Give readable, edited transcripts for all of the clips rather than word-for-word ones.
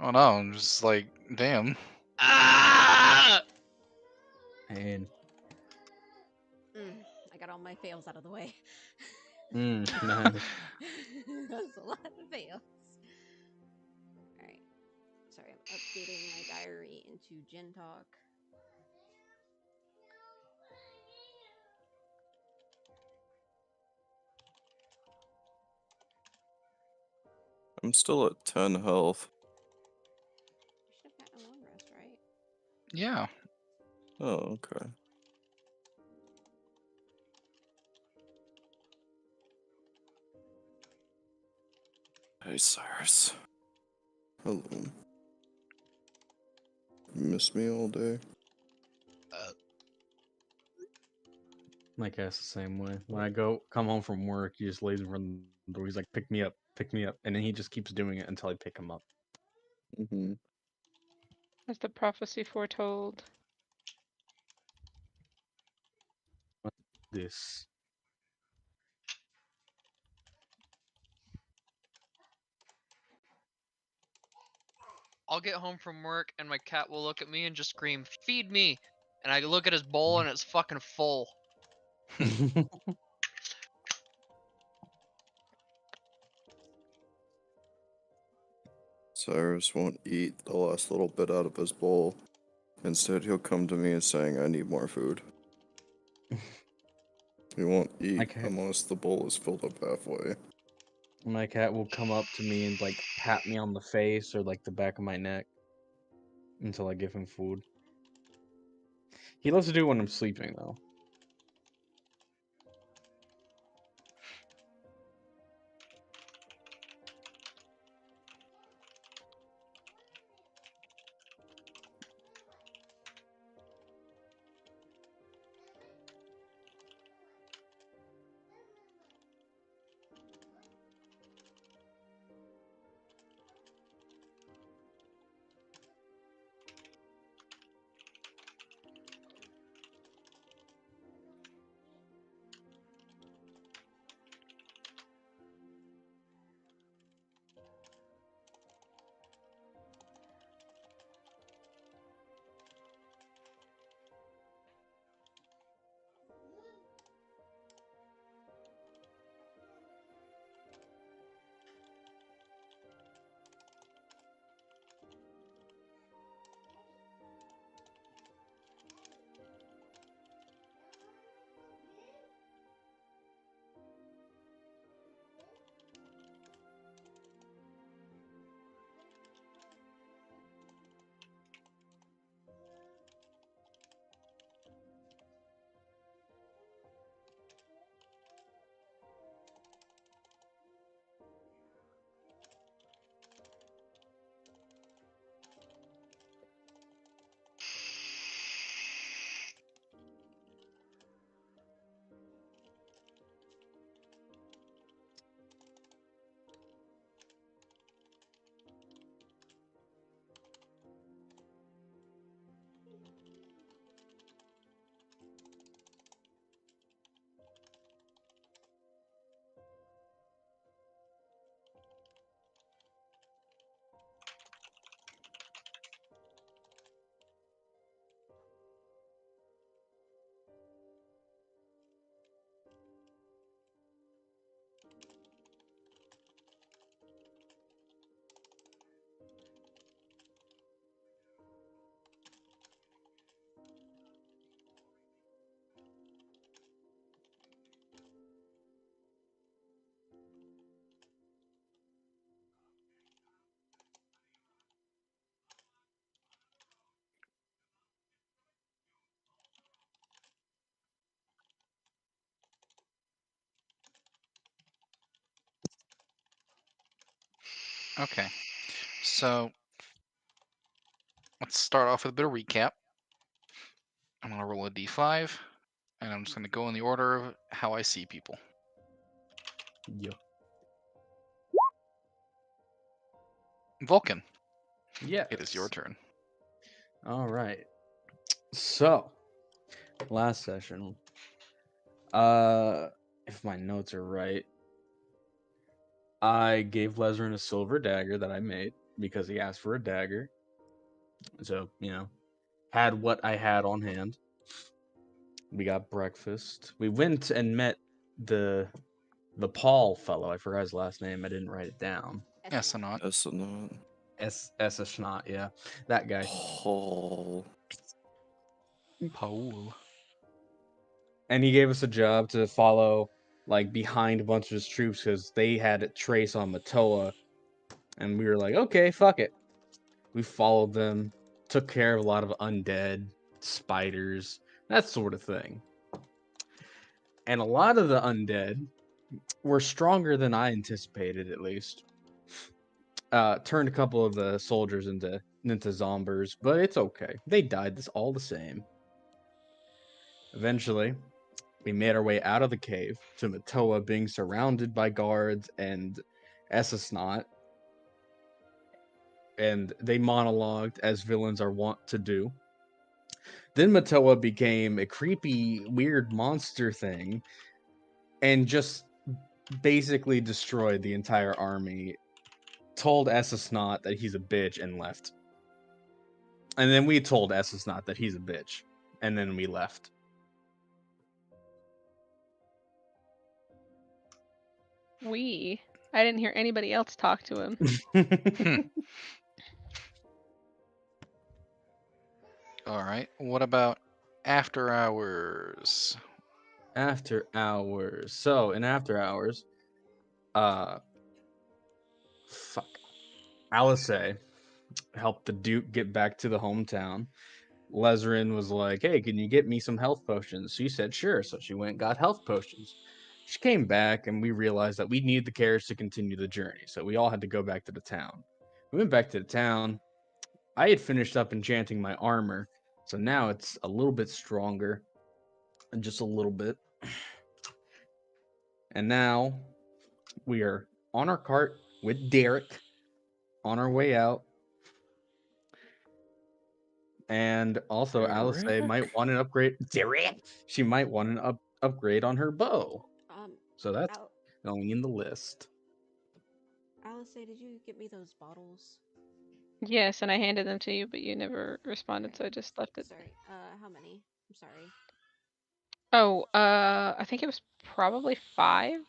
Oh no, I'm just like, damn. Ah! And I got all my fails out of the way. nice. That's a lot of fails. Alright. Sorry, I'm updating my diary into Gen Talk. I'm still at 10 health. You should have gotten a long rest, right? Yeah. Oh, okay. Hey, Cyrus. Hello. Miss me all day? My cat's the same way. When I come home from work, he just lays in front of the door. He's like, pick me up, and then he just keeps doing it until I pick him up. Mm-hmm. As the prophecy foretold. This. I'll get home from work and my cat will look at me and just scream, "Feed me!" And I look at his bowl and it's fucking full. Cyrus won't eat the last little bit out of his bowl. Instead, he'll come to me and saying, I need more food. He won't eat unless the bowl is filled up halfway. My cat will come up to me and like pat me on the face or like the back of my neck until I give him food. He loves to do it when I'm sleeping though. Okay. So let's start off with a bit of recap. I'm gonna roll a d5, and I'm just gonna go in the order of how I see people. Yeah. Vulcan. Yeah. It is your turn. All right. So, last session. If my notes are right, I gave Lezerin a silver dagger that I made. because he asked for a dagger. So, had what I had on hand. We got breakfast. We went and met the Paul fellow. I forgot his last name. I didn't write it down. Yes, or not. That's not. S a Schnott, yeah. That guy. Paul. Paul. And he gave us a job to follow like behind a bunch of his troops because they had a trace on Matoa. And we were like, okay, fuck it. We followed them, took care of a lot of undead, spiders, that sort of thing. And a lot of the undead were stronger than I anticipated, at least. Turned a couple of the soldiers into zombies, but it's okay. They died all the same. Eventually, we made our way out of the cave to Matoa being surrounded by guards and Essasnot. And they monologued as villains are wont to do. Then Matoa became a creepy, weird monster thing and just basically destroyed the entire army, told Essasnot that he's a bitch, and left. And then we told Essasnot that he's a bitch, and then we left. I didn't hear anybody else talk to him. All right. What about after hours? After hours. So, in after hours, fuck. Alice helped the Duke get back to the hometown. Lezerin was like, hey, can you get me some health potions? She said, sure. So she went and got health potions. She came back, and we realized that we needed the carriage to continue the journey. So we all had to go back to the town. We went back to the town. I had finished up enchanting my armor. So now it's a little bit stronger. Just a little bit. And now we are on our cart with Derek on our way out. And also, Alice Derek? might want an upgrade. Derek! She might want an upgrade on her bow. So that's going in the list. Alice, did you get me those bottles? Yes, and I handed them to you, but you never responded, so I just left it. Sorry. How many? I'm sorry. Oh, I think it was probably 5.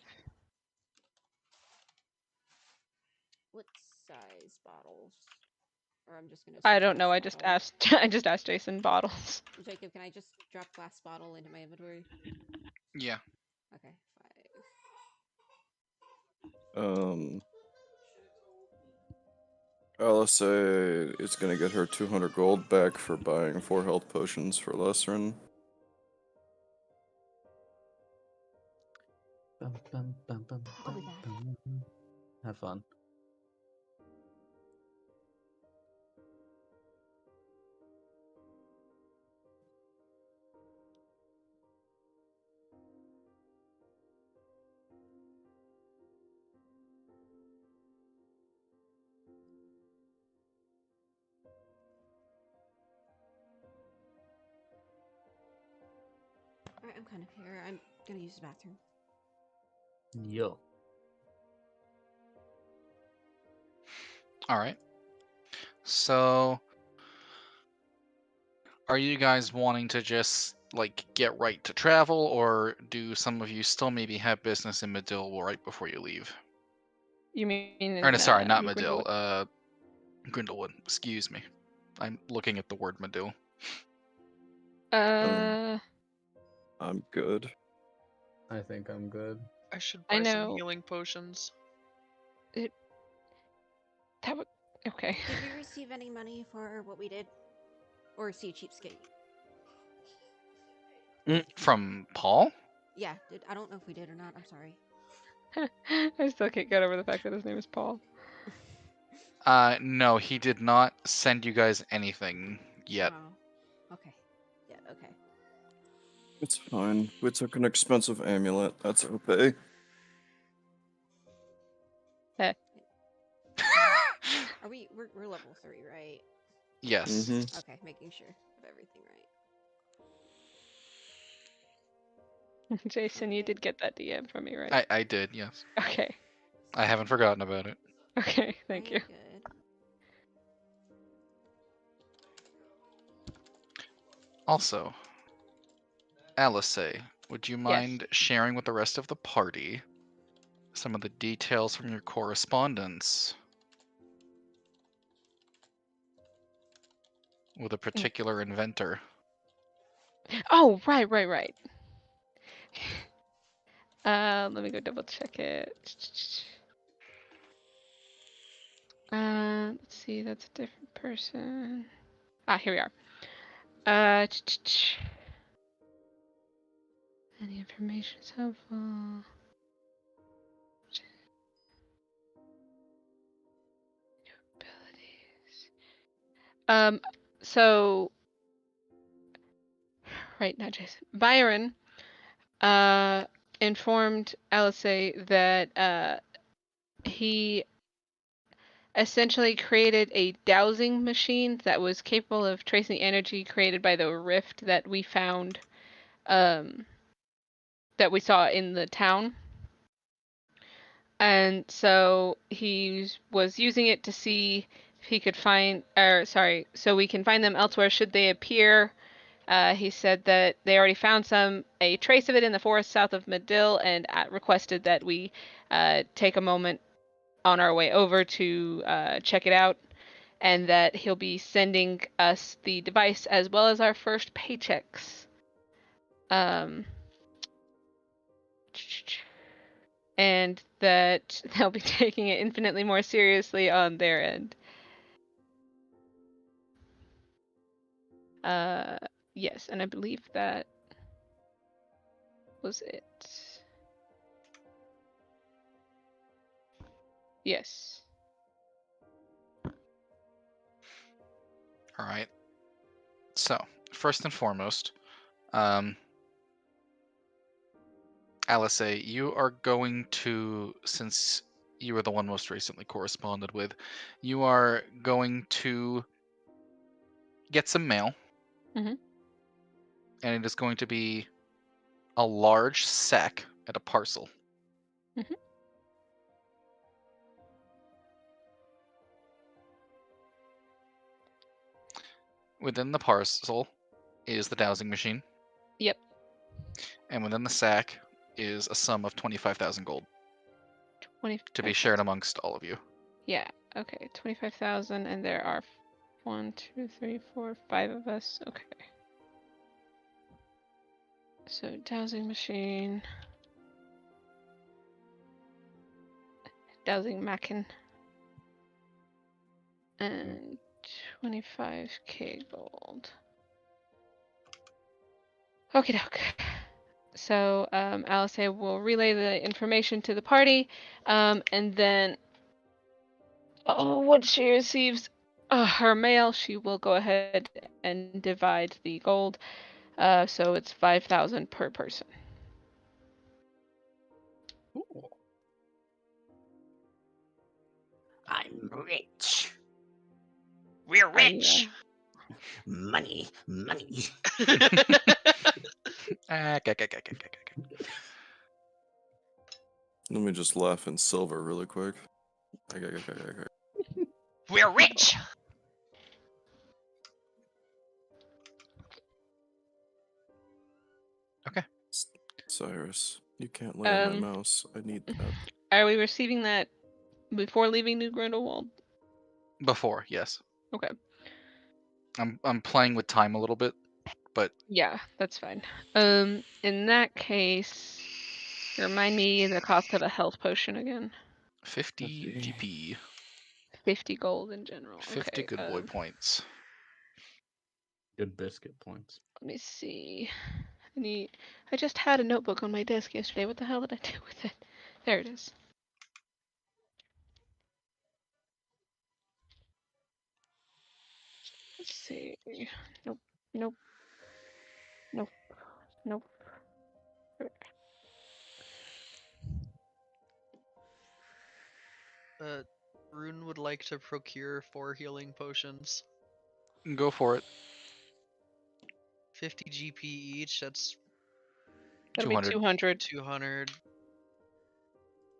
What size bottles? Or I'm just gonna. I assume don't know. I glass just bottle. asked. I just asked Jason bottles. Jacob, can I just drop glass bottle into my inventory? Yeah. Okay, 5. Alice is gonna get her 200 gold back for buying 4 health potions for Lesrin. Bum, bum, bum, bum, I'll be bum, back. bum. Have fun. Alright, I'm kind of here. I'm gonna use the bathroom. Yo. All right. So, are you guys wanting to just like get right to travel, or do some of you still maybe have business in Medill right before you leave? You mean? Or no, sorry, not in Medill. Grindelwood? Grindelwood. Excuse me. I'm looking at the word Medill. I'm good. I think I'm good. I should I buy some know. healing potions. That would. Okay. Did we receive any money for what we did? Or is he a cheapskate? From Paul? Yeah, I don't know if we did or not. I'm sorry. I still can't get over the fact that his name is Paul. No, he did not send you guys anything yet. Oh. Okay. Yeah, okay. It's fine. We took an expensive amulet. That's okay. Are we're level 3, right? Yes. Mm-hmm. Okay, making sure of everything right. Jason, you did get that DM from me, right? I did, yes. Okay. I haven't forgotten about it. Okay, thank you. Good. Also, Alice, would you Yes. mind sharing with the rest of the party some of the details from your correspondence with a particular inventor? Oh, right. Let me go double check it. Let's see, that's a different person. Ah, here we are. Any information is helpful. Abilities. So right now, Jason. Byron informed Alice that he essentially created a dowsing machine that was capable of tracing energy created by the rift that we found, that we saw in the town. And so he was using it to see if he could find, so we can find them elsewhere should they appear. He said that they already found a trace of it in the forest south of Medill, and requested that we take a moment on our way over to check it out, and that he'll be sending us the device as well as our first paychecks. And that they'll be taking it infinitely more seriously on their end. Yes, and I believe that was it. Yes. All right. So, first and foremost, Alice, you are going to, since you were the one most recently corresponded with, you are going to get some mail. Mhm. And it is going to be a large sack and a parcel. Mhm. Within the parcel is the dowsing machine. Yep. And within the sack is a sum of 25,000 gold 20. to be shared amongst all of you. Yeah. Okay. 25,000, and there are 1, 2, 3, 4, 5 of us. Okay. So dowsing machine, dowsing mackin, and 25k gold. Okie doke. So Alice will relay the information to the party, and then once she receives her mail, she will go ahead and divide the gold. So it's 5,000 per person. Ooh. I'm rich. We're rich. Money. Let me just laugh in silver really quick. We're rich. Cyrus, you can't lay on my mouse. I need that. Are we receiving that before leaving New Grindelwald? Before, yes. Okay. I'm playing with time a little bit, but Yeah, that's fine. In that case, remind me the cost of a health potion again. 50 GP. 50 gold in general. 50 Okay. good boy points. Good biscuit points. Let me see. I just had a notebook on my desk yesterday. What the hell did I do with it? There it is. Let's see. Nope. Rune would like to procure 4 healing potions. Go for it. 50 GP each, that's That'll be 200. 200.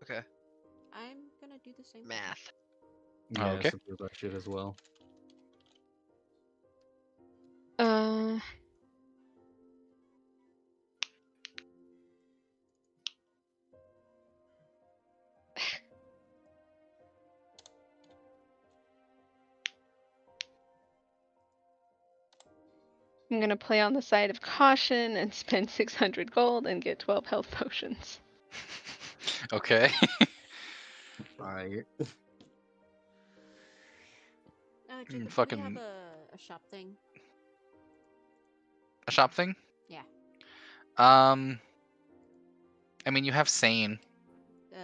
Okay, I'm gonna do the same thing. math. Yeah, Okay. so that shit as well. I'm gonna play on the side of caution and spend 600 gold and get 12 health potions. Okay. Fire. Jacob, do we have fucking- a shop thing? A shop thing? Yeah. I mean, you have Sane.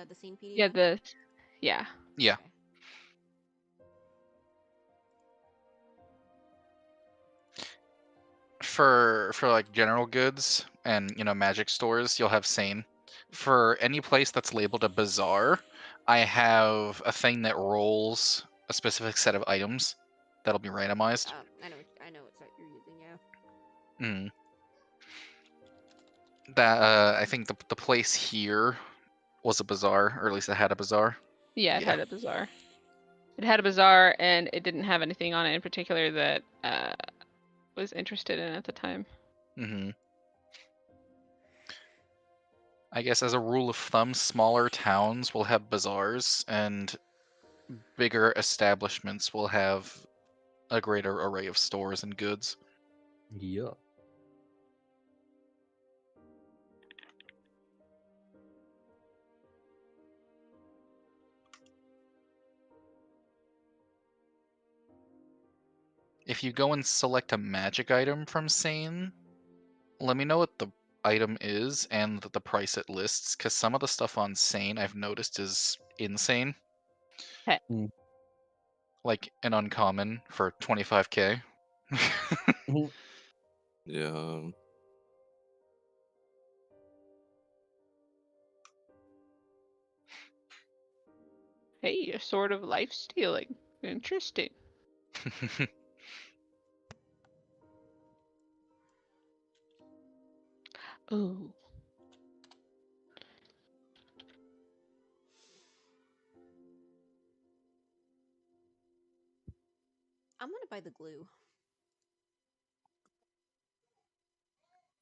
The scene PDF? Yeah. Yeah. Okay. For like general goods and magic stores, you'll have Sane. For any place that's labeled a bazaar, I have a thing that rolls a specific set of items that'll be randomized. I know what site you're using, yeah. That I think the place here was a bazaar, or at least it had a bazaar. Yeah, it Yeah. had a bazaar. It had a bazaar, and it didn't have anything on it in particular that was interested in at the time. I guess as a rule of thumb, smaller towns will have bazaars, and bigger establishments will have a greater array of stores and goods. Yeah. If you go and select a magic item from Sane, let me know what the item is and the price it lists, because some of the stuff on Sane I've noticed is insane. Heh. Like an uncommon for 25k. Yeah. Hey, a sort of life stealing. Interesting. Ooh. I'm gonna buy the glue.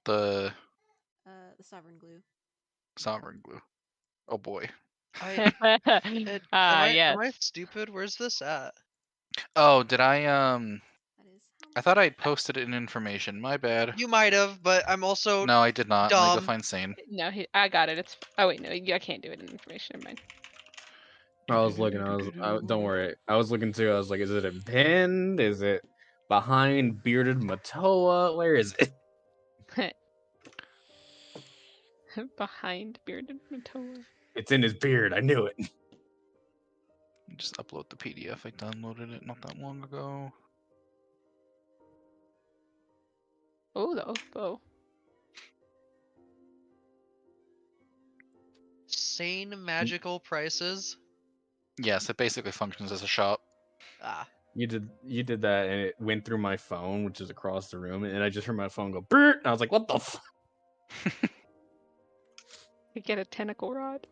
The The sovereign glue. sovereign glue. Oh boy. Am Yes. I stupid? Where's this at? Oh, did I That is I thought I posted it in information. My bad. You might have, but I'm also No, I did not. Let me go dumb. find Sane. No, I got it. Oh wait, no, I can't do it in information. Never mind. I was looking. Don't worry. I was looking too. I was like, is it in pinned? Is it behind bearded Matoa? Where is it? Behind bearded Matoa. It's in his beard. I knew it. Just upload the PDF. I downloaded it not that long ago. Oh, the oathbow. Sane magical prices. Yes, it basically functions as a shop. Ah. You did that, and it went through my phone, which is across the room, and I just heard my phone go "Bert," and I was like, "What the?" You get a tentacle rod.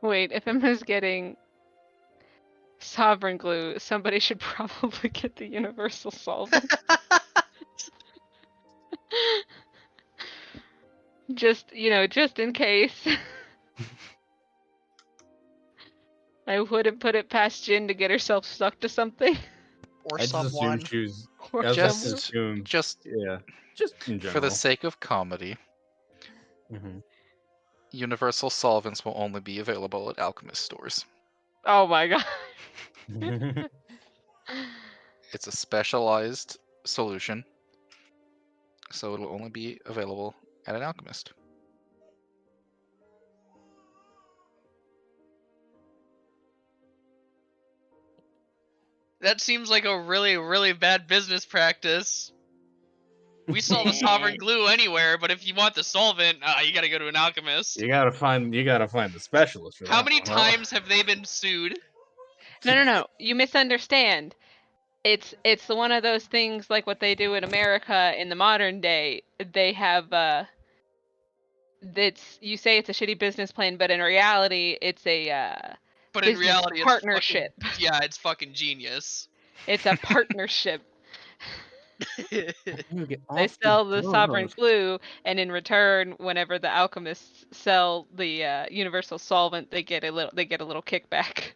Wait, if Emma's getting sovereign glue, somebody should probably get the universal solvent. Just in case. I wouldn't put it past Jin to get herself stuck to something. Or I just assumed someone. she was. Or I just someone. assumed. Just Yeah, just in general. for the sake of comedy, Mhm. universal solvents will only be available at alchemist stores. Oh my god. It's a specialized solution, so it'll only be available at an alchemist. That seems like a really, really bad business practice. We sell the sovereign glue anywhere, but if you want the solvent, you gotta go to an alchemist. You gotta find the specialist for How that many one, huh? times have they been sued? No. You misunderstand. It's one of those things like what they do in America in the modern day. They have that's you say it's a shitty business plan, but in reality, it's a But in business reality, partnership. it's fucking genius. It's a partnership. I'm gonna get They off sell the sovereign drugs. glue, and in return, whenever the alchemists sell the universal solvent, they get a little kickback.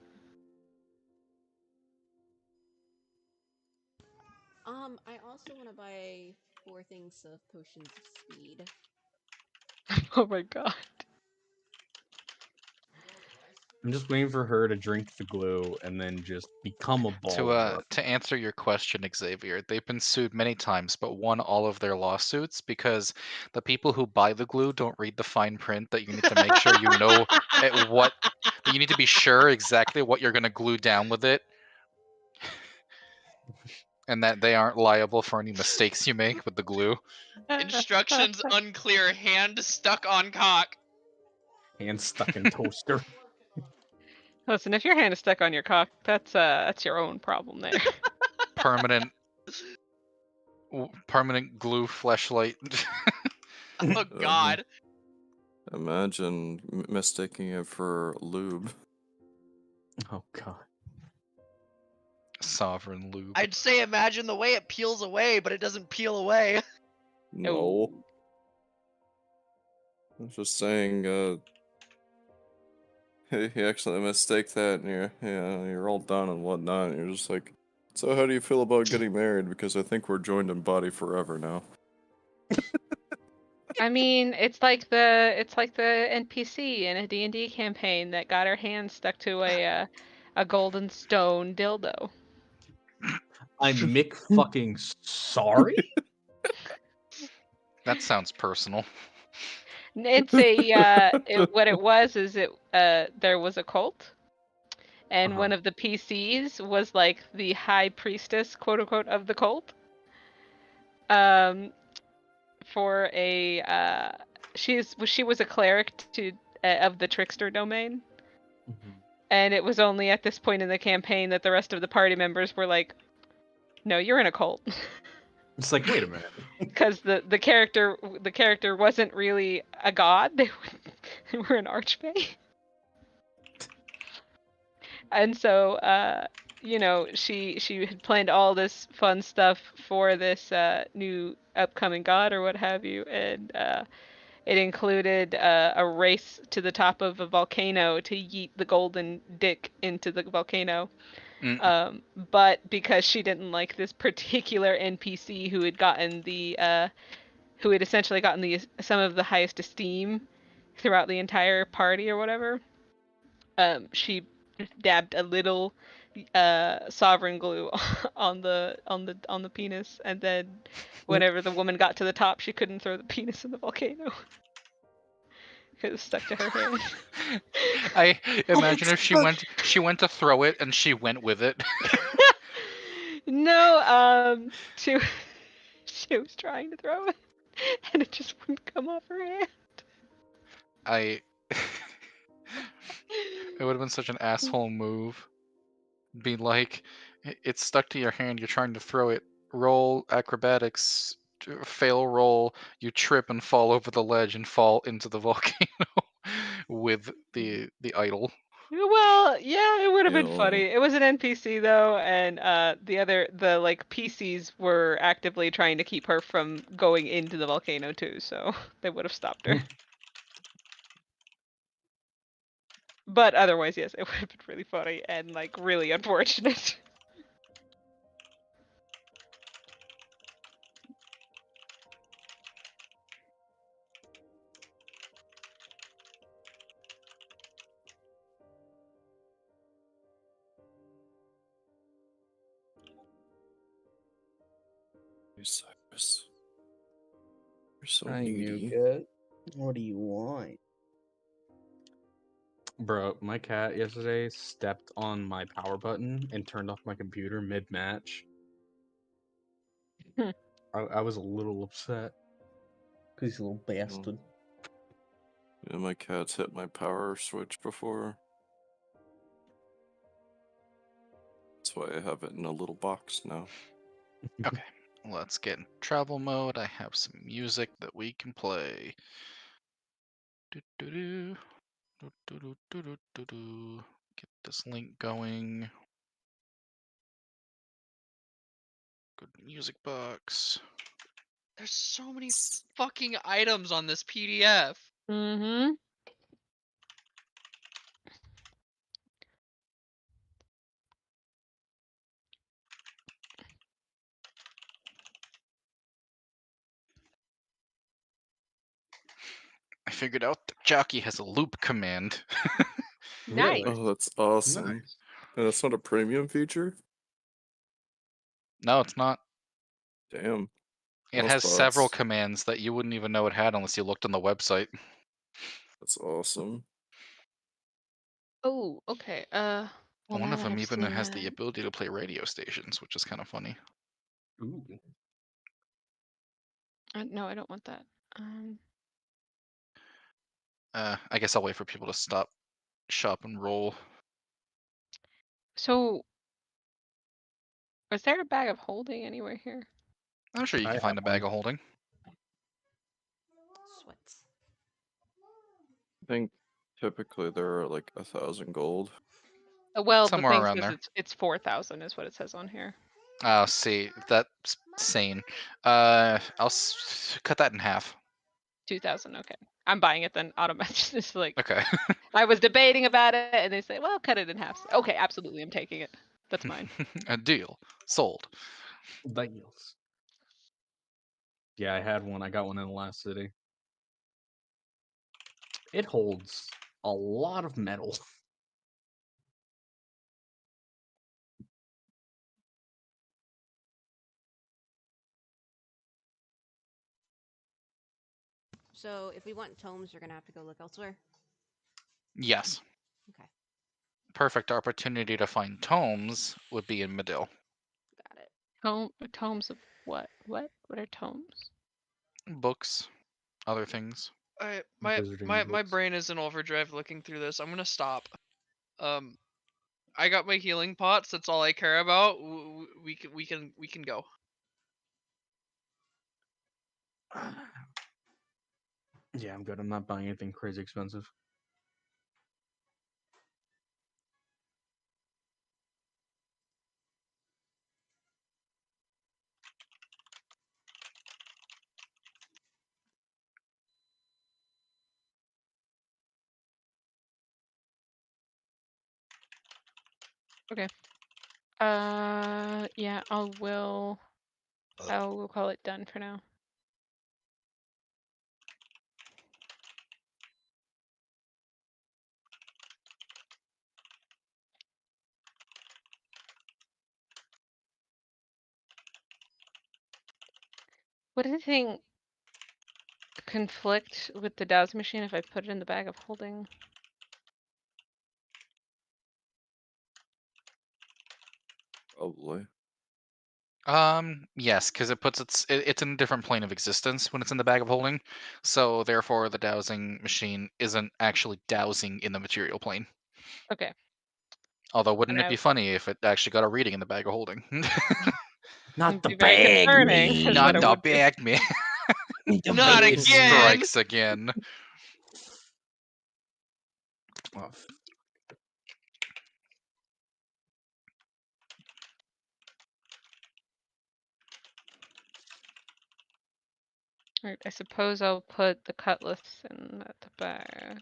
I also want to buy 4 things of potions of speed. Oh my god. I'm just waiting for her to drink the glue and then just become a ball of rough. To answer your question, Xavier, they've been sued many times, but won all of their lawsuits because the people who buy the glue don't read the fine print that you need to make sure you know that you need to be sure exactly what you're going to glue down with it, and that they aren't liable for any mistakes you make with the glue. Instructions unclear. Hand stuck on cock. Hand stuck in toaster. Listen, if your hand is stuck on your cock, that's your own problem there. Permanent glue fleshlight. Oh god. Imagine mistaking it for lube. Oh god. Sovereign lube. I'd say imagine the way it peels away, but it doesn't peel away. No. I was just saying, he actually mistake that, and you're all done and whatnot, and you're just like, so how do you feel about getting married? Because I think we're joined in body forever now. I mean, it's like the NPC in a D&D campaign that got her hand stuck to a golden stone dildo. I'm Mick fucking sorry? That sounds personal. It's what it was is there was a cult, and one of the PCs was like the high priestess, quote unquote, of the cult. For a she was a cleric of the trickster domain. And it was only at this point in the campaign that the rest of the party members were like, "No, you're in a cult." It's like, wait a minute. Because the character wasn't really a god; they were an archmage. And so, she had planned all this fun stuff for this new upcoming god or what have you, and it included a race to the top of a volcano to yeet the golden dick into the volcano. But because she didn't like this particular NPC who had essentially gotten some of the highest esteem throughout the entire party or whatever, she dabbed a little sovereign glue on the penis, and then whenever the woman got to the top, she couldn't throw the penis in the volcano. It was stuck to her hand. I imagine if she went to throw it and she went with it. No, she was trying to throw it, and it just wouldn't come off her hand. It would have been such an asshole move. Be like, it's stuck to your hand, you're trying to throw it. Roll acrobatics, fail roll, you trip and fall over the ledge and fall into the volcano with the idol. Well, yeah, it would have been Ew. funny. It was an NPC though, and the like PCs were actively trying to keep her from going into the volcano too, so they would have stopped her. But otherwise, yes, it would have been really funny and like really unfortunate. Cyrus. You're so Hi, needy. Nougat. What do you want? Bro, my cat yesterday stepped on my power button and turned off my computer mid-match. I was a little upset. Because he's a little bastard. Yeah, my cat's hit my power switch before. It's That's why I have it in a little box now. Okay, let's get in travel mode. I have some music that we can play. Do-do-do, do-do-do-do-do-do. Get this link going. Good music box. There's so many fucking items on this PDF. Mm-hmm. I figured out the jockey has a loop command. Nice. Really? Oh, that's awesome. Nice. And that's not a premium feature? No, it's not. Damn. It Most has several bots. commands that you wouldn't even know it had unless you looked on the website. That's awesome. Oh, okay. Well, One now of that them I've even seen has the that- ability to play radio stations, which is kind of funny. Ooh. No, I don't want that. I guess I'll wait for people to stop, shop, and roll. So, is there a bag of holding anywhere here? I'm sure you I can find have a bag one. of holding. Sweats. I think typically there are like 1,000 gold. Well, the Somewhere thing around says there. it's 4,000 is what it says on here. Oh, see, that's sane. I'll cut that in half. 2,000. Okay, I'm buying it then. Automatically, it's like Okay. I was debating about it, and they say, "Well, cut it in half." Okay, absolutely, I'm taking it. That's mine. A deal. Sold. Deals. Yeah, I had one. I got one in the last city. It holds a lot of metal. So if we want tomes, we're gonna have to go look elsewhere. Yes. Okay, Perfect opportunity to find tomes would be in Medill. got it. Tomes of what? What are tomes? Books, other things. My Wizarding books. brain is in overdrive looking through this. I'm gonna stop. I got my healing pots. That's all I care about. We can go. Yeah, I'm good. I'm not buying anything crazy expensive. Okay. Yeah, I will call it done for now. Would anything conflict with the dowsing machine if I put it in the bag of holding? Probably. Yes, because it puts it's in a different plane of existence when it's in the bag of holding. So therefore, the dowsing machine isn't actually dowsing in the material plane. Okay. Although, wouldn't And it be funny if it actually got a reading in the bag of holding? Not It'd the be very bag, concerning, is man. what Not it the would be. bag, man. The Not bag. It again. strikes again. Oh, Right, I suppose I'll put the cutlass in the bag.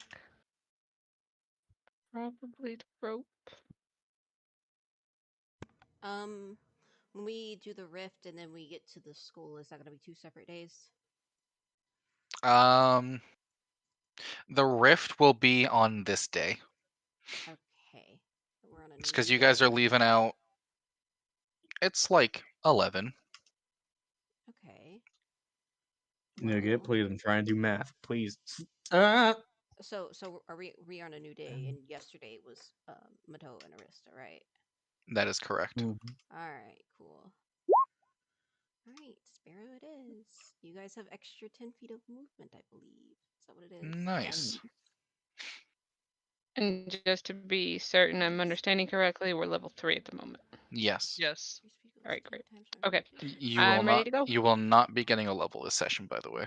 Probably the rope. When we do the rift and then we get to the school, is that gonna be 2 separate days? Um, the rift will be on this day. Okay. We're on a It's new because day you guys are then. leaving out. It's like 11. Okay. Nugget, Well, please. I'm trying to do math. Please. so are we on a new day? And yesterday was Mato and Arista, right? That is correct. Mhm. All right, cool. All right, Sparrow it is. You guys have extra 10 feet of movement, I believe. Is that what it is? Nice. And just to be certain I'm understanding correctly, we're level 3 at the moment. Yes. Yes. All right, great. Okay. You I'm will ready not. to go. You will not be getting a level this session, by the way.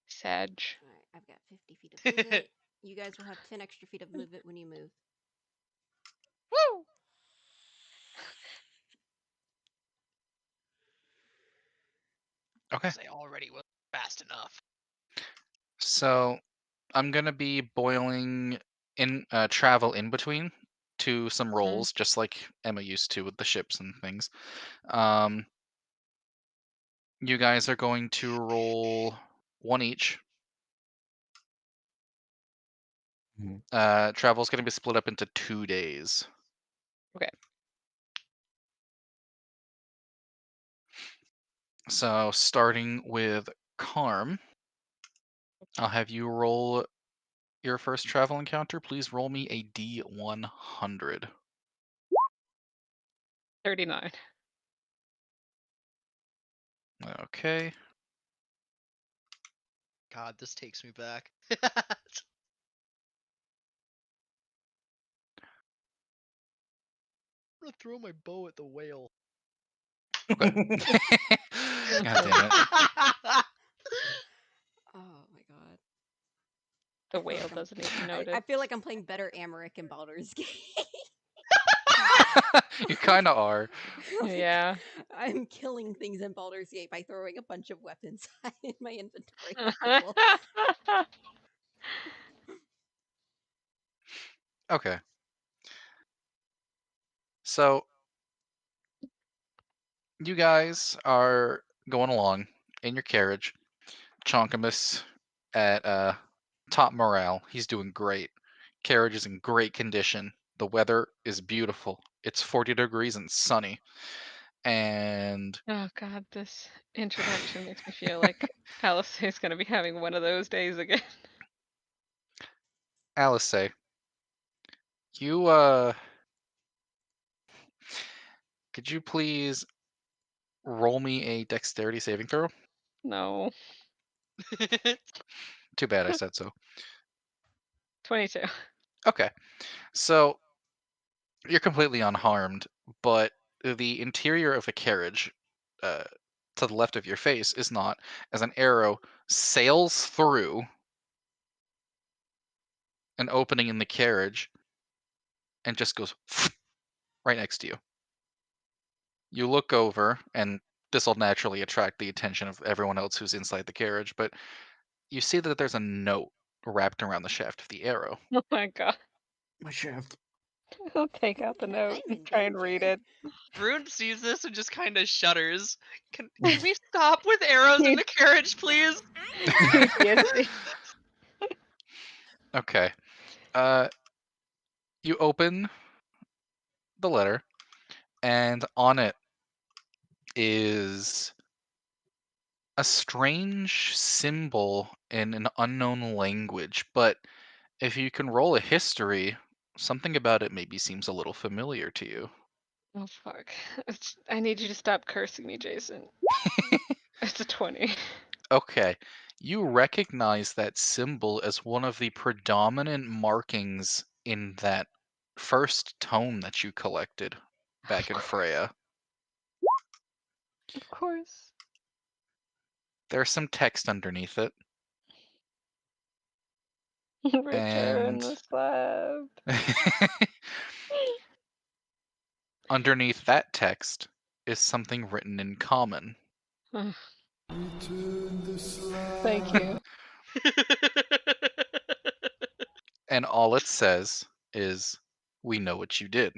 Sag. Alright, I've got 50 feet of movement. You guys will have 10 extra feet of movement when you move. Woo! Okay. I already was fast enough. So I'm gonna be boiling in travel in between to some rolls, just like Emma used to with the ships and things. You guys are going to roll one each. Mhm. Travel's gonna be split up into 2 days. Okay. So starting with Carm, I'll have you roll your first travel encounter. Please roll me a D100. 39. Okay. God, this takes me back. I'm gonna throw my bow at the whale. God damn it. Oh my god. The whale doesn't even notice. I feel like I'm playing better Amaric in Baldur's Gate. You kind of are. Yeah. I'm killing things in Baldur's Gate by throwing a bunch of weapons in my inventory at people. Okay. So you guys are going along in your carriage. Chonkamus at top morale. He's doing great. Carriage is in great condition. The weather is beautiful. It's 40 degrees and sunny. And Oh god, this introduction makes me feel like Alice is gonna be having one of those days again. Alice, you could you please roll me a dexterity saving throw? No. Too bad I said so. 22. Okay. So you're completely unharmed, but the interior of the carriage to the left of your face is not, as an arrow sails through an opening in the carriage and just goes right next to you. You look over, and this will naturally attract the attention of everyone else who's inside the carriage, but you see that there's a note wrapped around the shaft of the arrow. Oh my god. My shaft. I'll take out the note I'm and in try and read danger. it. Rune sees this and just kind of shudders. Can we stop with arrows in the carriage, please? PTSD. Okay. You open the letter, and on it is a strange symbol in an unknown language, but if you can roll a history, something about it maybe seems a little familiar to you. Oh fuck. I need you to stop cursing me, Jason. It's a 20. Okay. You recognize that symbol as one of the predominant markings in that first tome that you collected back in Freya. Of course. There's some text underneath it. Return the slab. Underneath that text is something written in common. Thank you. And all it says is, "We know what you did."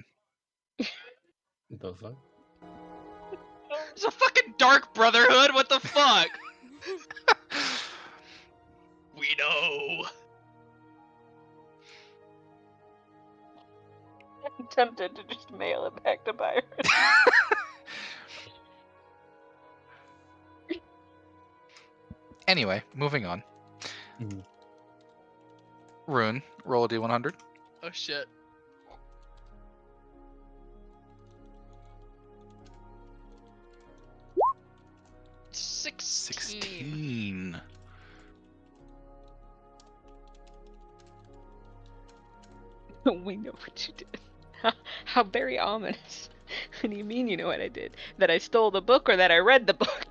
The fuck? It's a fucking dark brotherhood. What the fuck? We know. I'm tempted to just mail it back to Byron. Anyway, moving on. Mhm. Rune, roll a d100. Oh shit. Sixteen. 16. We know what you did. How very ominous. What do you mean you know what I did? That I stole the book or that I read the book?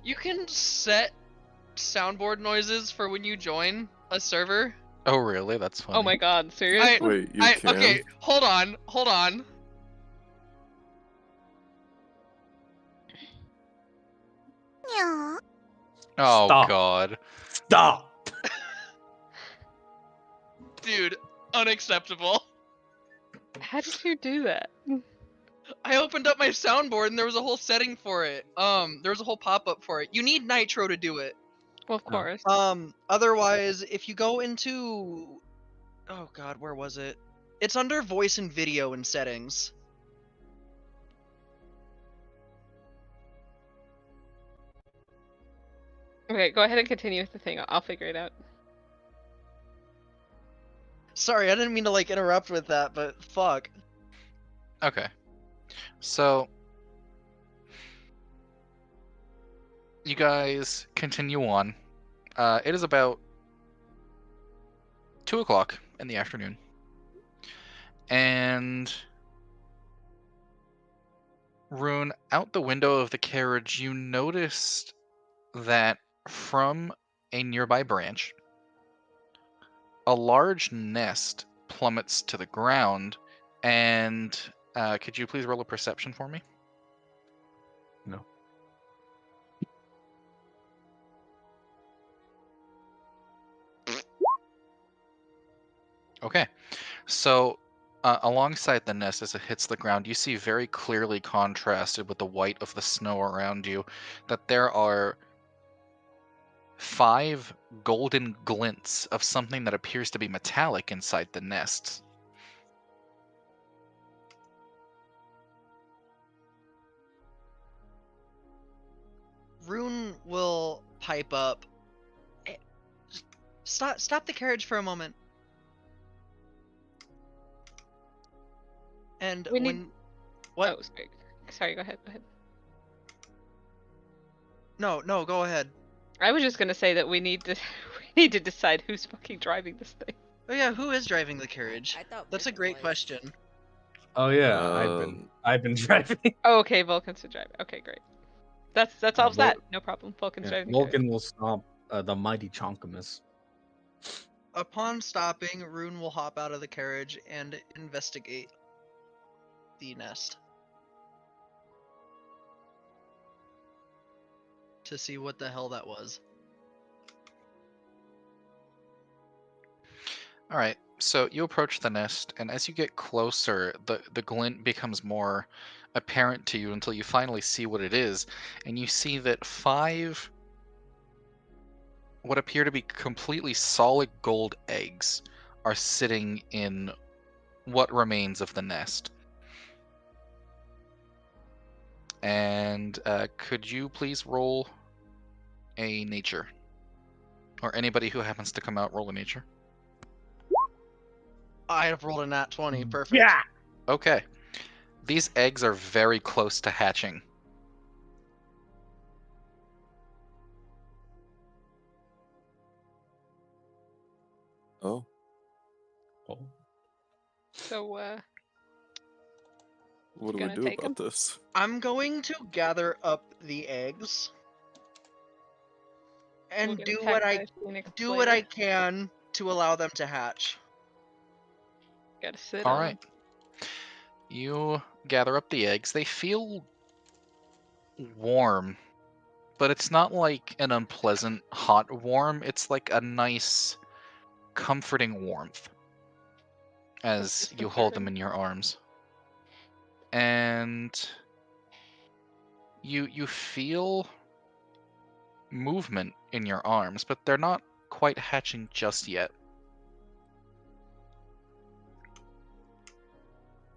You can set soundboard noises for when you join a server. Oh, really? That's funny. Oh my god, seriously? Wait, you can? Okay, hold on. Yeah. Oh, Stop. God. Stop! Dude, unacceptable. How did you do that? I opened up my soundboard and there was a whole setting for it. There was a whole pop-up for it. You need Nitro to do it. Well, of Oh. course. Otherwise, if you go into... Oh god, where was it? It's under voice and video in settings. Okay, go ahead and continue with the thing. I'll figure it out. Sorry, I didn't mean to like interrupt with that, but fuck. Okay. So, you guys continue on. It is about 2 o'clock in the afternoon. And Rune, out the window of the carriage, you noticed that from a nearby branch, a large nest plummets to the ground. And could you please roll a perception for me? No. Okay. So, alongside the nest, as it hits the ground, you see very clearly contrasted with the white of the snow around you that there are 5 golden glints of something that appears to be metallic inside the nest. Rune will pipe up. Stop the carriage for a moment. And We when... need- What? Oh, sorry, go ahead. No, go ahead. I was just gonna say that we need to we need to decide who's fucking driving this thing. Oh yeah, who is driving the carriage? I thought That's a Vulcan great was. question. Oh yeah, Um, I've been driving. Oh, okay, Vulcan's the driver. Okay, great. That solves Vul- that. No problem. Vulcan's Yeah, driving. the carriage. Vulcan will stomp the mighty Chonkamus. Upon stopping, Rune will hop out of the carriage and investigate the nest. To see what the hell that was. All right. So you approach the nest, and as you get closer, the glint becomes more apparent to you until you finally see what it is, and you see that 5 what appear to be completely solid gold eggs are sitting in what remains of the nest. And could you please roll a nature? Or anybody who happens to come out, roll a nature. I have rolled a nat 20. Perfect. Yeah. Okay. These eggs are very close to hatching. Oh. So, What do we Gonna do take about this? I'm going to gather up the eggs and we'll get do attacked what by I a phoenix do what I later. can to allow them to hatch. Gotta sit All on right. You gather up the eggs. They feel warm, but it's not like an unpleasant hot warm. It's like a nice, comforting warmth as you hold them in your arms. And you feel movement in your arms, but they're not quite hatching just yet.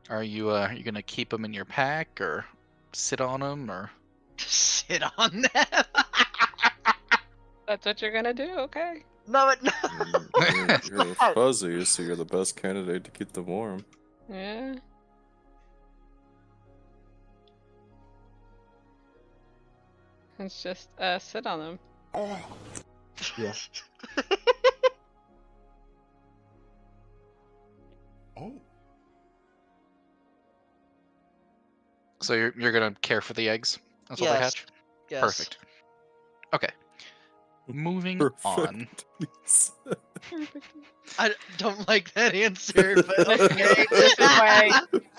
Are you gonna keep them in your pack or sit on them or? Sit on them. That's what you're gonna do, okay? No. You're fuzzy, so you're the best candidate to keep them warm. Yeah. Let's just sit on them. Yeah. Oh. So you're gonna care for the eggs until they Yes. hatch? Yes. Perfect. Okay. Moving on. Perfect. I don't like that answer, but okay.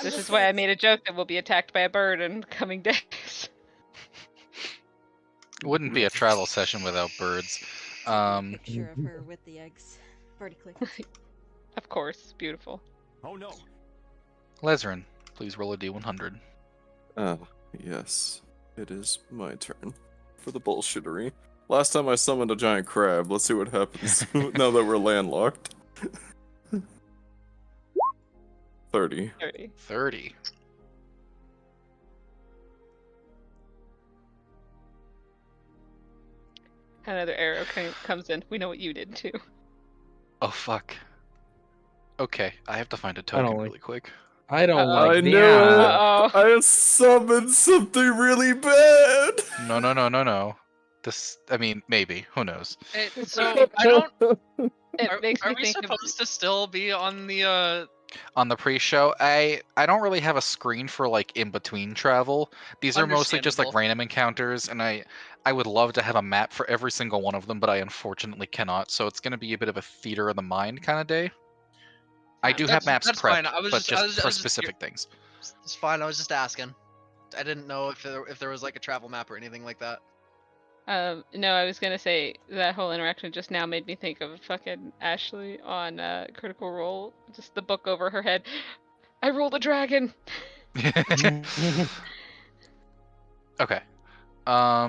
This is why I made a joke that we'll be attacked by a bird in coming days. It wouldn't be a travel session without birds. Picture of her with the eggs. Vertically. Of course, beautiful. Oh no. Lezerin, please roll a d100. Ah, yes. It is my turn for the bullshittery. Last time I summoned a giant crab. Let's see what happens now that we're landlocked. 30. 30. Another arrow comes in. We know what you did too. Oh, fuck. Okay, I have to find a I don't token like- really quick. I don't Uh-oh. like I the knew it! Uh-oh. I summoned something really bad! No. This, I mean, maybe. Who knows? So I don't. It makes Are me we think of supposed to still be on the On the pre-show, I don't really have a screen for like in between travel. These are mostly just like Understandable. random encounters, and I would love to have a map for every single one of them, but I unfortunately cannot. So it's going to be a bit of a theater of the mind kind of day. I do have maps That's prepped, fine. I was but just- just I was for just specific things. It's fine. I was just asking. I didn't know if there was like a travel map or anything like that. no, I was gonna say that whole interaction just now made me think of fucking Ashley on Critical Role. Just the book over her head. I rolled a dragon. Okay. I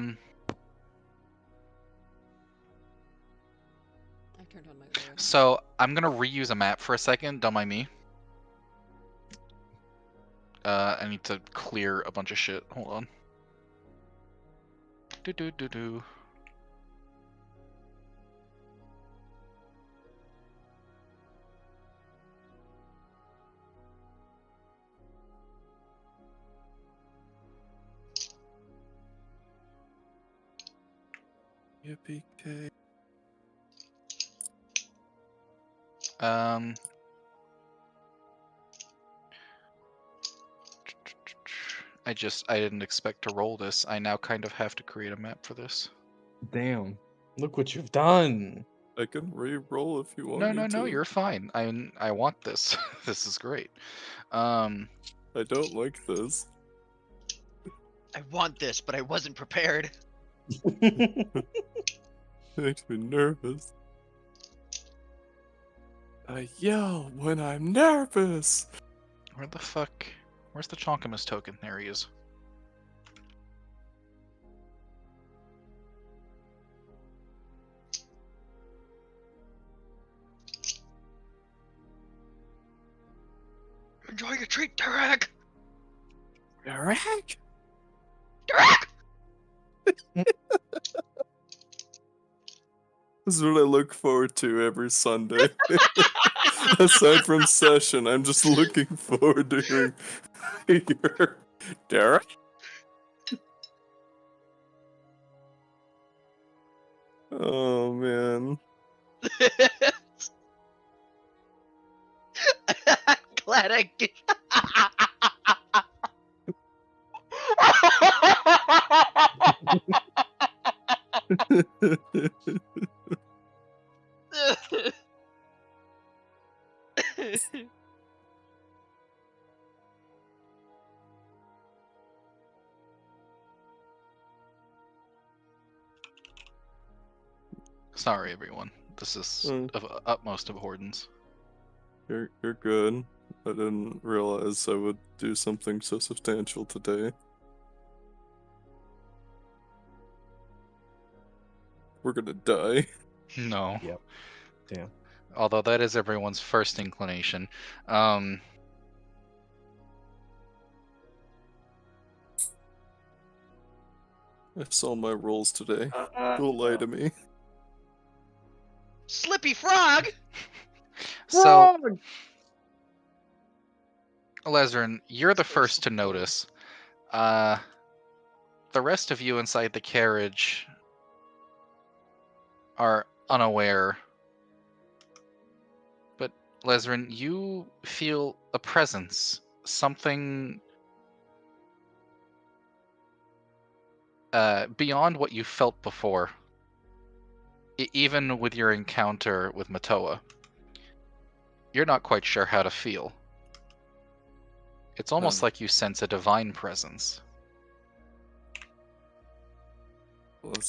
turned on my aura. So I'm gonna reuse a map for a second. Don't mind me. I need to clear a bunch of shit. Hold on. Do. Yippee-ki. I didn't expect to roll this. I now kind of have to create a map for this. Damn. Look what you've done. I can re-roll if you want me to. No, you're fine. I want this. This is great. I don't like this. I want this, but I wasn't prepared. It makes me nervous. I yell when I'm nervous. Where the fuck? Where's the Chonkamus token? There he is. Enjoy your treat, Derek. Derek? Derek. This is what I look forward to every Sunday. Aside from session, I'm just looking forward to hearing your Derek. Oh man. Glad I get. Sorry, everyone. This is of utmost importance. You're good. I didn't realize I would do something so substantial today. We're gonna die. No. Yep. Damn. Although that is everyone's first inclination. I saw my rolls today. Don't lie to me. Slippy Frog. So, Lezerin, you're the first to notice. The rest of you inside the carriage are unaware. But Lesrin, you feel a presence, something beyond what you felt before. Even with your encounter with Matoa, you're not quite sure how to feel. It's almost like you sense a divine presence.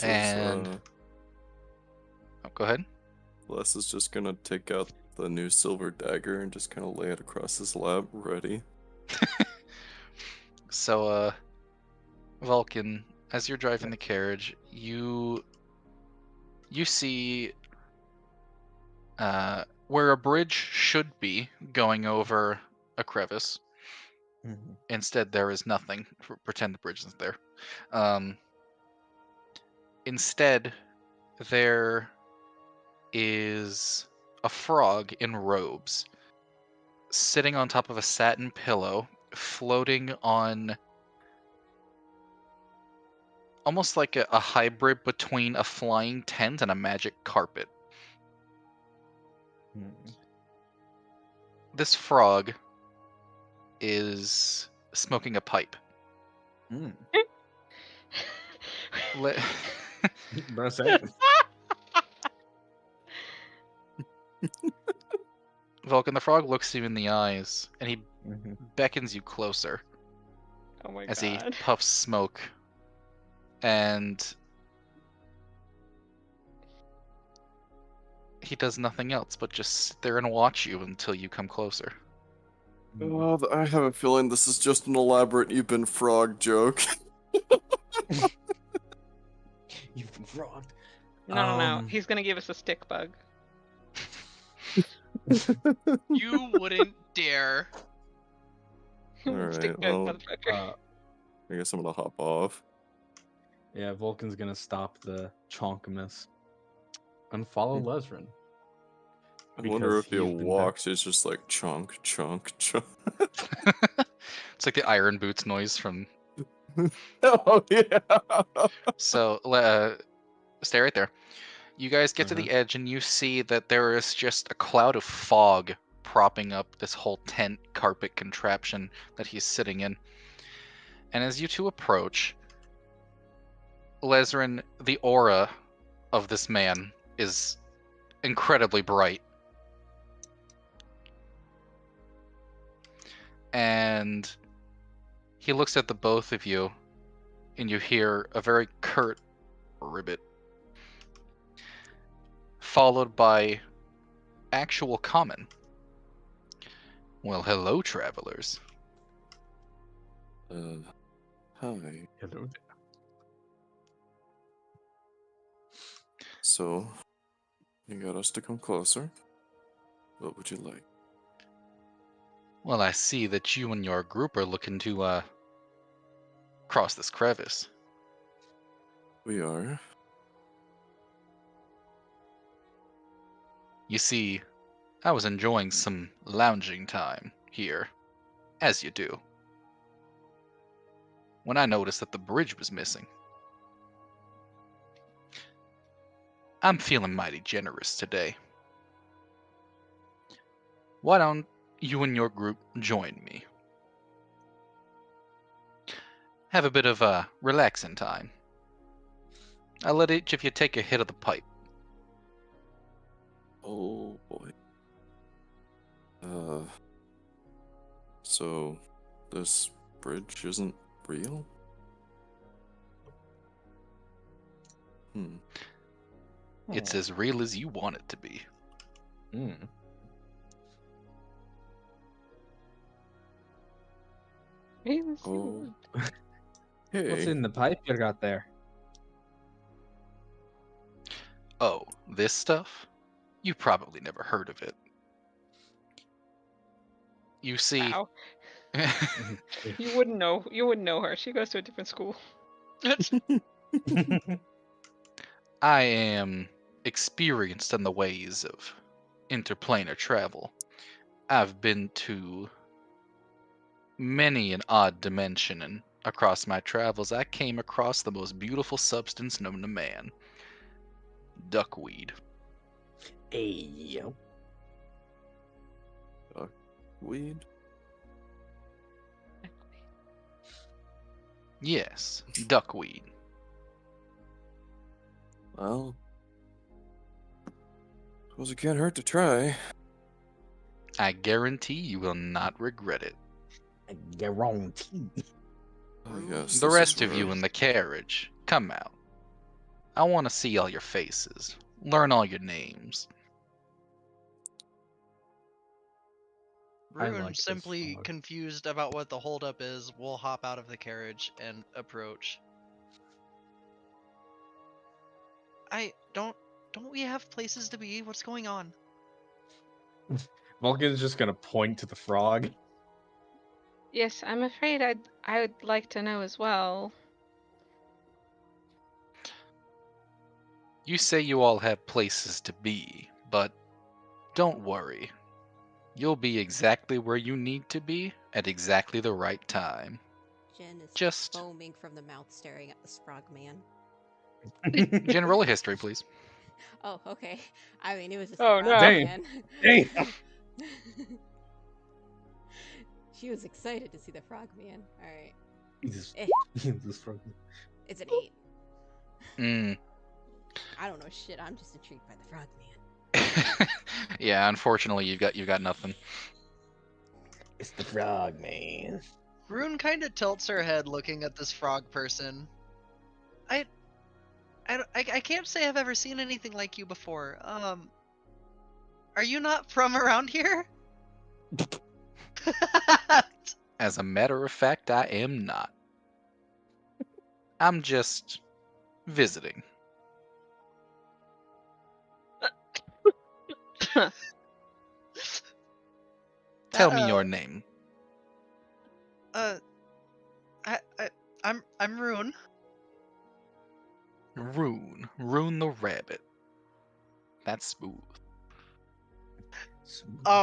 And oh, go ahead. Les is just gonna take out the new silver dagger and just kind of lay it across his lap, ready. So, Vulcan, as you're driving the carriage, you see where a bridge should be going over a crevice. Mhm. Instead, there is nothing. Pretend the bridge isn't there. Instead, there is a frog in robes sitting on top of a satin pillow, floating on almost like a hybrid between a flying tent and a magic carpet. Mhm. This frog is smoking a pipe. Mm. Le- Bro, say it. Vulcan, the frog looks you in the eyes, and he Mhm. beckons you closer Oh my as he god. puffs smoke. And he does nothing else but just sit there and watch you until you come closer. Oh, I have a feeling this is just an elaborate "you've been frog" joke. You've been frogged. No. He's gonna give us a stick bug. You wouldn't dare. Alright, Stick bug, well, motherfucker. I guess I'm gonna hop off. Yeah, Vulcan's gonna stop the chonkamus and follow Lesrin. I wonder Because if he he's been walks, it's just like chunk, chunk, chunk. It's like the iron boots noise from. Oh, yeah! So, stay right there. You guys get to the edge, and you see that there is just a cloud of fog propping up this whole tent carpet contraption that he's sitting in. And as you two approach, Lesrin, the aura of this man is incredibly bright. And he looks at the both of you, and you hear a very curt ribbit, followed by actual common. Well, hello, travelers. Hi. Hello. So, you got us to come closer. What would you like? Well, I see that you and your group are looking to, cross this crevice. We are. You see, I was enjoying some lounging time here, as you do, when I noticed that the bridge was missing. I'm feeling mighty generous today. Why don't you and your group join me? Have a bit of a relaxing time. I'll let each of you take a hit of the pipe. Oh, boy. So, this bridge isn't real? It's as real as you want it to be. Mm. Oh. What's Hey. in the pipe you got there? Oh, this stuff? You probably never heard of it. You see, Wow. You wouldn't know. You wouldn't know her. She goes to a different school. I am experienced in the ways of interplanar travel. I've been to many an odd dimension, and across my travels I came across the most beautiful substance known to man. Duckweed. Hey, yo. Weed? Yes, duckweed. Well, suppose it can't hurt to try. I guarantee you will not regret it. I guarantee. Oh, yes, The this rest is of you where- in the carriage, come out. I want to see all your faces, learn all your names. I Rune, like this simply frog. confused about what the holdup is, will hop out of the carriage and approach. Don't we have places to be? What's going on? Vulcan's just gonna point to the frog. Yes, I'm afraid I'd like to know as well. You say you all have places to be, but don't worry. You'll be exactly where you need to be at exactly the right time. Jen is Just- foaming from the mouth, staring at this frog man. Jen, roll a history, please. Oh, okay. I mean, it was just Oh, the no. frog Damn. man. Damn. She was excited to see the frog man. All right, This Eh. this frog. it's an 8. Mm. I don't know shit. I'm just intrigued by the frog man. Yeah, unfortunately, you've got nothing. It's the frog man. Rune kind of tilts her head looking at this frog person. I can't say I've ever seen anything like you before. Are you not from around here? As a matter of fact, I am not. I'm just visiting. Tell me your name. I'm Rune. Rune the rabbit. That's smooth.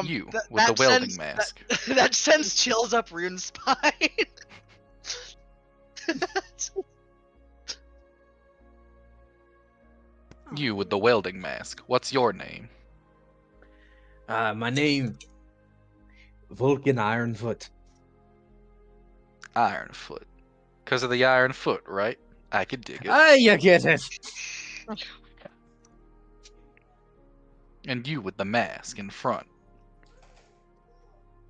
You with the welding mask. That sends chills up Rune's spine. You with the welding mask. What's your name? My name Vulcan Ironfoot. Ironfoot. Because of the iron foot, right? I could dig it. Ah, you get it. And you with the mask in front.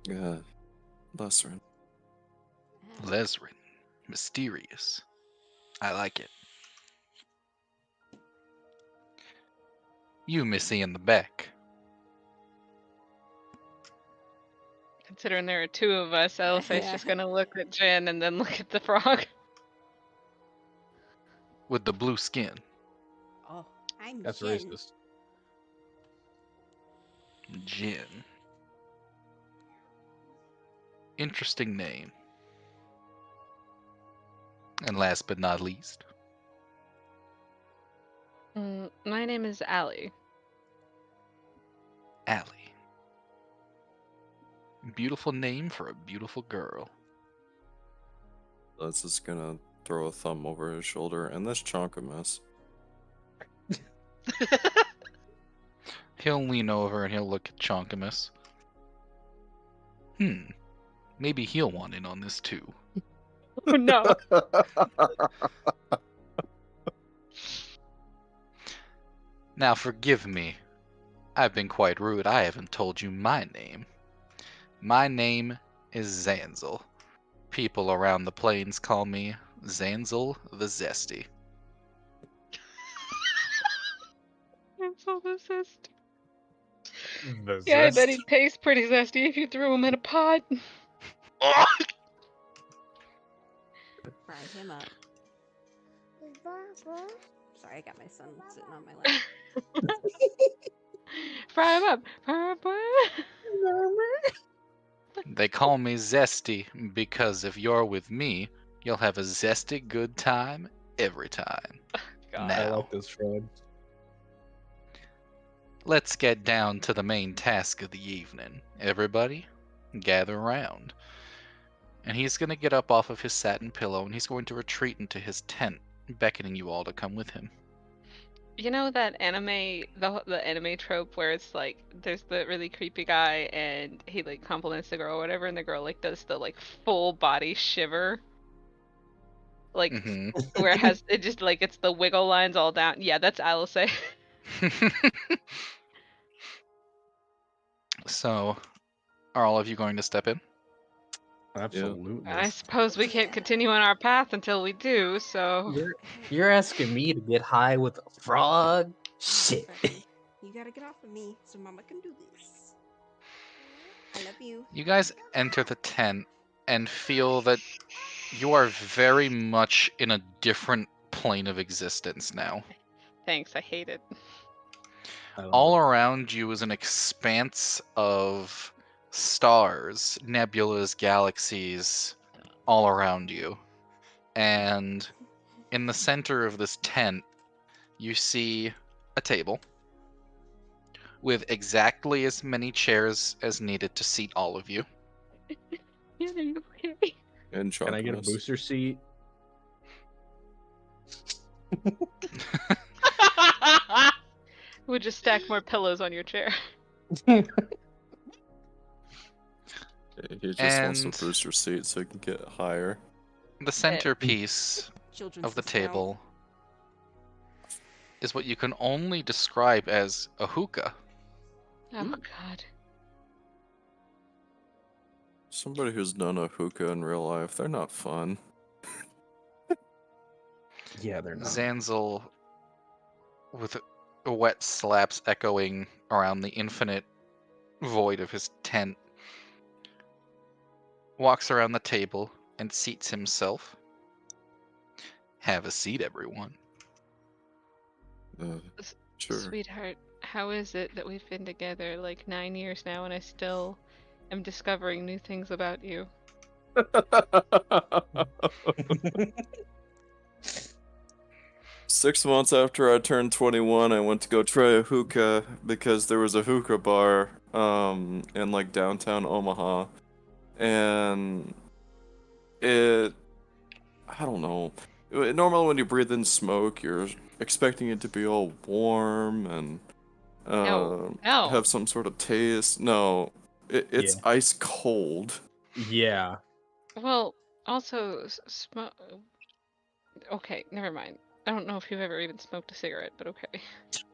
Yeah, Lesrin. Lesrin. Mysterious. I like it. You, Missy, in the back. Considering there are two of us, Elisai's Yeah. just gonna look at Jen and then look at the frog. With the blue skin. Oh, I'm That's Jen. racist. Jin. Interesting name. And last but not least, My name is Allie. Allie. Beautiful name for a beautiful girl. That's just gonna throw a thumb over his shoulder, and this chunk of mess. He'll lean over and he'll look at Chonkamus. Maybe he'll want in on this too. Oh no. Now forgive me. I've been quite rude. I haven't told you my name. My name is Zanzel. People around the plains call me Zanzel the Zesty. I'm so zesty. Yeah, I bet he'd taste pretty zesty if you threw him in a pot. Fry him up. Sorry, I got my son sitting on my lap. Fry him up. Fry him up. They call me Zesty because if you're with me, you'll have a zesty good time every time. God. I Now, like this frog. let's get down to the main task of the evening. Everybody, gather around. And he's going to get up off of his satin pillow and he's going to retreat into his tent, beckoning you all to come with him. You know that anime, the anime trope where it's like there's the really creepy guy and he like compliments the girl or whatever, and the girl like does the like full body shiver, like Hmm. where it has it just like it's the wiggle lines all down. Yeah, that's Alice. So, are all of you going to step in? Absolutely. I suppose we can't continue on our path until we do. So You're asking me to get high with a frog? Shit. Freshy, you gotta get off of me so Mama can do this. I love you. You guys enter the tent and feel that you are very much in a different plane of existence now. thanks, I hate it. I love All it. around you is an expanse of stars, nebulas, galaxies, all around you. And in the center of this tent, you see a table with exactly as many chairs as needed to seat all of you. Okay. And Can I get a chocolates. booster seat? We'll just stack more pillows on your chair. He just wants a And- booster seat so he can get higher. The centerpiece Children's of the discount. table is what you can only describe as a hookah. Oh God. Somebody who's done a hookah in real life, they're not fun. Yeah, they're not. Zanzel, with wet slaps echoing around the infinite void of his tent, walks around the table and seats himself. Have a seat, everyone. Sure. Sweetheart, how is it that we've been together like 9 years now and I still am discovering new things about you? 6 months after I turned 21, I went to go try a hookah because there was a hookah bar in like downtown Omaha. And I don't know. Normally when you breathe in smoke, you're expecting it to be all warm and No. have some sort of taste. No, it's Yeah. ice cold. Yeah. Well, also, okay, never mind. I don't know if you've ever even smoked a cigarette, but okay.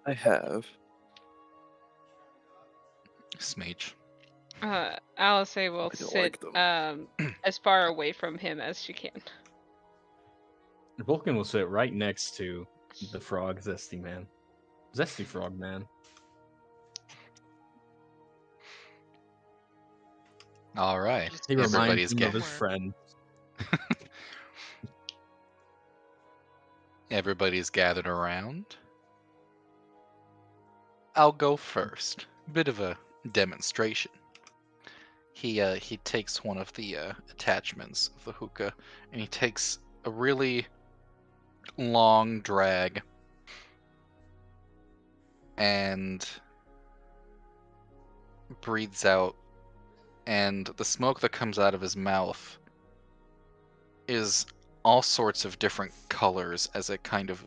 I have. Smage. Alice will I don't sit like them. as far away from him as she can. Vulcan will sit right next to the frog Zesty Man. Zesty Frog Man. All right. Just He Everybody's reminds him of his Somewhere. friend. Everybody's gathered around. I'll go first. Bit of a demonstration. He takes one of the attachments of the hookah, and he takes a really long drag, and breathes out, and the smoke that comes out of his mouth is all sorts of different colors as it kind of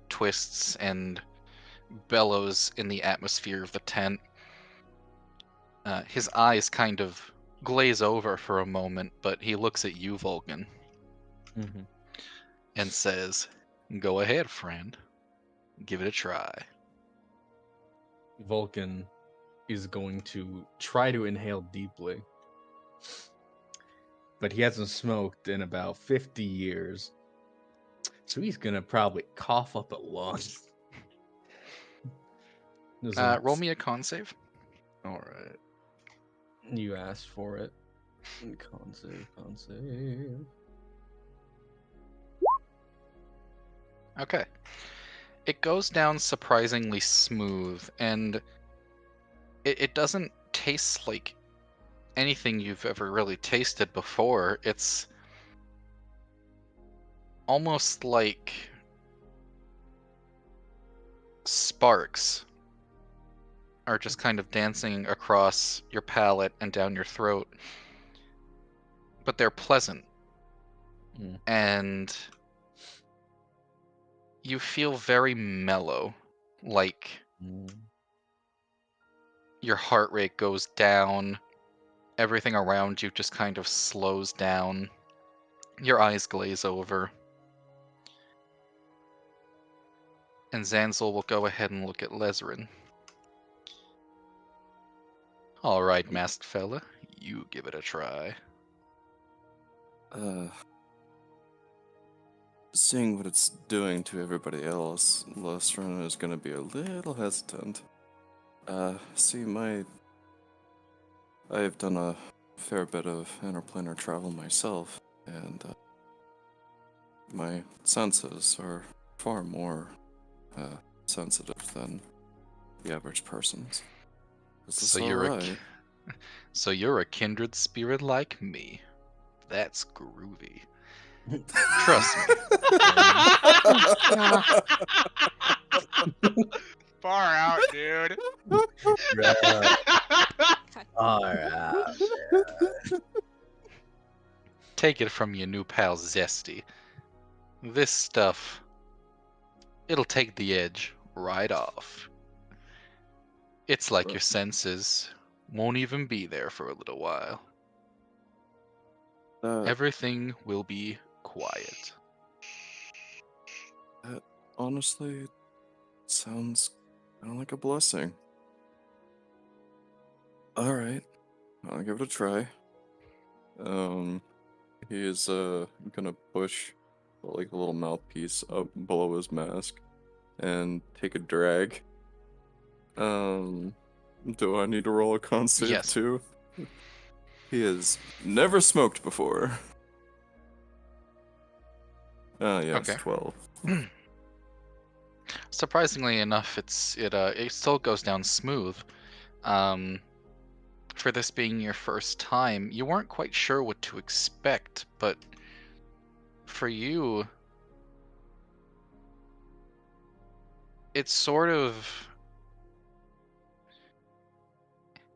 twists and bellows in the atmosphere of the tent. His eyes kind of glaze over for a moment, but he looks at you, Vulcan, Mm-hmm. and says, "Go ahead, friend. Give it a try." Vulcan is going to try to inhale deeply. But he hasn't smoked in about 50 years. So he's gonna probably cough up a lung. Roll me a con save. Alright. You asked for it. Con save. Okay. It goes down surprisingly smooth, and it doesn't taste like anything you've ever really tasted before. It's almost like sparks are just kind of dancing across your palate and down your throat. But they're pleasant. Mm. And you feel very mellow like Mm. your heart rate goes down, everything around you just kind of slows down, your eyes glaze over, and Zanzel will go ahead and look at Lezerin. Alright, masked fella, you give it a try. Seeing what it's doing to everybody else, Lestrin is gonna be a little hesitant. I've done a fair bit of interplanar travel myself, and my senses are far more sensitive than the average person's. Is this So you're alright? So you're a kindred spirit like me. That's groovy. Trust me. Far out, dude. Alright. Take it from your new pal Zesty. This stuff, it'll take the edge right off. It's like your senses won't even be there for a little while. Everything will be quiet. Honestly, sounds kind of like a blessing. Alright, I'll give it a try. He is gonna push like a little mouthpiece up below his mask and take a drag. Do I need to roll a con save Yes. too? He has never smoked before. Yeah, Okay. it's 12. Surprisingly enough, it still goes down smooth. For this being your first time, you weren't quite sure what to expect, but for you, it's sort of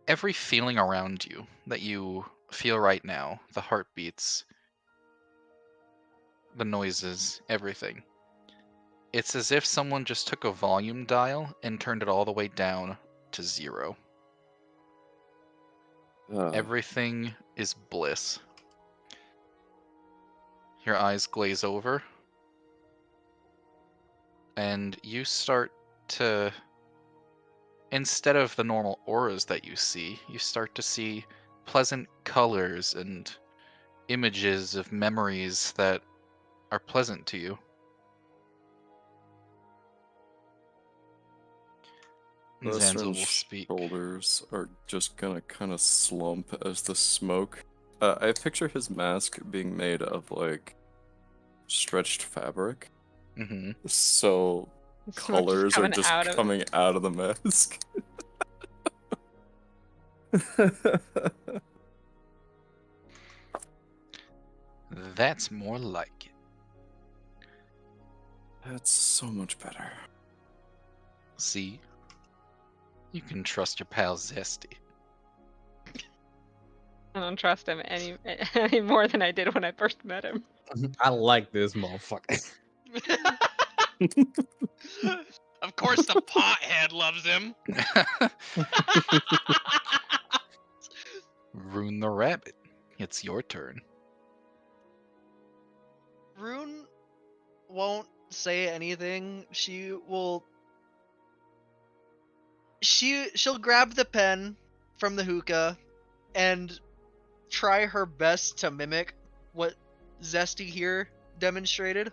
every feeling around you that you feel right now, the heartbeats, the noises, everything. It's as if someone just took a volume dial and turned it all the way down to 0. Everything is bliss. Your eyes glaze over, and you start to, instead of the normal auras that you start to see pleasant colors and images of memories that are pleasant to you. Zanzel will Lestrin's speak. shoulders are just gonna kind of slump as the smoke. I picture his mask being made of like stretched fabric. Mm-hmm. So Smoke colors are coming just out of it. coming out of the mask. That's more like it. That's so much better. See? You can trust your pal Zesty. I don't trust him any more than I did when I first met him. I like this motherfucker. Of course, the pothead loves him. Rune the Rabbit. It's your turn. Rune won't say anything. She'll grab the pen from the hookah and try her best to mimic what Zesty here demonstrated.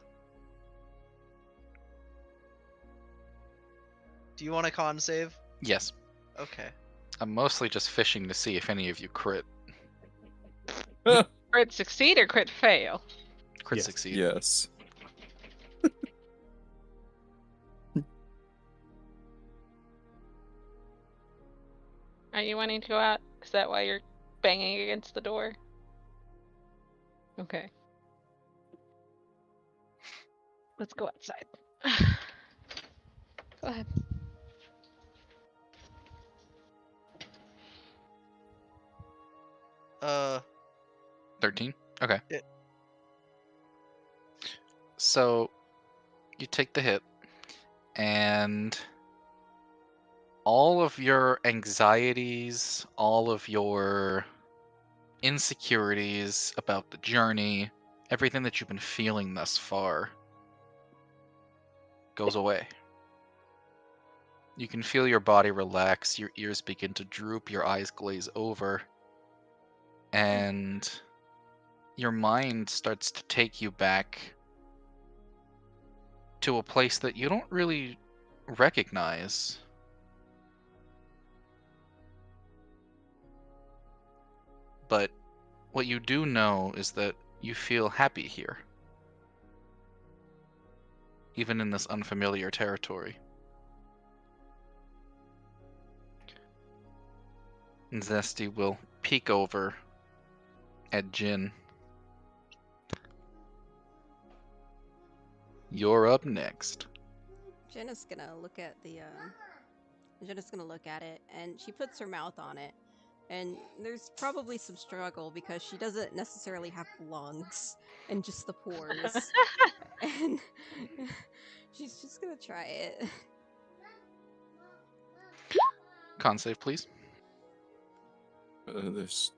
Do you want a con save? Yes. Okay. I'm mostly just fishing to see if any of you crit. Crit succeed or crit fail? Crit Yes. succeed. Yes. Are you wanting to go out? Is that why you're banging against the door? Okay. Let's go outside. Go ahead. Uh, 13? Okay. Yeah. So, you take the hit, and all of your anxieties, all of your insecurities about the journey, everything that you've been feeling thus far goes away. You can feel your body relax, your ears begin to droop, your eyes glaze over, and your mind starts to take you back to a place that you don't really recognize. But what you do know is that you feel happy here, even in this unfamiliar territory. And Zesty will peek over at Jin. You're up next. Jenna's gonna look at the Jenna's gonna look at it, and she puts her mouth on it, and there's probably some struggle because she doesn't necessarily have lungs and just the pores, and she's just gonna try it. Con save, please. There's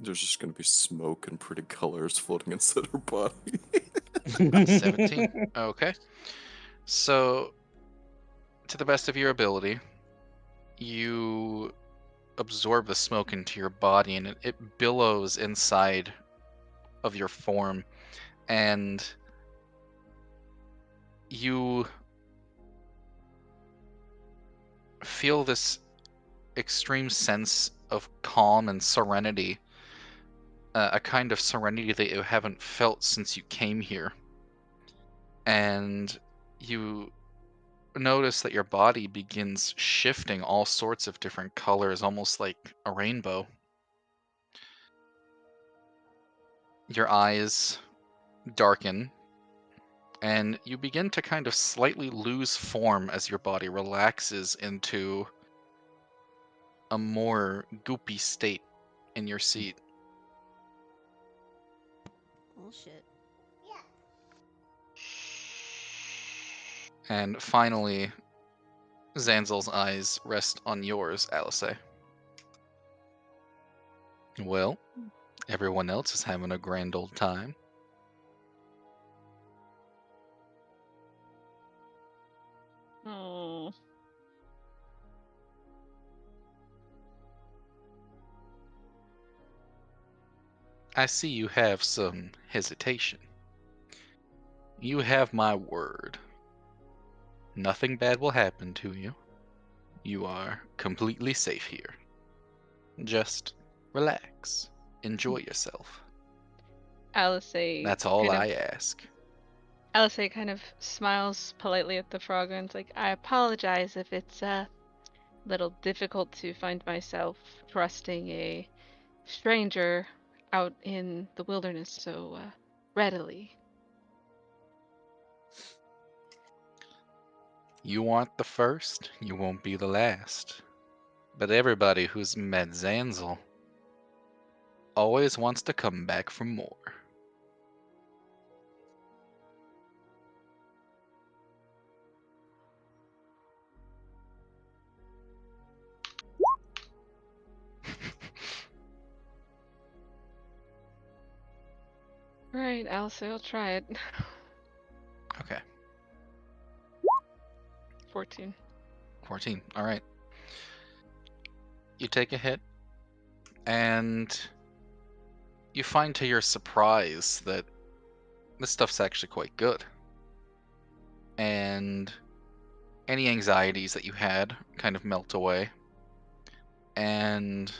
just gonna be smoke and pretty colors floating inside her body. 17. Okay. So, to the best of your ability, you absorb the smoke into your body, and it billows inside of your form, and you feel this extreme sense of calm and serenity, a kind of serenity that you haven't felt since you came here. And you notice that your body begins shifting all sorts of different colors, almost like a rainbow. Your eyes darken, and you begin to kind of slightly lose form as your body relaxes into a more goopy state in your seat. Bullshit. And finally, Zanzel's eyes rest on yours, Alice. Well, everyone else is having a grand old time. Oh. I see you have some hesitation. You have my word. Nothing bad will happen to you. You are completely safe here. Just relax. Enjoy yourself. Alice That's all kind I of, ask. Alice kind of smiles politely at the frog and is like, I apologize if it's a little difficult to find myself trusting a stranger out in the wilderness so readily. You aren't the first, you won't be the last. But everybody who's met Zanzel always wants to come back for more. Right, Alice, I'll try it. Okay, 14. 14. All right. You take a hit, and you find to your surprise that this stuff's actually quite good. And any anxieties that you had kind of melt away. And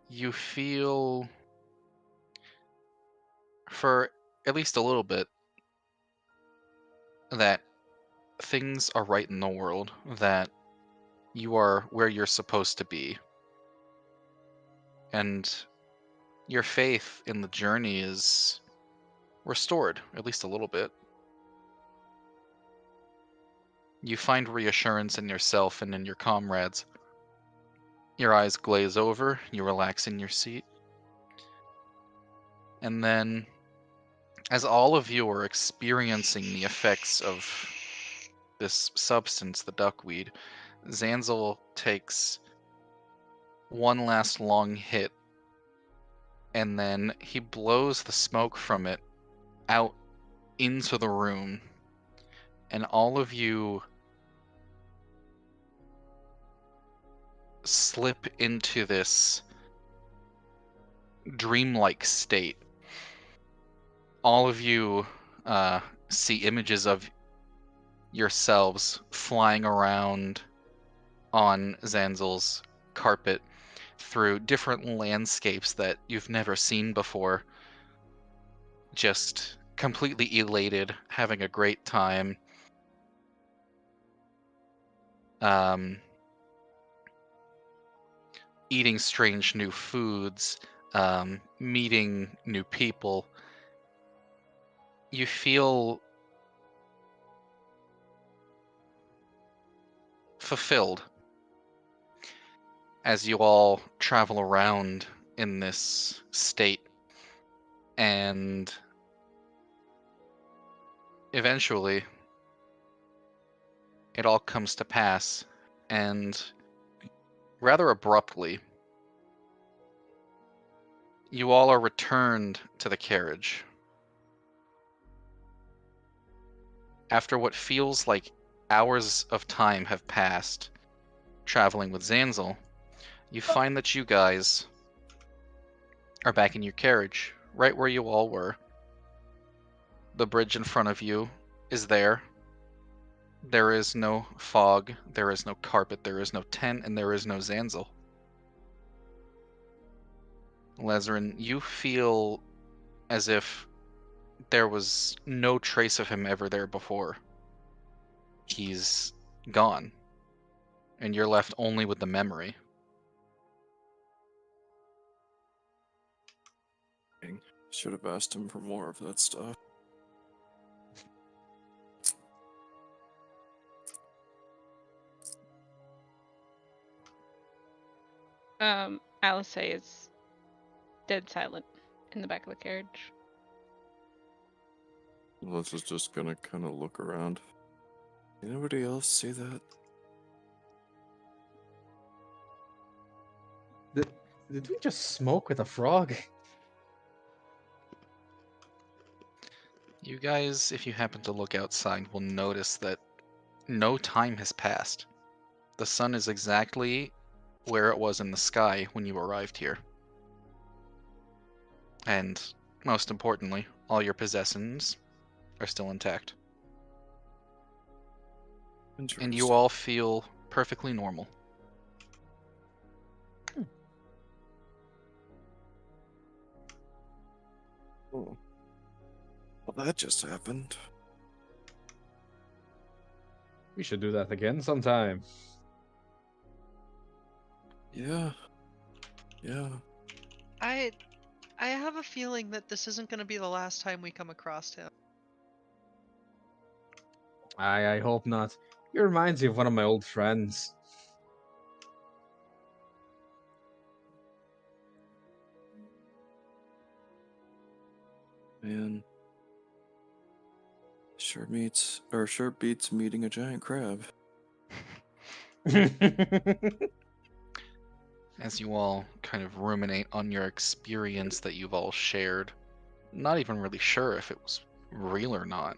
you feel, for at least a little bit, that things are right in the world, that you are where you're supposed to be. And your faith in the journey is restored, at least a little bit. You find reassurance in yourself and in your comrades. Your eyes glaze over, you relax in your seat. And then, as all of you are experiencing the effects of this substance, the duckweed, Zanzel takes one last long hit, and then he blows the smoke from it out into the room, and all of you slip into this dreamlike state. All of you see images of yourselves flying around on Zanzel's carpet through different landscapes that you've never seen before. Just completely elated, having a great time. Eating strange new foods, meeting new people. You feel fulfilled as you all travel around in this state, and eventually it all comes to pass, and rather abruptly you all are returned to the carriage. After what feels like hours of time have passed traveling with Zanzel, you find that you guys are back in your carriage, right where you all were. The bridge in front of you is there. There is no fog, there is no carpet, there is no tent, and there is no Zanzel. Lazarin, you feel as if there was no trace of him ever there before. He's gone, and you're left only with the memory. Should have asked him for more of that stuff. Alice is dead silent in the back of the carriage. Alice is just gonna kind of look around. Anybody else see that? Did we just smoke with a frog? You guys, if you happen to look outside, will notice that no time has passed. The sun is exactly where it was in the sky when you arrived here. And most importantly, all your possessions are still intact. And you all feel perfectly normal. Oh. Well, that just happened. We should do that again sometime. Yeah. Yeah. I have a feeling that this isn't going to be the last time we come across him. I hope not. He reminds me of one of my old friends. Man. Sure beats meeting a giant crab. As you all kind of ruminate on your experience that you've all shared, not even really sure if it was real or not.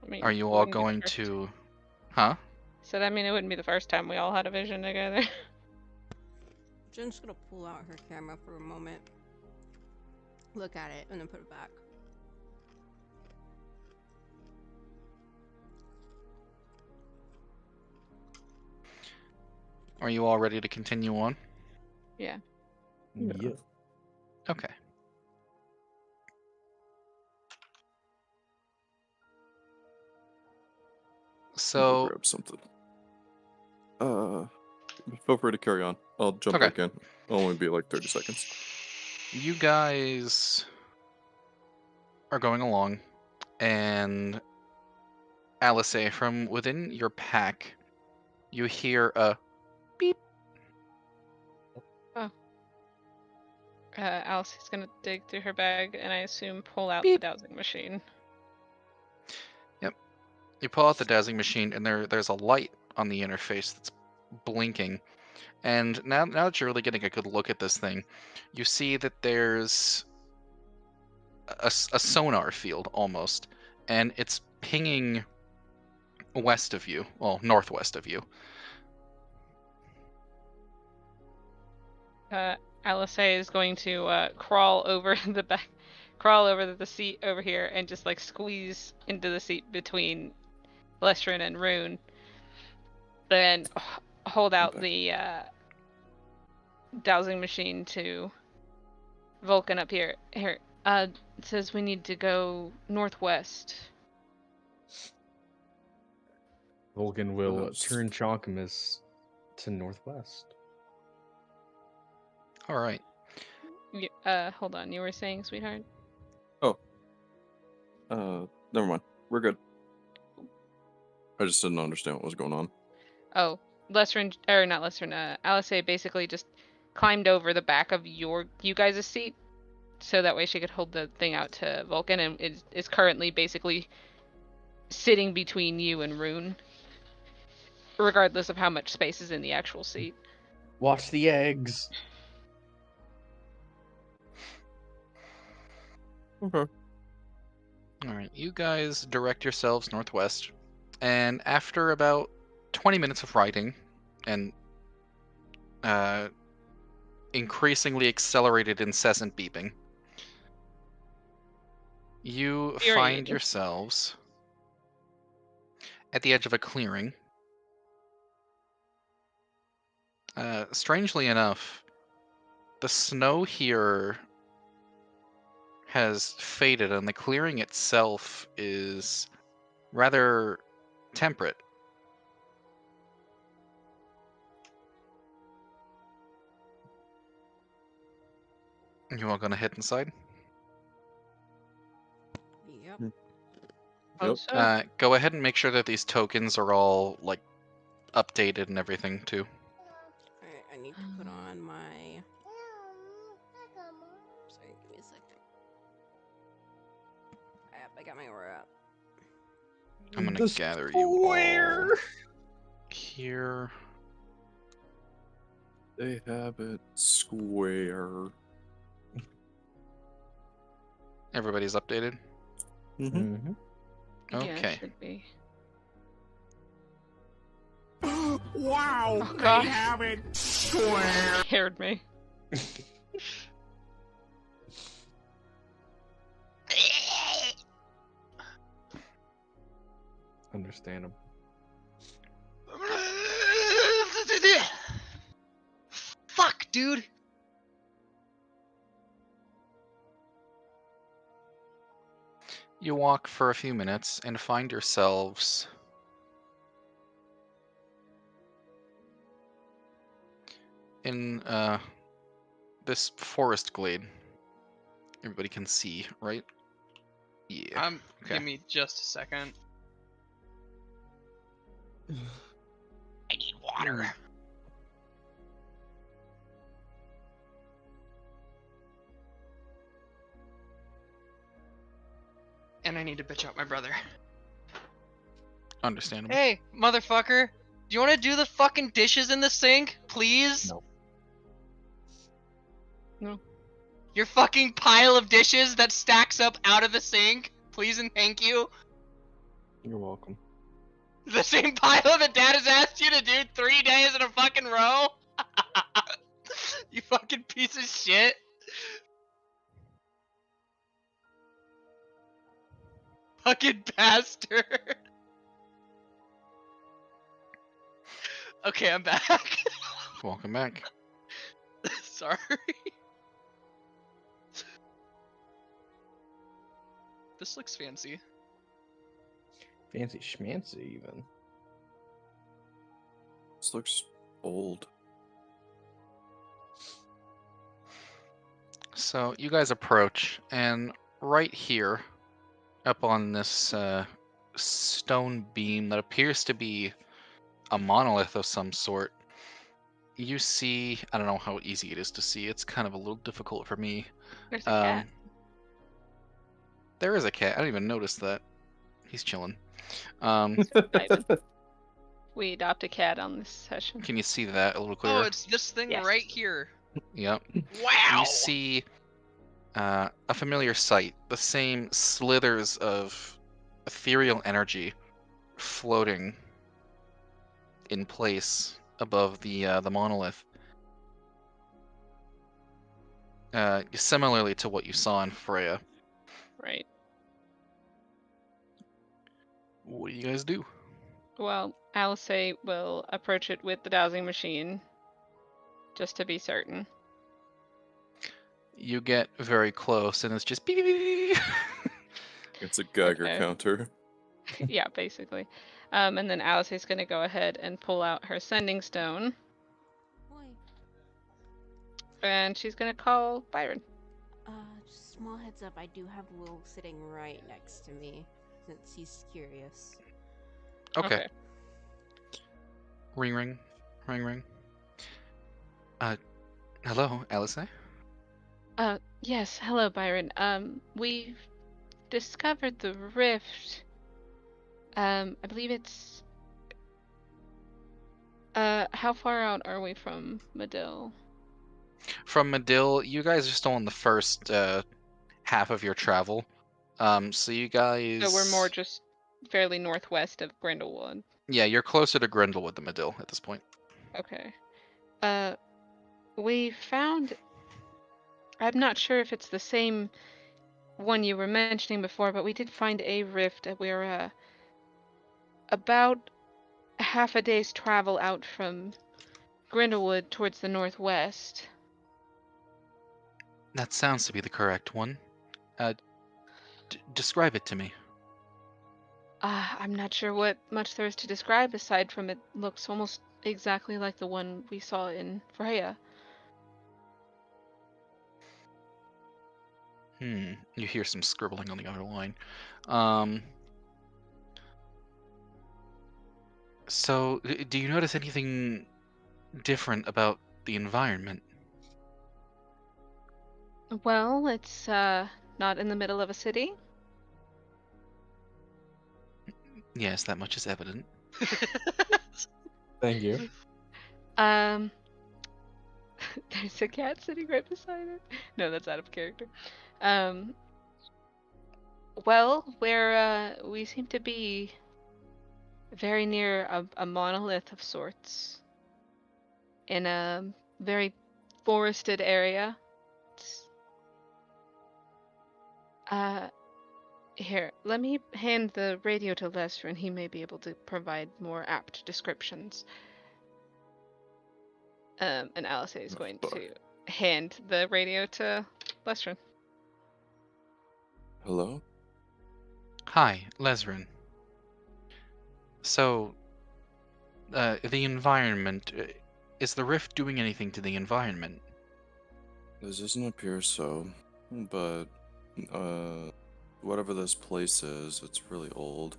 I mean, Are you it all wouldn't be the going first- to... Huh? So that mean it wouldn't be the first time we all had a vision together. Jen's gonna pull out her camera for a moment, look at it, and then put it back. Are you all ready to continue on? Yeah. Yeah. Okay. So, Grab something. Feel free to carry on. I'll jump Okay. back in. It'll only be like 30 seconds. you guys are going along, and Alice, from within your pack, you hear a beep. Alice is gonna dig through her bag and I assume pull out Beep. the dowsing machine. You pull out the dowsing machine, and there's a light on the interface that's blinking. And now that you're really getting a good look at this thing, you see that there's a sonar field almost, and it's pinging west of you, well, northwest of you. Alice is going to crawl over the seat over here and just like squeeze into the seat between Lestrin and Rune, then hold out Okay. the dowsing machine to Vulcan up here. Here, it says we need to go northwest. Vulcan will Yes. turn Chonkamus to northwest. All right. Hold on. You were saying, sweetheart? Never mind. We're good. I just didn't understand what was going on. Oh, Lestrin, or not Lestrin, Alice basically just climbed over the back of you guys' seat, so that way she could hold the thing out to Vulcan, and is currently basically sitting between you and Rune, regardless of how much space is in the actual seat. Watch the eggs. Okay. All right. You guys direct yourselves northwest, and after about 20 minutes of riding, and increasingly accelerated, incessant beeping, you find Infuriating. yourselves at the edge of a clearing. Strangely enough, the snow here has faded, and the clearing itself is rather temperate. You all gonna head inside? Yep. Yep. So, Go ahead and make sure that these tokens are all like updated and everything too. Alright, I need to put on my. Sorry, give me a second. Yep, I got my aura up. I'm gonna The gather you all square. here. They have it square. Everybody's updated. Mm-hmm. Mm-hmm. yeah, Okay. it should be. Wow, Oh, they God. have it square. Scared me. Understandable. Fuck, dude. You walk for a few minutes and find yourselves in this forest glade. Everybody can see, right? Yeah. Okay. Give me just a second. I need water. And I need to bitch out my brother. Understandable. Hey, motherfucker. Do you want to do the fucking dishes in the sink, please? No. No. Your fucking pile of dishes that stacks up out of the sink, please and thank you. You're welcome. The same pile that dad has asked you to do 3 days in a fucking row? You fucking piece of shit. Fucking bastard. Okay, I'm back. Welcome back. Sorry. This looks fancy. Fancy schmancy, even. This looks old. So you guys approach, and right here, up on this stone beam that appears to be a monolith of some sort, you see, I don't know how easy it is to see, it's kind of a little difficult for me. There's a cat. There is a cat, I didn't even notice that. He's chilling. Um, Ivan. We adopt a cat on this session. can you see that a little Oh, clearer? it's this thing Yes. right here. Yep. Wow. You see a familiar sight. The same slithers of ethereal energy floating in place above the monolith. Similarly to what you saw in Freya. Right. What do you guys do? Well, Alice will approach it with the dowsing machine, just to be certain. You get very close, and it's just beep, beep, beep, beep. It's a Geiger Okay. counter. Yeah, basically. And then Alice is going to go ahead and pull out her sending stone, Boy. and she's going to call Byron. Just small heads up, I do have Will sitting right next to me, since he's curious. Okay. Ring, ring, ring, ring. Hello, Alice. Yes, hello, Byron. We've discovered the rift. I believe it's... how far out are we from Medill? From Medill, you guys are still on the first half of your travel. So you guys. So we're more just fairly northwest of Grindlewood. Yeah, you're closer to Grindlewood than Medill at this point. Okay. We found... I'm not sure if it's the same one you were mentioning before, but we did find a rift. We're about half a day's travel out from Grindlewood towards the northwest. That sounds to be the correct one. Describe it to me. I'm not sure what much there is to describe aside from it looks almost exactly like the one we saw in Freya. You hear some scribbling on the other line. So, do you notice anything different about the environment? Well, it's not in the middle of a city. Yes, that much is evident. Thank you. There's a cat sitting right beside it. No, that's out of character. Well, we seem to be very near a monolith of sorts in a very forested area. Here, let me hand the radio to Lester, and he may be able to provide more apt descriptions. And Alice is going to hand the radio to Lester. Hello? Hi, Lesrin. So, the environment. Is the rift doing anything to the environment? This doesn't appear so, but, whatever this place is, it's really old.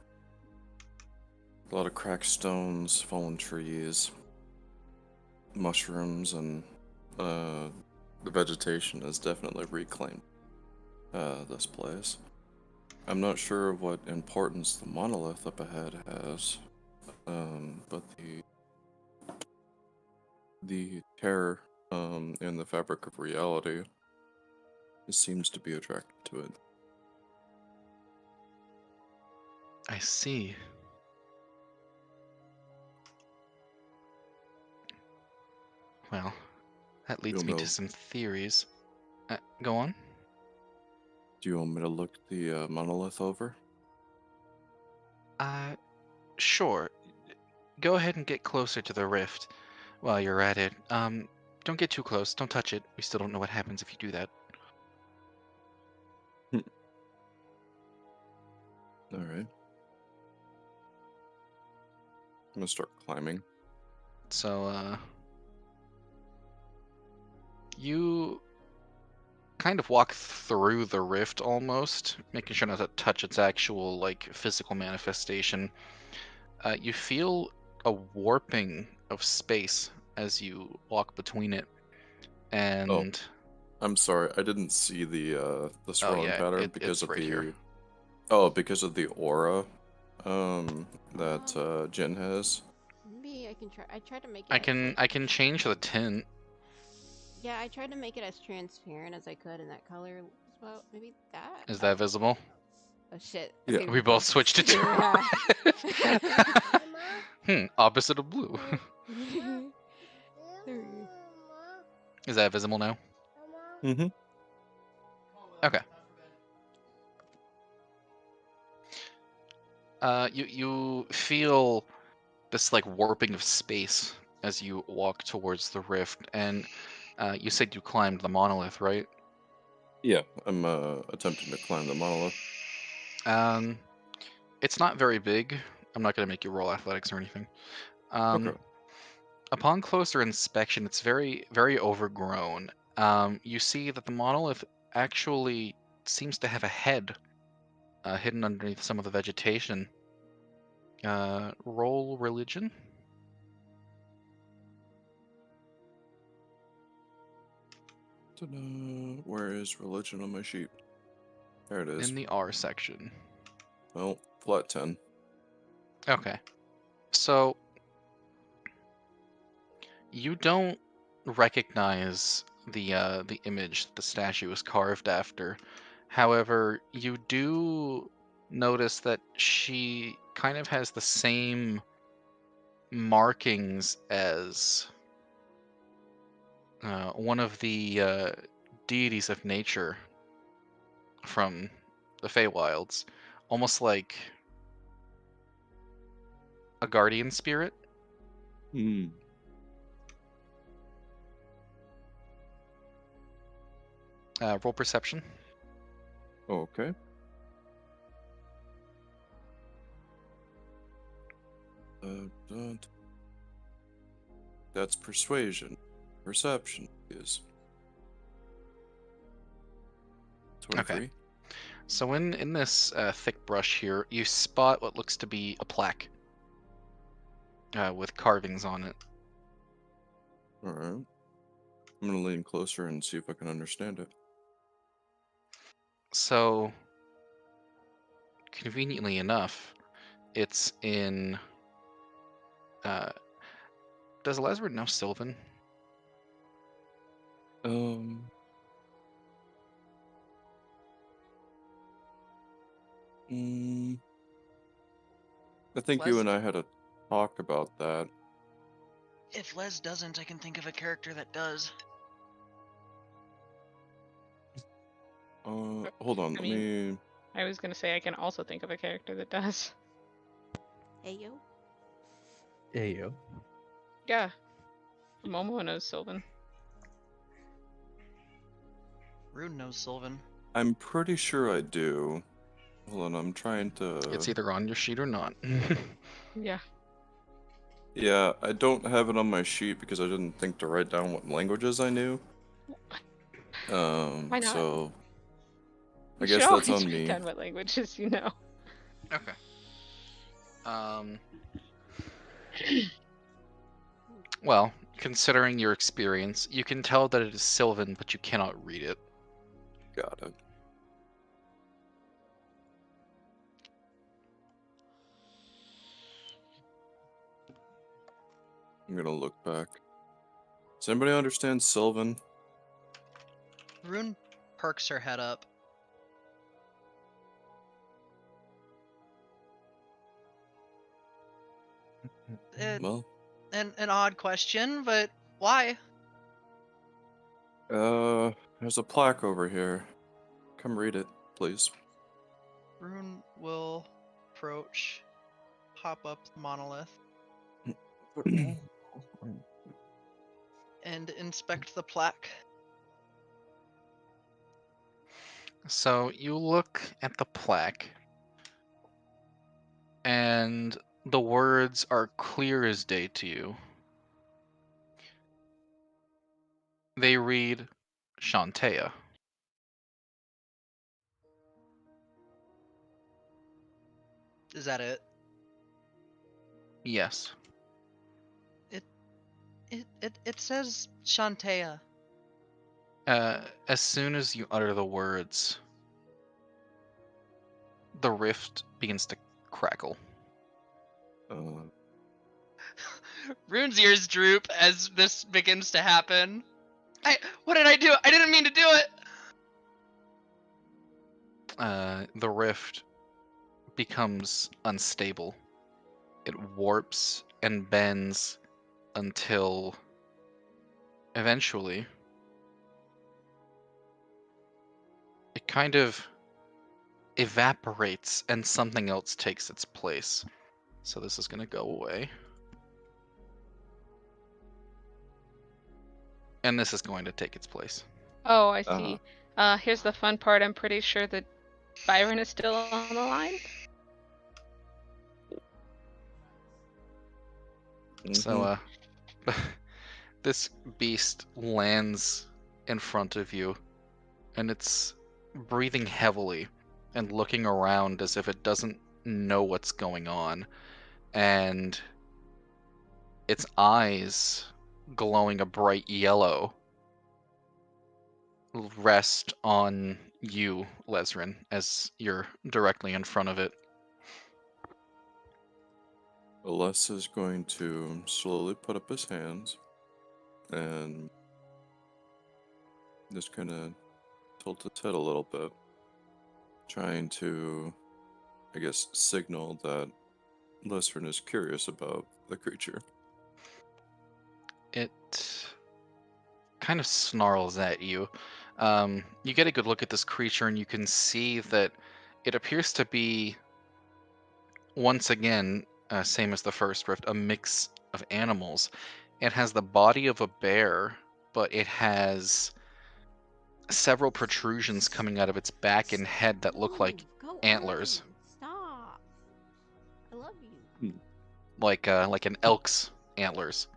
A lot of cracked stones, fallen trees, mushrooms, and, the vegetation has definitely reclaimed, this place. I'm not sure what importance the monolith up ahead has, but the terror, in the fabric of reality seems to be attracted to it. I see. Well, that leads me to some theories. Go on. Do you want me to look the monolith over? Sure. Go ahead and get closer to the rift while you're at it. Don't get too close. Don't touch it. We still don't know what happens if you do that. Alright. I'm gonna start climbing. So, you kind of walk through the rift almost, making sure not to touch its actual, like, physical manifestation. You feel a warping of space as you walk between it, and I'm sorry, I didn't see the scrolling yeah, pattern it's because of right the here. because of the aura that Jin has. Maybe I can try. I tried to make it. I can change the tint. Yeah, I tried to make it as transparent as I could in that color as well. Maybe that. Is that visible? Oh shit. Yeah. Okay, We both switched it to Yeah. opposite of blue. There we go. Is that visible now? Mm-hmm. Okay. You feel this like warping of space as you walk towards the rift, and you said you climbed the monolith, right? Yeah, I'm attempting to climb the monolith. It's not very big. I'm not gonna make you roll athletics or anything. Okay. Upon closer inspection, it's very, very overgrown. You see that the monolith actually seems to have a head hidden underneath some of the vegetation. Roll religion. Ta-da. Where is religion on my sheet? There it is. In the R section. Well, flat 10. Okay. So you don't recognize the image that the statue is carved after. However, you do notice that she kind of has the same markings as one of the deities of nature from the Feywilds, almost like a guardian spirit. Hmm. Roll perception. Okay. That's persuasion. Perception is 23. So in this thick brush here, you spot what looks to be a plaque with carvings on it. All right. I'm gonna lean closer and see if I can understand it. So, conveniently enough, it's in. Does Lazarus know Sylvan? Um. I think you Les- and I had a talk about that. If Les doesn't, I can think of a character that does. Hold on. I Let mean- me. I was gonna say I can also think of a character that does. Ayo. Ayo. Yeah. Momo knows Sylvan. Rune knows Sylvan. I'm pretty sure I do. Hold on. I'm trying to. It's either on your sheet or not. Yeah. Yeah, I don't have it on my sheet because I didn't think to write down what languages I knew. Why not? So I You guess should that's always on write me. down what languages you know. Okay. Well, considering your experience, you can tell that it is Sylvan, but you cannot read it. Got it. I'm gonna look back. Does anybody understand Sylvan? Rune perks her head up. Well, An odd question, but why? there's a plaque over here. Come read it, please. Rune will approach, hop up the monolith, and inspect the plaque. So you look at the plaque, and the words are clear as day to you. They read Shantea. Is that it? Yes. It says Shantea. As soon as you utter the words, the rift begins to crackle. Uh, Rune's ears droop as this begins to happen. What did I do? I didn't mean to do it. The rift becomes unstable. It warps and bends until eventually it kind of evaporates and something else takes its place. So this is going to go away. And this is going to take its place. Oh, I see. Here's the fun part. I'm pretty sure that Byron is still on the line. So, this beast lands in front of you, and it's breathing heavily and looking around as if it doesn't know what's going on. And its eyes, glowing a bright yellow, rest on you, Lesrin, as you're directly in front of it. Les is going to slowly put up his hands and just kind of tilt his head a little bit, trying to, I guess, signal that Lesrin is curious about the creature. It kind of snarls at you. You get a good look at this creature, and you can see that it appears to be, once again, same as the first rift, a mix of animals. It has the body of a bear, but it has several protrusions coming out of its back and head that look like Go antlers. on. Stop. I love you. like an elk's antlers.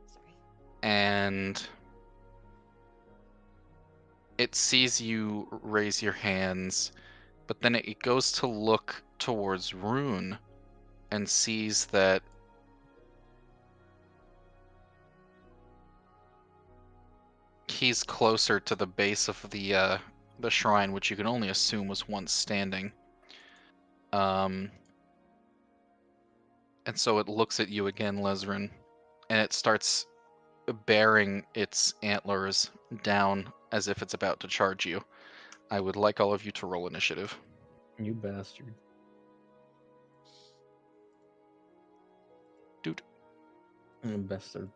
Sorry. And it sees you raise your hands, but then it goes to look towards Rune and sees that he's closer to the base of the shrine, which you can only assume was once standing. And so it looks at you again, Lesrin, and it starts bearing its antlers down as if it's about to charge you. I would like all of you to roll initiative. You bastard. Dude. You bastard.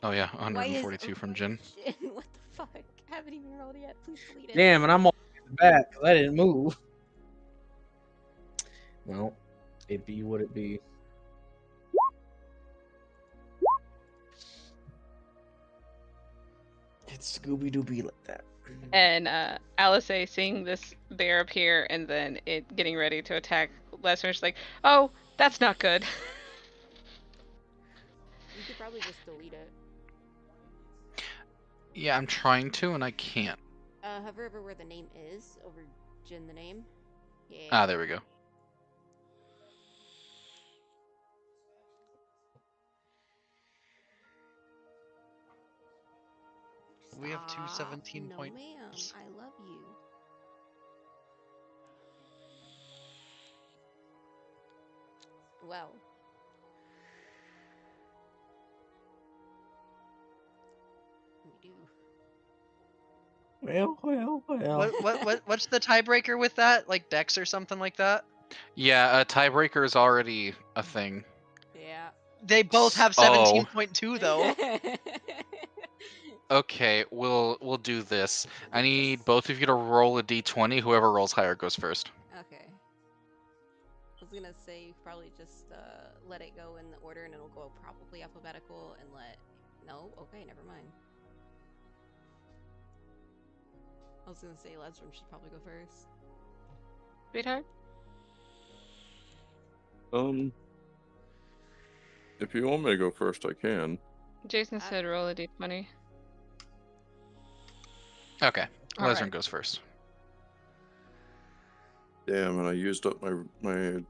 Oh yeah, Why is- 142 from Jin. Shit, what the fuck? I haven't even rolled yet. Please delete it. Damn, and I'm all in the back 'cause I didn't move. Well, it be what it be. It's Scooby Doo be like that. And Alice seeing this bear appear and then it getting ready to attack Lesnar, she's like, "Oh, that's not good." You could probably just delete it. Yeah, I'm trying to, and I can't. Hover over where the name is, over Jin the name. Yeah. Ah, there we go. We have two Stop. 17 No, point. ma'am. I love you. Well. We do. Well. What's the tiebreaker with that? Like Dex or something like that? Yeah, a tiebreaker is already a thing. Yeah. They both have Oh. 17.2 though. Okay, we'll do this. I need both of you to roll a d20. Whoever rolls higher goes first. Okay. I was gonna say probably just let it go in the order and it'll go probably alphabetical and let. No? Okay, never mind. I was gonna say Lesrum should probably go first. Sweetheart? If you want me to go first, I can. Jason said roll a d20. Okay, All Lesrin right. goes first. Damn, and I used up my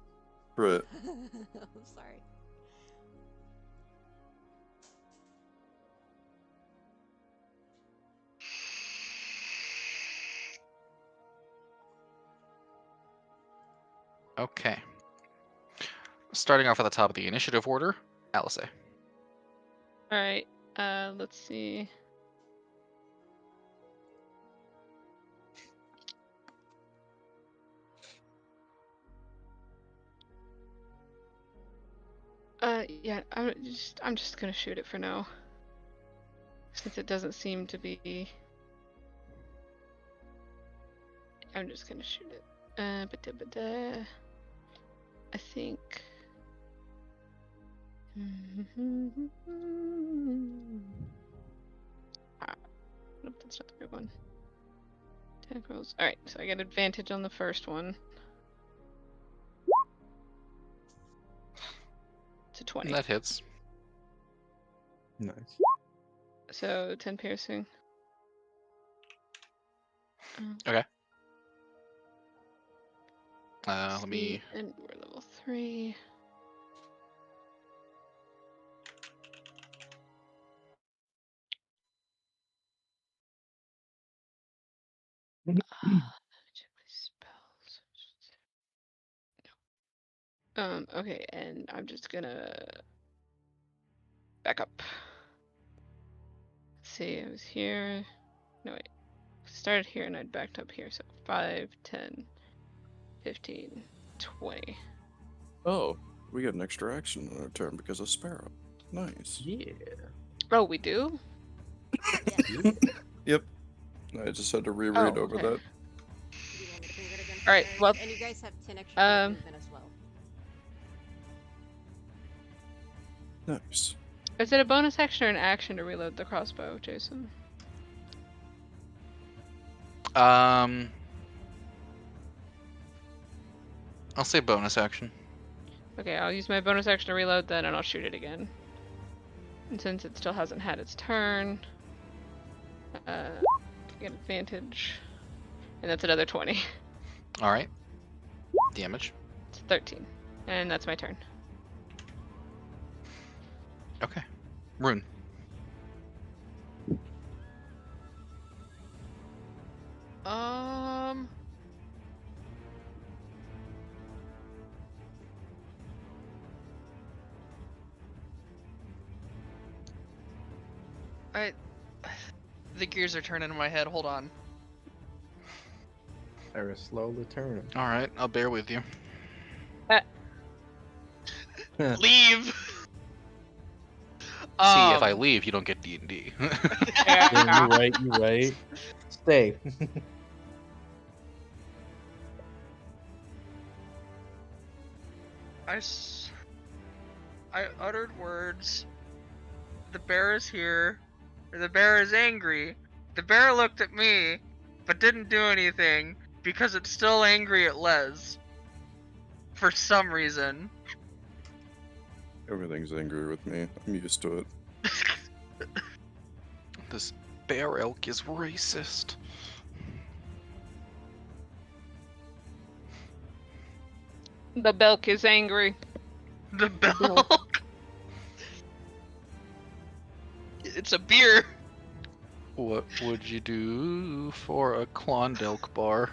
crit. I'm sorry. Okay. starting off at the top of the initiative order, Alice. All right. Let's see. Yeah, I'm just gonna shoot it for now. Since it doesn't seem to be. I'm just gonna shoot it. I think. Nope, that's not the right one. Attack rolls. Alright, so I get advantage on the first one. To 20. That hits. Nice. So 10 piercing. Okay. Let me. And we're level 3. Check my spells. No. Okay, and I'm just gonna back up. Let's see, I was here. No, wait. Started here and I backed up here, so 5, 10, 15, 20. Oh, we get an extra action on our turn because of Sparrow. Nice. Yeah. Oh, we do? Yep. I just had to reread Oh, over okay. that. Do you want me to bring that again? All right, guys? well, And you guys have 10 extra movement as well. Nice. Is it a bonus action or an action to reload the crossbow, Jason? I'll say bonus action. Okay, I'll use my bonus action to reload then, and I'll shoot it again. And since it still hasn't had its turn, get advantage, and that's another 20. All right. Damage. It's 13, and that's my turn. Okay. Rune. The gears are turning in my head. Hold on. They're slowly turning. All right, I'll bear with you. Leave. See, if I leave, you don't get D&D. Yeah, you're right. You're right. Stay. I uttered words. The bear is here. Or the bear is angry. The bear looked at me, but didn't do anything because it's still angry at Les. For some reason. Everything's angry with me. I'm used to it. This bear elk is racist. The Belk is angry. The Belk. It's a beer. What would you do for a Klondike bar?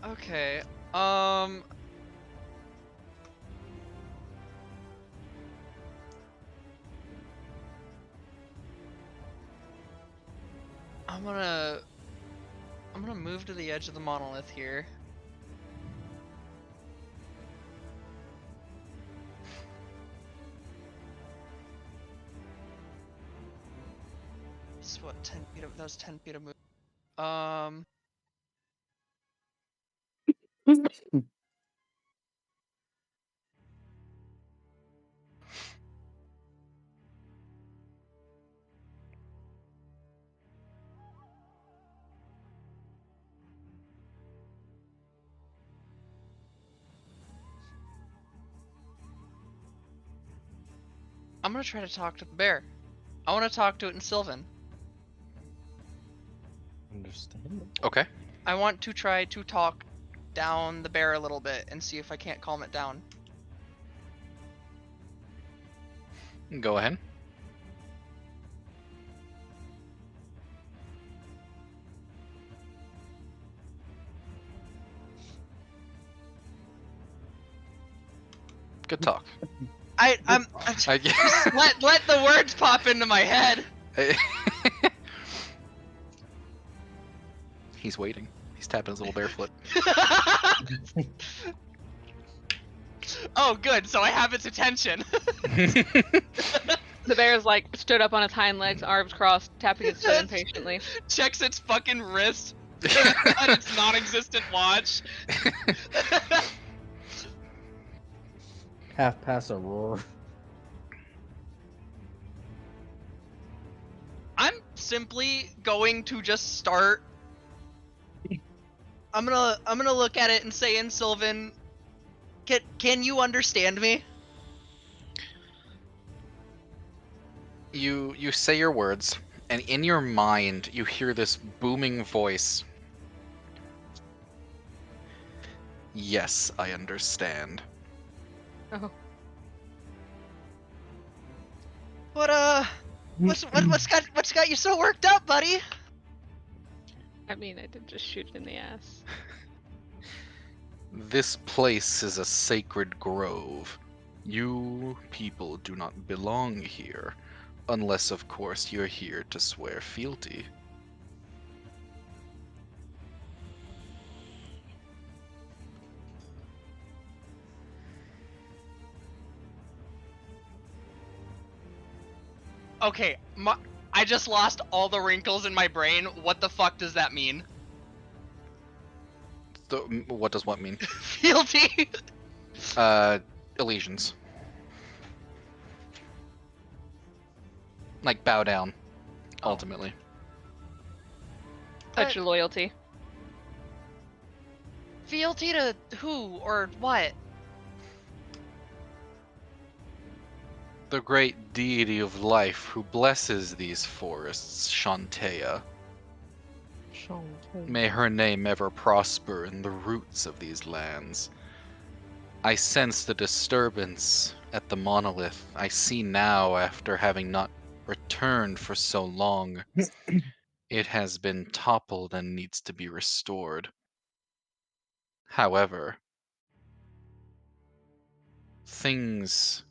Okay. I'm gonna move to the edge of the monolith here. This is what, 10 feet of, that was 10 feet of move. I'm gonna try to talk to the bear. I want to talk to it in Sylvan. Understand. Okay. I want to try to talk down the bear a little bit and see if I can't calm it down. Go ahead. Good talk. I'm I- just let the words pop into my head. He's waiting. He's tapping his little bare foot. Oh, good. So I have its attention. The bear's like stood up on its hind legs, arms crossed, tapping its foot impatiently. Checks its fucking wrist on its non-existent watch. Half past a roar. I'm simply going to just start. I'm gonna look at it and say in Sylvan, can you understand me? You say your words, and in your mind you hear this booming voice. Yes, I understand. Oh. But what's got you so worked up, buddy? I mean, I did just shoot it in the ass. This place is a sacred grove. You people do not belong here, unless of course you're here to swear fealty. Okay, I just lost all the wrinkles in my brain. What the fuck does that mean? What does what mean? Fealty. Allegiance. Like bow down, ultimately. Pledge your loyalty. Fealty to who or what? The great deity of life who blesses these forests, Shantea. May her name ever prosper in the roots of these lands. I sense the disturbance at the monolith. I see now, after having not returned for so long, it has been toppled and needs to be restored. However, things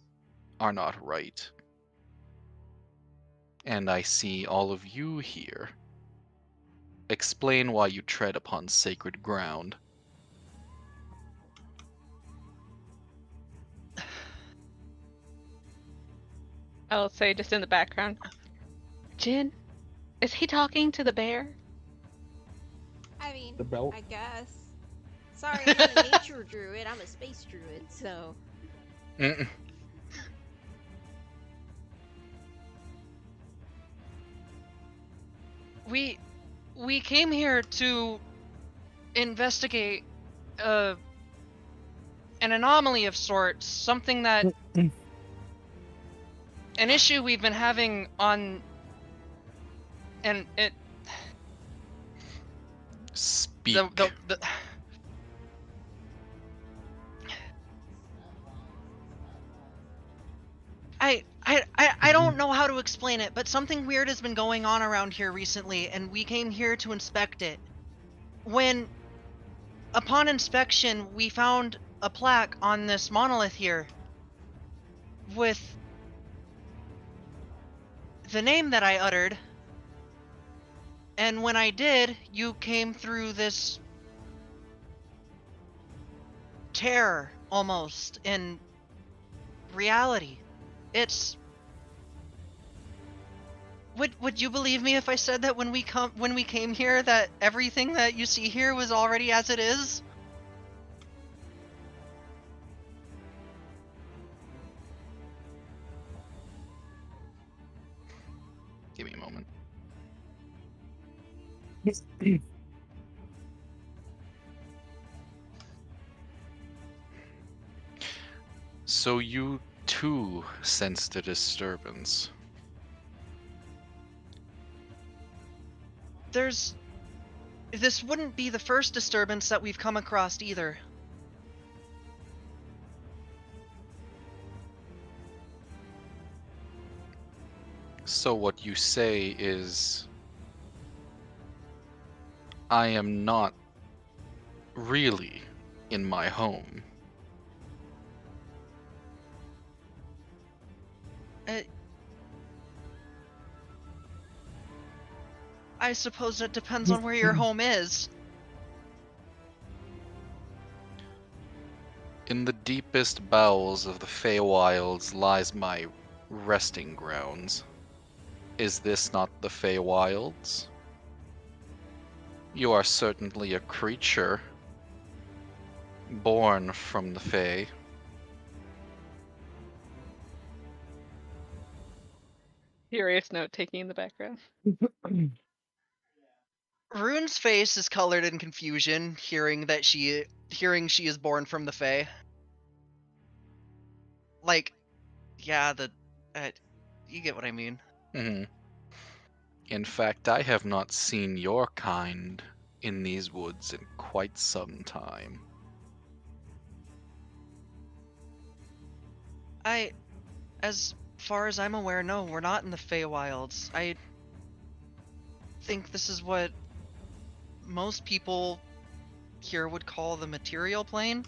are not right. And I see all of you here. Explain why you tread upon sacred ground. I'll say just in the background. Jin, is he talking to the bear? I mean, The belt. I guess. Sorry, I'm not a nature druid. I'm a space druid, so. Mm-mm. We came here to investigate an anomaly of sorts, something that an issue we've been having on, and it Speak. the I don't know how to explain it, but something weird has been going on around here recently, and we came here to inspect it. When, upon inspection, we found a plaque on this monolith here with the name that I uttered, and when I did, you came through this terror, almost, in reality. It's... Would you believe me if I said that when we came here that everything that you see here was already as it is? Give me a moment. So you too sensed a disturbance. This wouldn't be the first disturbance that we've come across either. So what you say is, I am not really in my home. I suppose it depends on where your home is. In the deepest bowels of the Feywilds lies my resting grounds. Is this not the Feywilds? You are certainly a creature born from the Fey. Furious note taking in the background. Rune's face is colored in confusion, hearing she is born from the Fae. Like, yeah, you get what I mean. Mm-hmm. In fact, I have not seen your kind in these woods in quite some time. As far as I'm aware, no, we're not in the Feywilds. I think this is what most people here would call the material plane.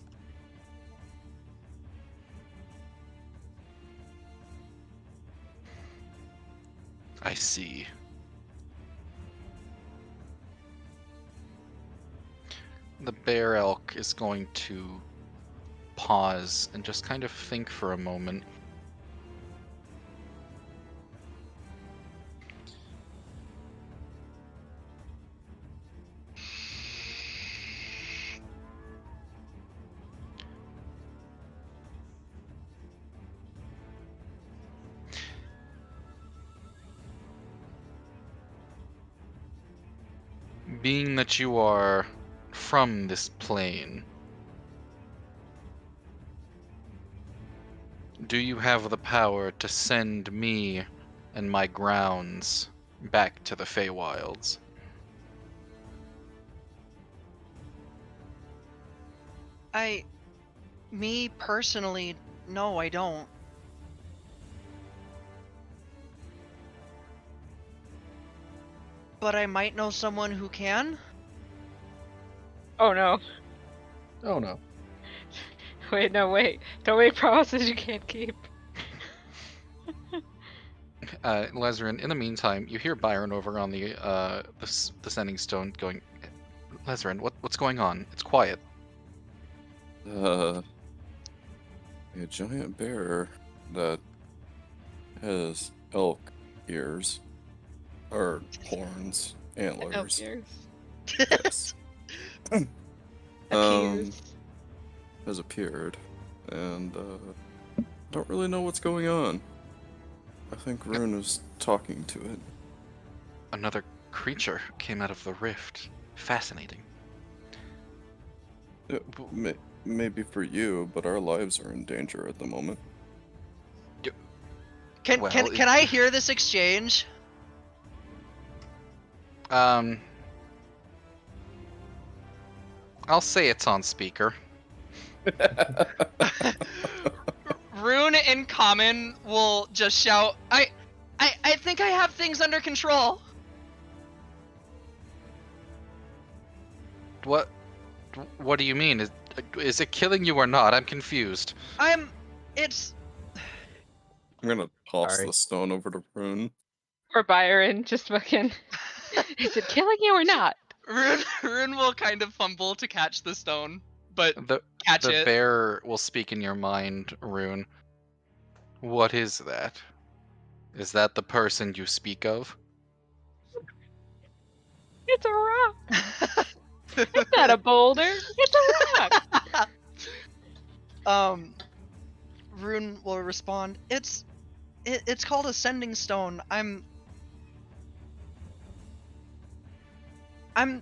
I see. The bear elk is going to pause and just kind of think for a moment. Being that you are from this plane, do you have the power to send me and my grounds back to the Feywilds? Me personally, no, I don't. But I might know someone who can. Oh no. Oh no. Wait, no, wait. Don't make promises you can't keep. Lezerin, in the meantime, you hear Byron over on the sending stone going, Lezerin, what's going on? It's quiet. A giant bear that has elk ears, or horns, antlers. Yes. Appears. Has appeared, and don't really know what's going on. I think Rune is talking to it. Another creature came out of the rift. Fascinating. Maybe for you, but our lives are in danger at the moment. Can I hear this exchange? I'll say it's on speaker. Rune in common will just shout, I think I have things under control. What do you mean? Is it killing you or not? I'm confused. It's... I'm gonna toss Sorry. the stone over to Rune. Or Byron, just fucking. Is it killing you or not? Rune will kind of fumble to catch the stone, but catch The it. bear will speak in your mind, Rune. What is that? Is that the person you speak of? It's a rock. It's not a boulder. It's a rock. Rune will respond, it's called a sending stone. I'm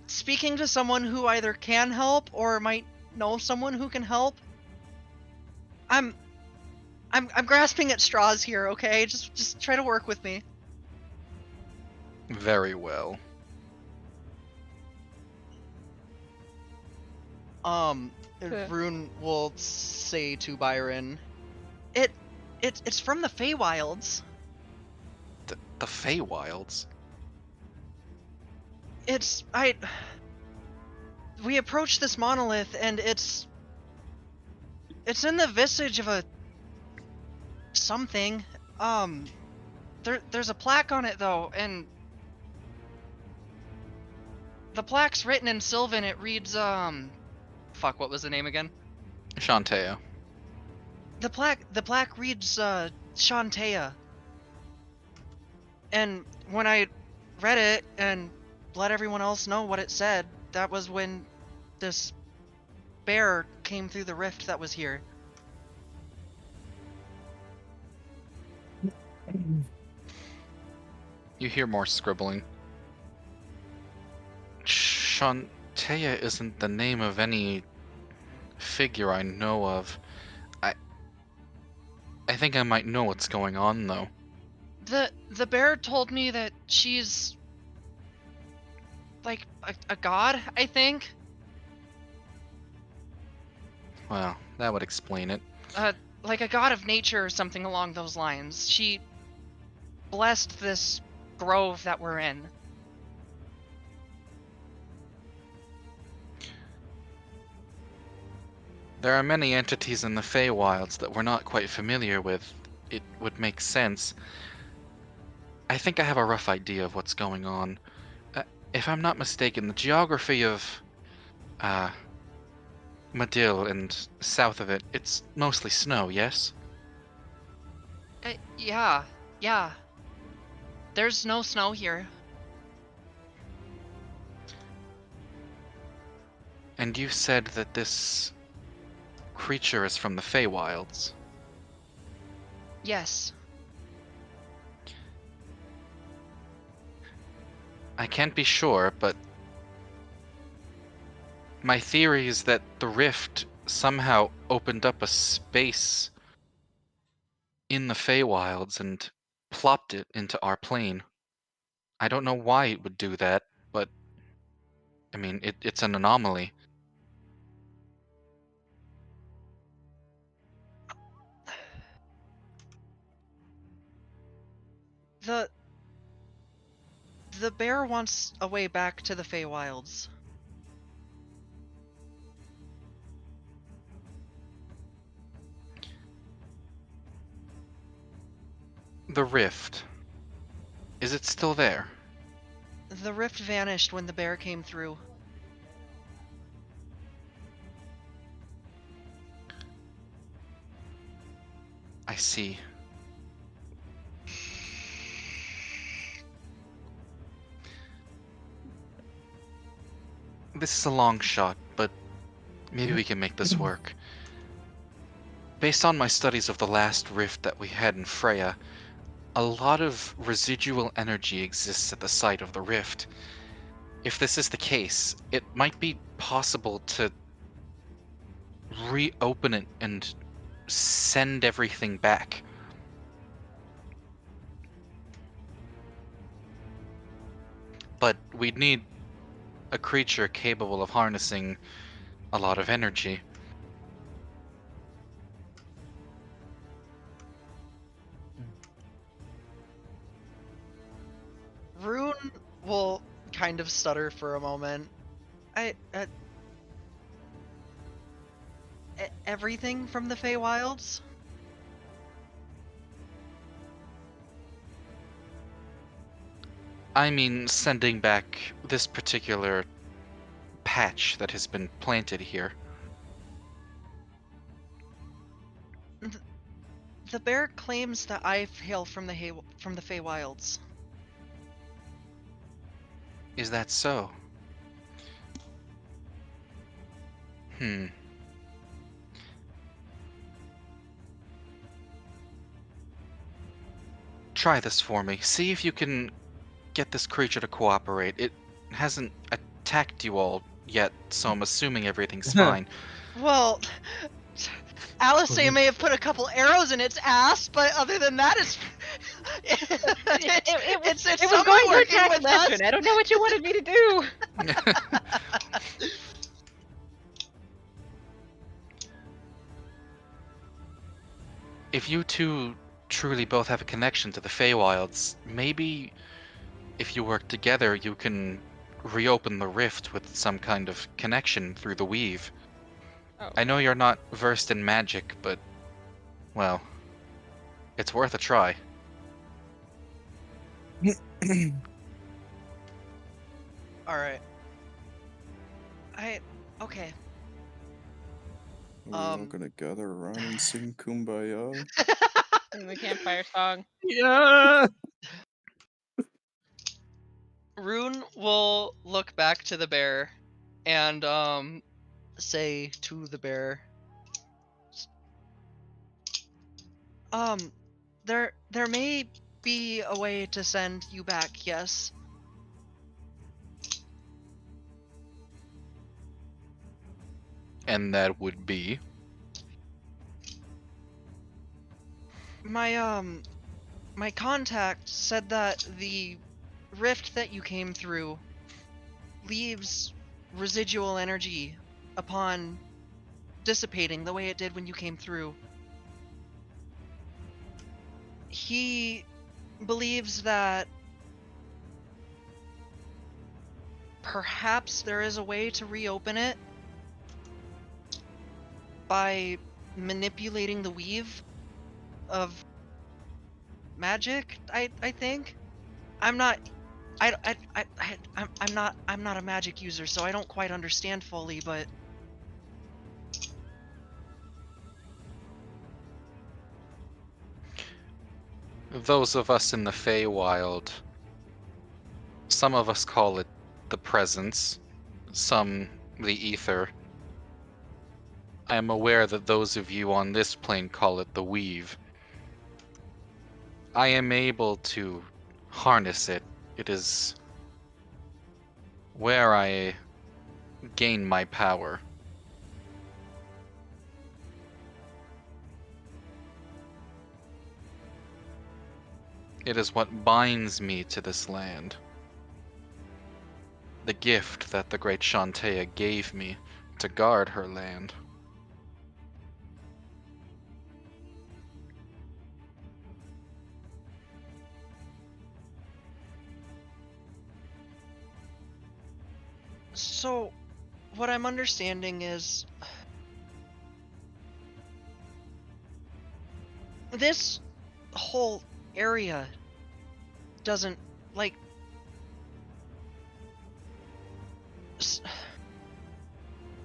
speaking to someone who either can help or might know someone who can help. I'm grasping at straws here, okay? Just try to work with me. Very well. Rune will say to Byron, it's from the Feywilds. The Feywilds? We approached this monolith, and it's in the visage of a something. There's a plaque on it though, and the plaque's written in Sylvan. It reads fuck, what was the name again? Shantae. The plaque reads Shantae. And when I read it and let everyone else know what it said, that was when this bear came through the rift that was here. You hear more scribbling. Shantae isn't the name of any figure I know of. I think I might know what's going on, though. The bear told me that she's like a god, I think. Well, that would explain it. Like a god of nature or something along those lines. She blessed this grove that we're in. There are many entities in the Feywilds that we're not quite familiar with. It would make sense. I think I have a rough idea of what's going on. If I'm not mistaken, the geography of Madill and south of it, it's mostly snow, yes? Yeah. There's no snow here. And you said that this creature is from the Feywilds. Yes. I can't be sure, but my theory is that the rift somehow opened up a space in the Feywilds and plopped it into our plane. I don't know why it would do that, but I mean, it's an anomaly. The bear wants a way back to the Feywilds. The rift. Is it still there? The rift vanished when the bear came through. I see. This is a long shot, but maybe we can make this work. Based on my studies of the last rift that we had in Freya, a lot of residual energy exists at the site of the rift. If this is the case, it might be possible to reopen it and send everything back. But we'd need a creature capable of harnessing a lot of energy. Rune will kind of stutter for a moment. Everything from the Feywilds? I mean, sending back this particular patch that has been planted here. The bear claims that I hail from the Feywilds. Is that so? Try this for me. See if you can get this creature to cooperate. It hasn't attacked you all yet, so I'm assuming everything's fine. Well, Alice may have put a couple arrows in its ass, but other than that, it's it was going to attack Legend. I don't know what you wanted me to do. If you two truly both have a connection to the Feywilds, maybe if you work together, you can reopen the rift with some kind of connection through the weave. Oh. I know you're not versed in magic, but, well, it's worth a try. Alright. Okay. We're all gonna gather around and sing Kumbaya. Sing the campfire song. Yeah. Rune will look back to the bear and say to the bear, there may be a way to send you back, yes. And that would be... My contact said that the rift that you came through leaves residual energy upon dissipating the way it did when you came through. He believes that perhaps there is a way to reopen it by manipulating the weave of magic. I think I'm not I'm not a magic user, so I don't quite understand fully, but Those of us in the Feywild, some of us call it the presence, some the ether. I am aware that those of you on this plane call it the weave. I am able to harness it. It is where I gain my power. It is what binds me to this land. The gift that the great Shantea gave me to guard her land. so what I'm understanding is this whole area doesn't like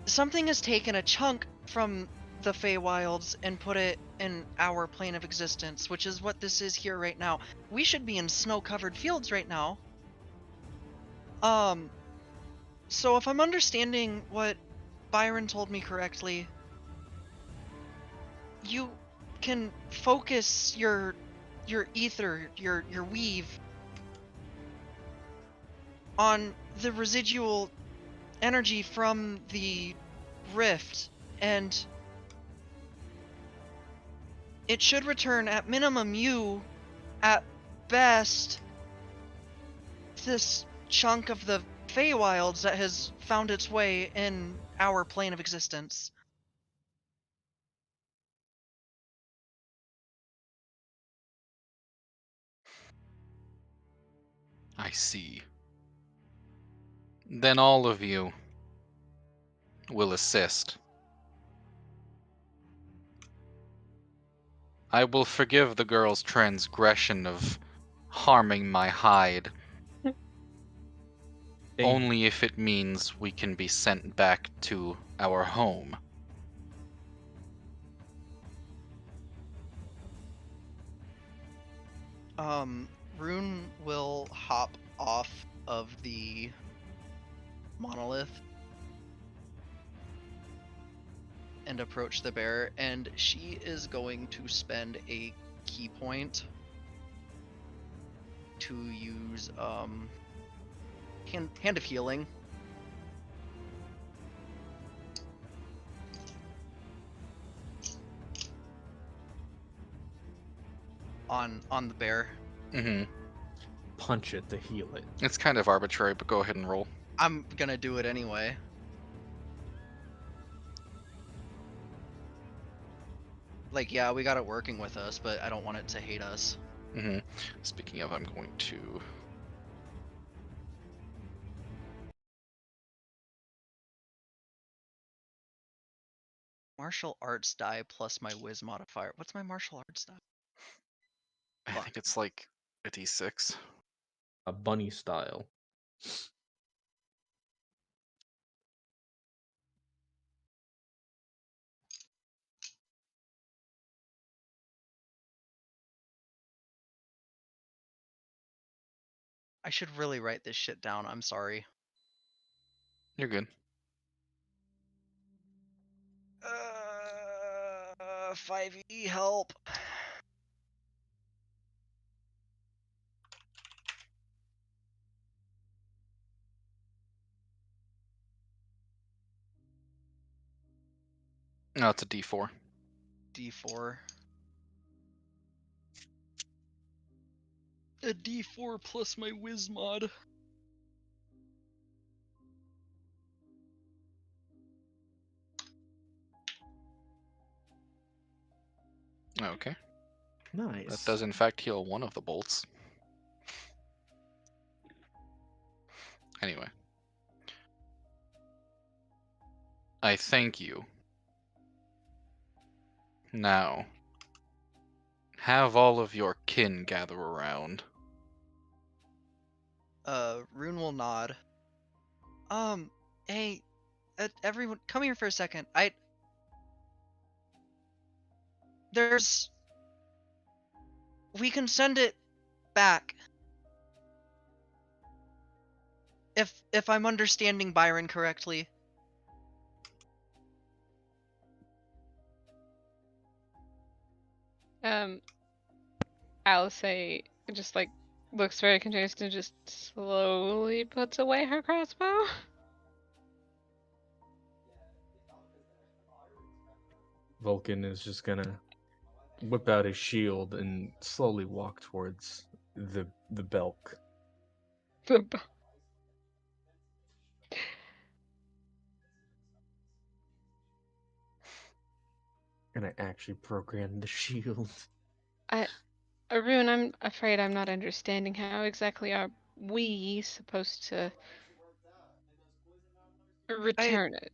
something has taken a chunk from the Feywilds and put it in our plane of existence, which is what this is here right now. We should be in snow-covered fields right now. So if I'm understanding what Byron told me correctly, you can focus your ether, your weave on the residual energy from the rift, and it should return at minimum you, at best, this chunk of the Feywilds that has found its way in our plane of existence. I see. Then all of you will assist. I will forgive the girl's transgression of harming my hide, only if it means we can be sent back to our home. Rune will hop off of the monolith and approach the bear, and she is going to spend a key point to use hand of healing on the bear. Mm-hmm. Punch it to heal it. It's kind of arbitrary, but go ahead and roll. I'm gonna do it anyway. Like, yeah, we got it working with us, but I don't want it to hate us. Mm-hmm. Speaking of, I'm going to. Martial arts die plus my whiz modifier. What's my martial arts die? I Fuck. think it's like a D6. A bunny style. I should really write this shit down. I'm sorry. You're good. 5e help. No, it's a D4. D4. A D4 plus my whiz mod. Okay. Nice. That does in fact heal one of the bolts. Anyway. I thank you. Now, have all of your kin gather around. Rune will nod. Hey, everyone, come here for a second. We can send it back. If I'm understanding Byron correctly. Alice just like looks very confused and just slowly puts away her crossbow. Vulcan is just gonna whip out his shield and slowly walk towards the Belk. And I actually programmed the shield. Arun, I'm afraid I'm not understanding how exactly are we supposed to return it.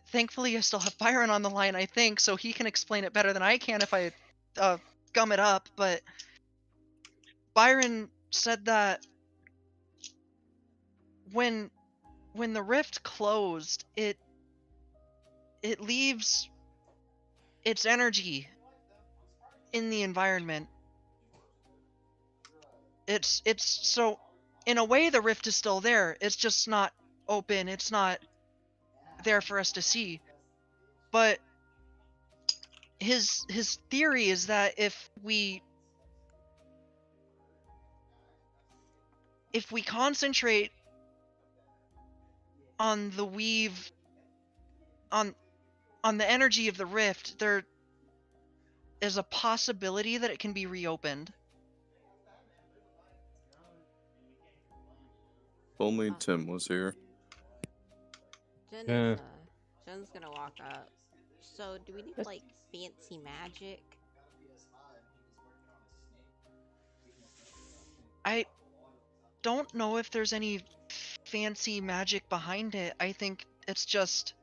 Thankfully, I still have Byron on the line, I think, so he can explain it better than I can if I gum it up. But Byron said that when the rift closed, it leaves its energy in the environment. It's so in a way the rift is still there. It's just not open. It's not there for us to see. But his theory is that if we concentrate on the weave, on the energy of the rift, there is a possibility that it can be reopened. If only Tim was here. Jen's gonna walk up. So, do we need like fancy magic? I don't know if there's any fancy magic behind it. I think it's just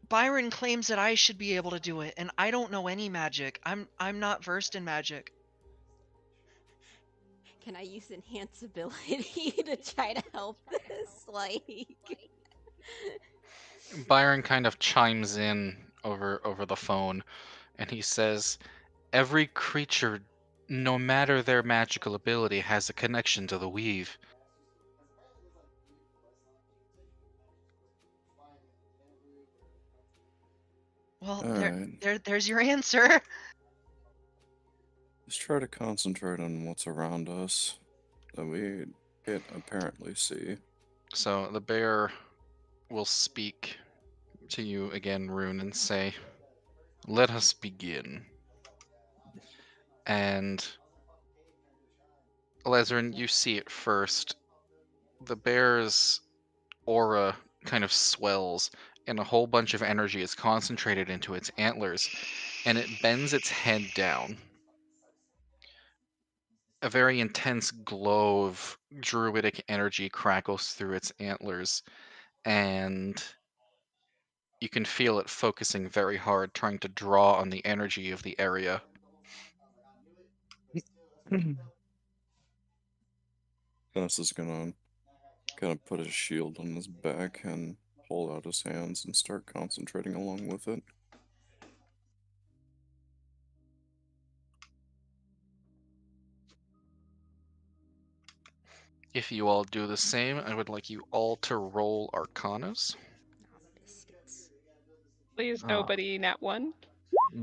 Byron claims that I should be able to do it, and I don't know any magic. I'm not versed in magic. Can I use enhance ability to try to help this? Like, Byron kind of chimes in over the phone, and he says, "Every creature, no matter their magical ability, has a connection to the weave." Well, Alright. there's your answer. Let's try to concentrate on what's around us that we can't apparently see. So the bear will speak to you again, Rune, and say, "Let us begin." And Lezerin, you see it first. The bear's aura kind of swells, and a whole bunch of energy is concentrated into its antlers, and it bends its head down. A very intense glow of druidic energy crackles through its antlers, and you can feel it focusing very hard, trying to draw on the energy of the area. Dennis is gonna kind of put his shield on his back and hold out his hands and start concentrating along with it. If you all do the same, I would like you all to roll Arcanas. Oh, biscuits. Please, Oh. nobody nat 1.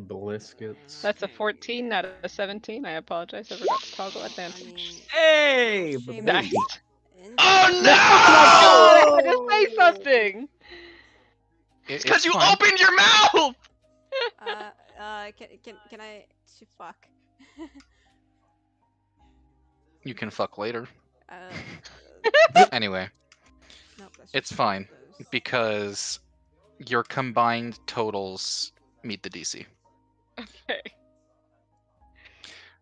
Bliscuits. That's a 14, not a 17. I apologize. I forgot to toggle I advantage. mean, Hey, shame baby. Nice. in- Oh no! Oh my god! I had to say something. It's because you fine. opened your mouth. can I? Fuck. You can fuck later. Uh, Anyway, nope, that's it's just fine, those. because your combined totals meet the DC. Okay.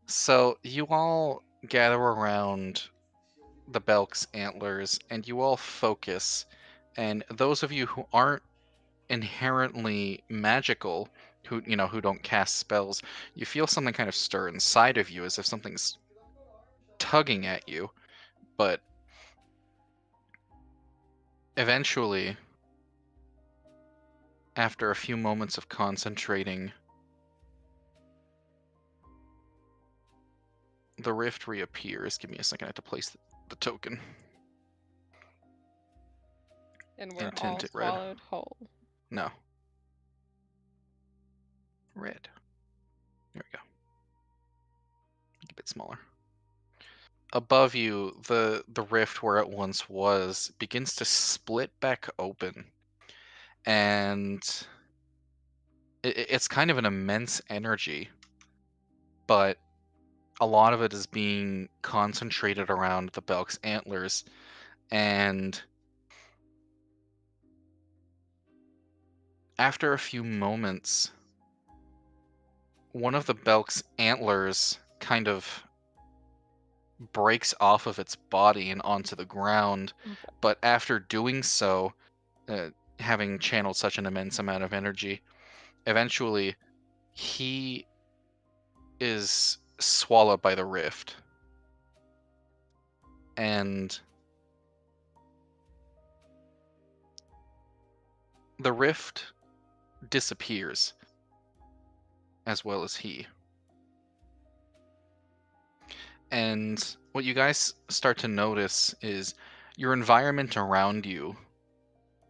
So you all gather around the Belk's antlers, and you all focus. And those of you who aren't inherently magical, who don't cast spells, you feel something kind of stir inside of you, as if something's tugging at you. But eventually, after a few moments of concentrating, the rift reappears. Give me a second, I have to place the token. And we're And tint all it red. swallowed whole. No. Red. There we go. Make it a bit smaller. Above you, the rift where it once was begins to split back open. And it's kind of an immense energy, but a lot of it is being concentrated around the Belk's antlers, and after a few moments, one of the Belk's antlers kind of breaks off of its body and onto the ground, but after doing so, having channeled such an immense amount of energy, eventually he is swallowed by the rift. And the rift disappears, as well as he. And what you guys start to notice is your environment around you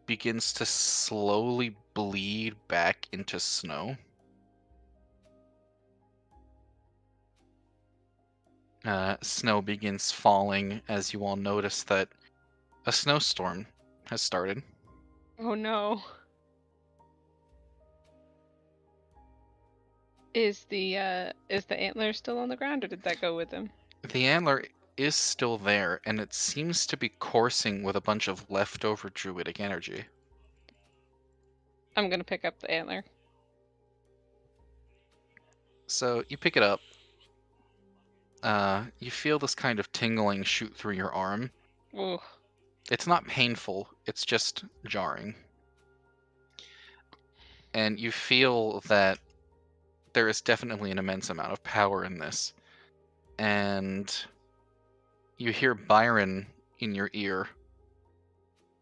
begins to slowly bleed back into snow. Snow begins falling as you all notice that a snowstorm has started. Oh no. Is the antler still on the ground, or did that go with him? The antler is still there, and it seems to be coursing with a bunch of leftover druidic energy. I'm gonna pick up the antler. So you pick it up. You feel this kind of tingling shoot through your arm. Ooh. It's not painful, it's just jarring. And you feel that there is definitely an immense amount of power in this. And you hear Byron in your ear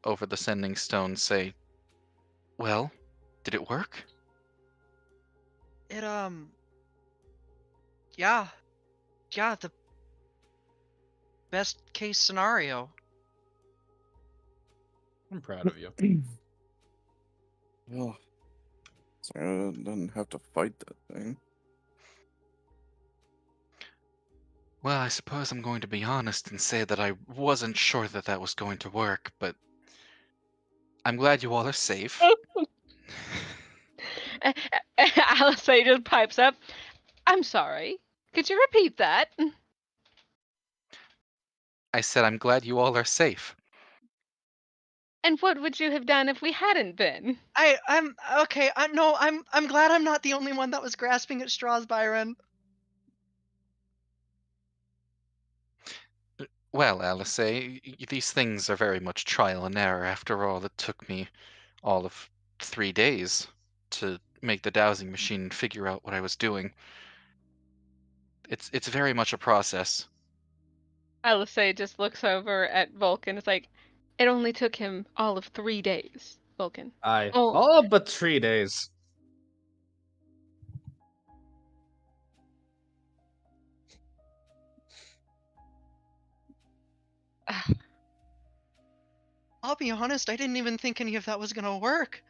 over the sending stone say, "Well, did it work?" It, yeah, the best case scenario. I'm proud of you. Oh, so I didn't have to fight that thing. Well, I suppose I'm going to be honest and say that I wasn't sure that that was going to work, but I'm glad you all are safe. Alice just pipes up. I'm sorry. Could you repeat that? I said I'm glad you all are safe. And what would you have done if we hadn't been? I'm okay. No, I'm glad I'm not the only one that was grasping at straws, Byron. Well, Alice, these things are very much trial and error. After all, it took me all of 3 days to make the dowsing machine and figure out what I was doing. It's very much a process. Alice just looks over at Vulcan. It's like, it only took him all of 3 days, Vulcan. Oh, All but 3 days. I'll be honest, I didn't even think any of that was gonna work.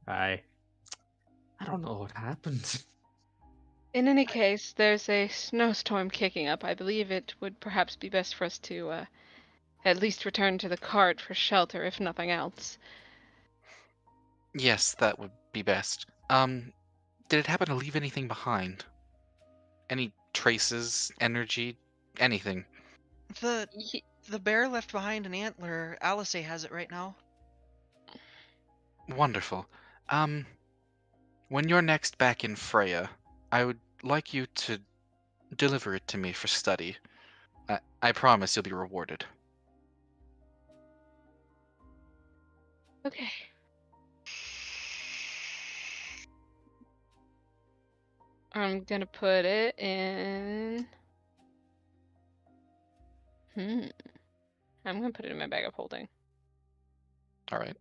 I don't know what happened. in any case, there's a snowstorm kicking up. I believe it would perhaps be best for us to at least return to the cart for shelter, if nothing else. Yes, that would be best. Did it happen to leave anything behind? Any traces, energy, anything? The Ye- the bear left behind an antler. Alice has it right now. Wonderful. When you're next back in Freya, I would like you to deliver it to me for study. I promise you'll be rewarded. Okay. I'm gonna put it in. I'm gonna put it in my bag of holding. All right.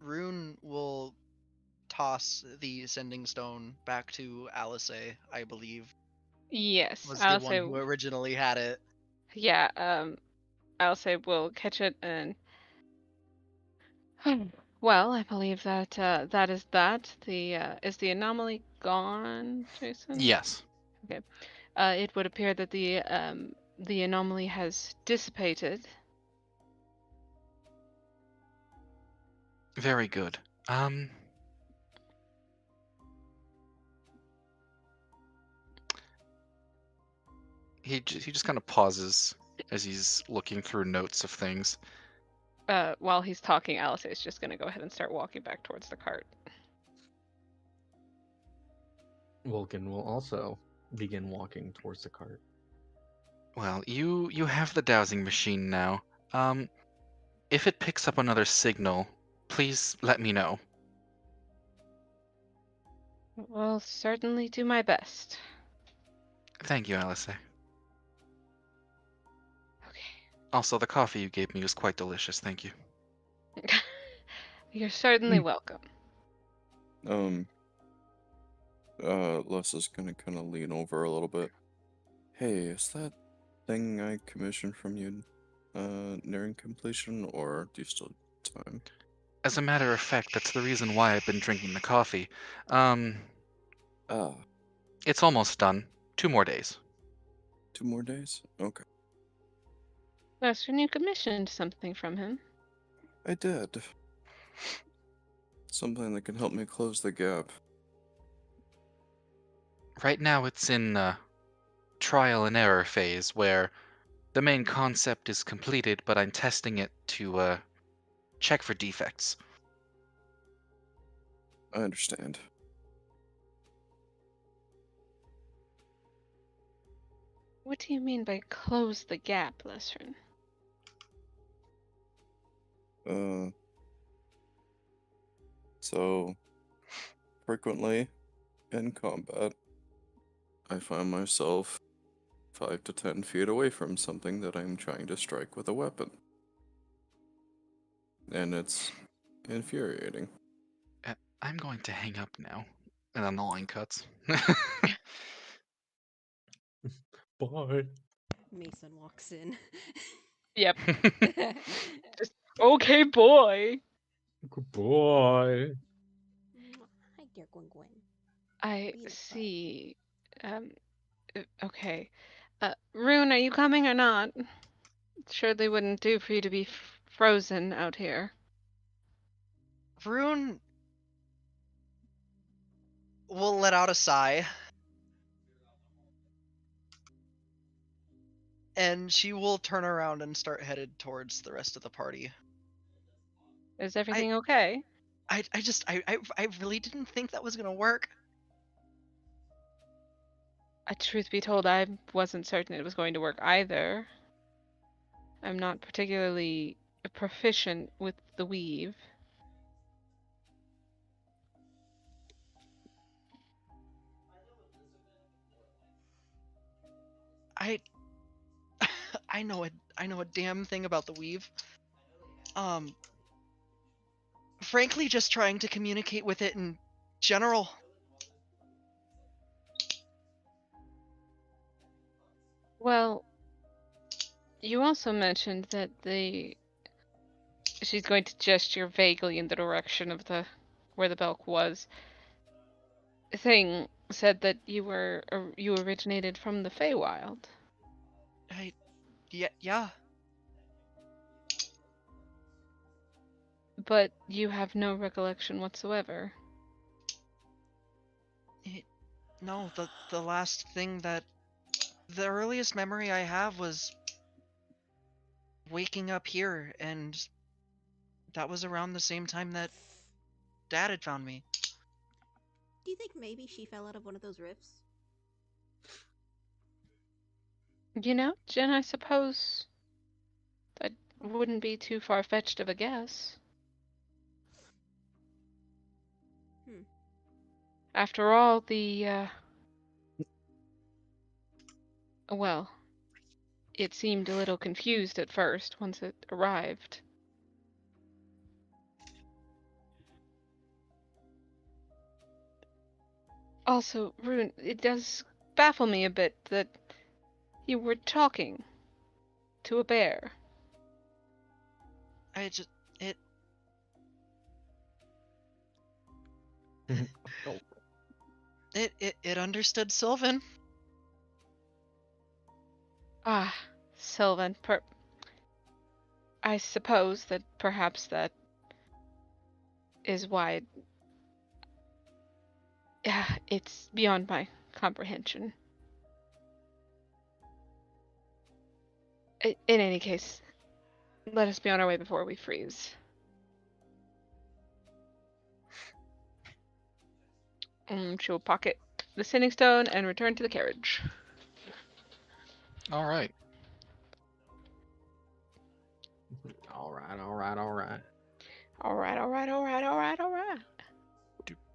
Rune will toss the sending stone back to Alice, I believe. Yes, Was the I'll one say. who originally had it. Yeah. I'll say we'll catch it and. Well, I believe that that is that. The is the anomaly gone, Jason? Yes. Okay. It would appear that the anomaly has dissipated. Very good. He just kind of pauses as he's looking through notes of things. While he's talking, Alice is just gonna go ahead and start walking back towards the cart. Vulcan will also begin walking towards the cart. Well, you have the dowsing machine now. If it picks up another signal, please let me know. Will certainly do my best. Thank you, Alice. Okay. Also, the coffee you gave me was quite delicious. Thank you. You're certainly welcome. Les is gonna kind of lean over a little bit. Hey, is that thing I commissioned from you nearing completion, or do you still have time? As a matter of fact, that's the reason why I've been drinking the coffee. Ah, It's almost done. 2 more days. 2 more days? Okay. Western, you commissioned something from him. I did. Something that can help me close the gap. Right now it's in trial and error phase where the main concept is completed, but I'm testing it to check for defects. I understand. What do you mean by close the gap, Western? So frequently in combat, I find myself 5 to 10 feet away from something that I'm trying to strike with a weapon. And it's infuriating. I'm going to hang up now. And then the line cuts. Bye. Mason walks in. Yep. Okay, boy. Good boy. Hi, dear Gwen. I Be in the see. Okay. Rune, are you coming or not? It surely wouldn't do for you to be frozen out here. Rune will let out a sigh. And she will turn around and start headed towards the rest of the party. Is everything okay? I really didn't think that was gonna work. Truth be told, I wasn't certain it was going to work either. I'm not particularly proficient with the weave. I I know a damn thing about the weave. Frankly, just trying to communicate with it in general. Well, you also mentioned that she's going to gesture vaguely in the direction of where the Belk was. Thing said that you originated from the Feywild. Yeah. But you have no recollection whatsoever. No, the last thing that the earliest memory I have was waking up here, and that was around the same time that Dad had found me. Do you think maybe she fell out of one of those rifts? You know, Jen, I suppose that wouldn't be too far-fetched of a guess. After all, well, it seemed a little confused at first once it arrived. Also, Rune, it does baffle me a bit that you were talking to a bear. It understood Sylvan. Ah, Sylvan, I suppose that perhaps that is why it's beyond my comprehension. In any case, let us be on our way before we freeze. She will pocket the sending stone and return to the carriage. All right. All right, all right, all right. All right, all right, all right, all right, all right.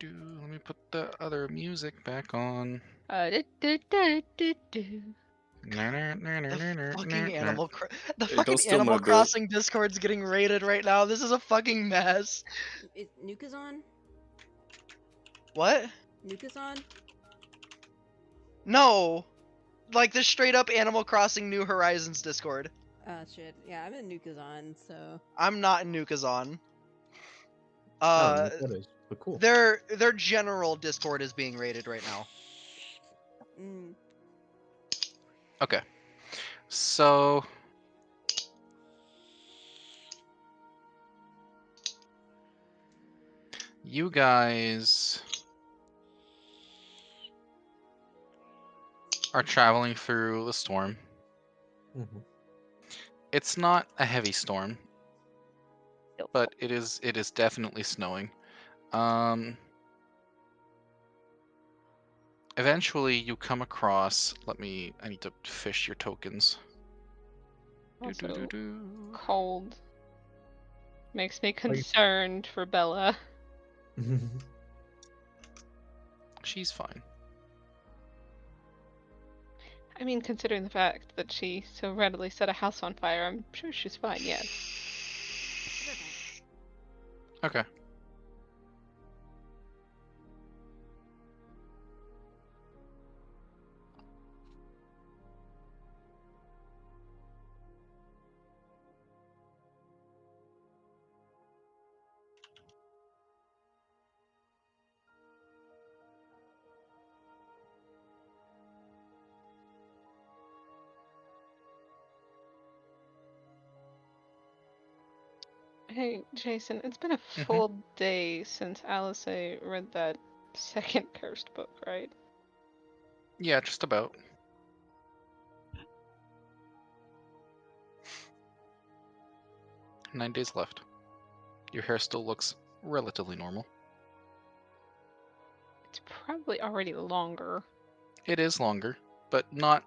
Let me put the other music back on. The fucking Animal Crossing Discord's getting raided right now. This is a fucking mess. Is Nuka's on? What? Nuka's on? No. Like the straight up Animal Crossing New Horizons Discord. Oh shit. Yeah, I'm in Nuka's on, so. I'm not in Nuka's on. That is, but cool. Their general Discord is being raided right now. Okay. So you guys are traveling through the storm. Mm-hmm. It's not a heavy storm, but it is definitely snowing. Eventually you come across, I need to fish your tokens. Also, cold. Makes me concerned for Bella. She's fine. I mean, considering the fact that she so readily set a house on fire, I'm sure she's fine, yes. Okay. Hey, Jason, it's been a Mhm. full day since Alice read that second cursed book, right? Yeah, just about. Nine days left. Your hair still looks relatively normal. It's probably already longer. It is longer, but not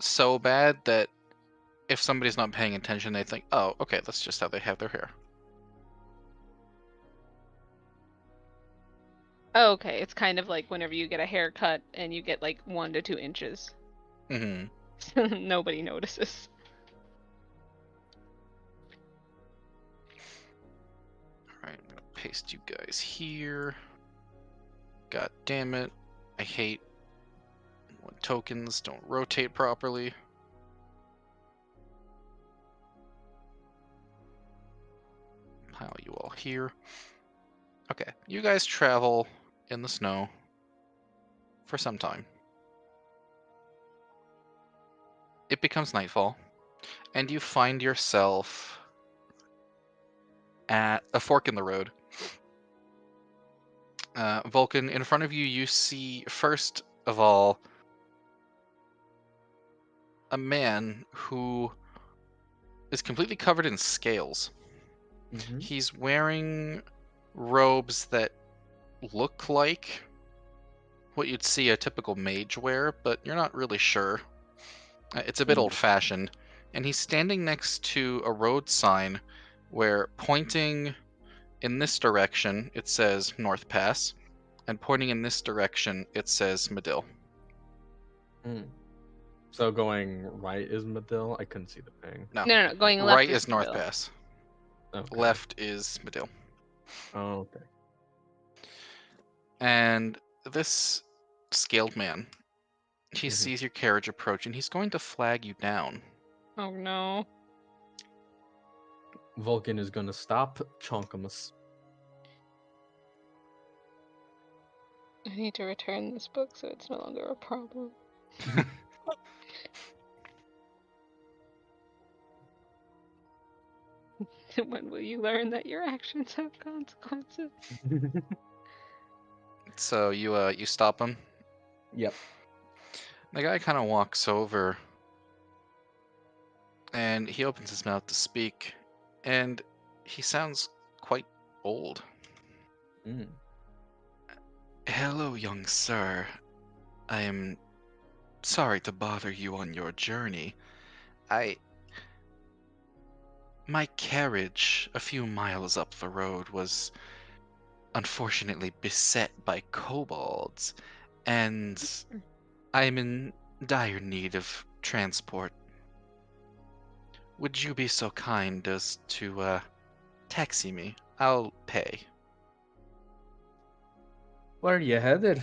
so bad that if somebody's not paying attention, they think, oh, okay, that's just how they have their hair. Oh, okay, it's kind of like whenever you get a haircut and you get like 1 to 2 inches. Hmm. Nobody notices. Alright, I'm gonna paste you guys here. God damn it. I hate when tokens don't rotate properly. Pile you all here. Okay, you guys travel in the snow for some time. It becomes nightfall, and you find yourself at a fork in the road. Vulcan, in front of you, you see, first of all, a man who is completely covered in scales. Mm-hmm. He's wearing robes that look like what you'd see a typical mage wear, but you're not really sure. It's a bit Hmm. old-fashioned. And he's standing next to a road sign where, pointing in this direction, it says North Pass, and pointing in this direction, it says Medill. So going right is Medill? I couldn't see the ping. No, No, going left right is North Medill. Pass. Okay. Left is Medill. Oh, okay. And this scaled man, he Mhm. sees your carriage approach, and he's going to flag you down. Oh no. Vulcan is gonna stop Chonkamus. I need to return this book so it's no longer a problem. When will you learn that your actions have consequences? So you stop him. Yep. The guy kind of walks over, and he opens his mouth to speak, and he sounds quite old. Mm. Hello, young sir. I am sorry to bother you on your journey. My carriage a few miles up the road was unfortunately beset by kobolds, and I am in dire need of transport. Would you be so kind as to taxi me? I'll pay. Where are you headed?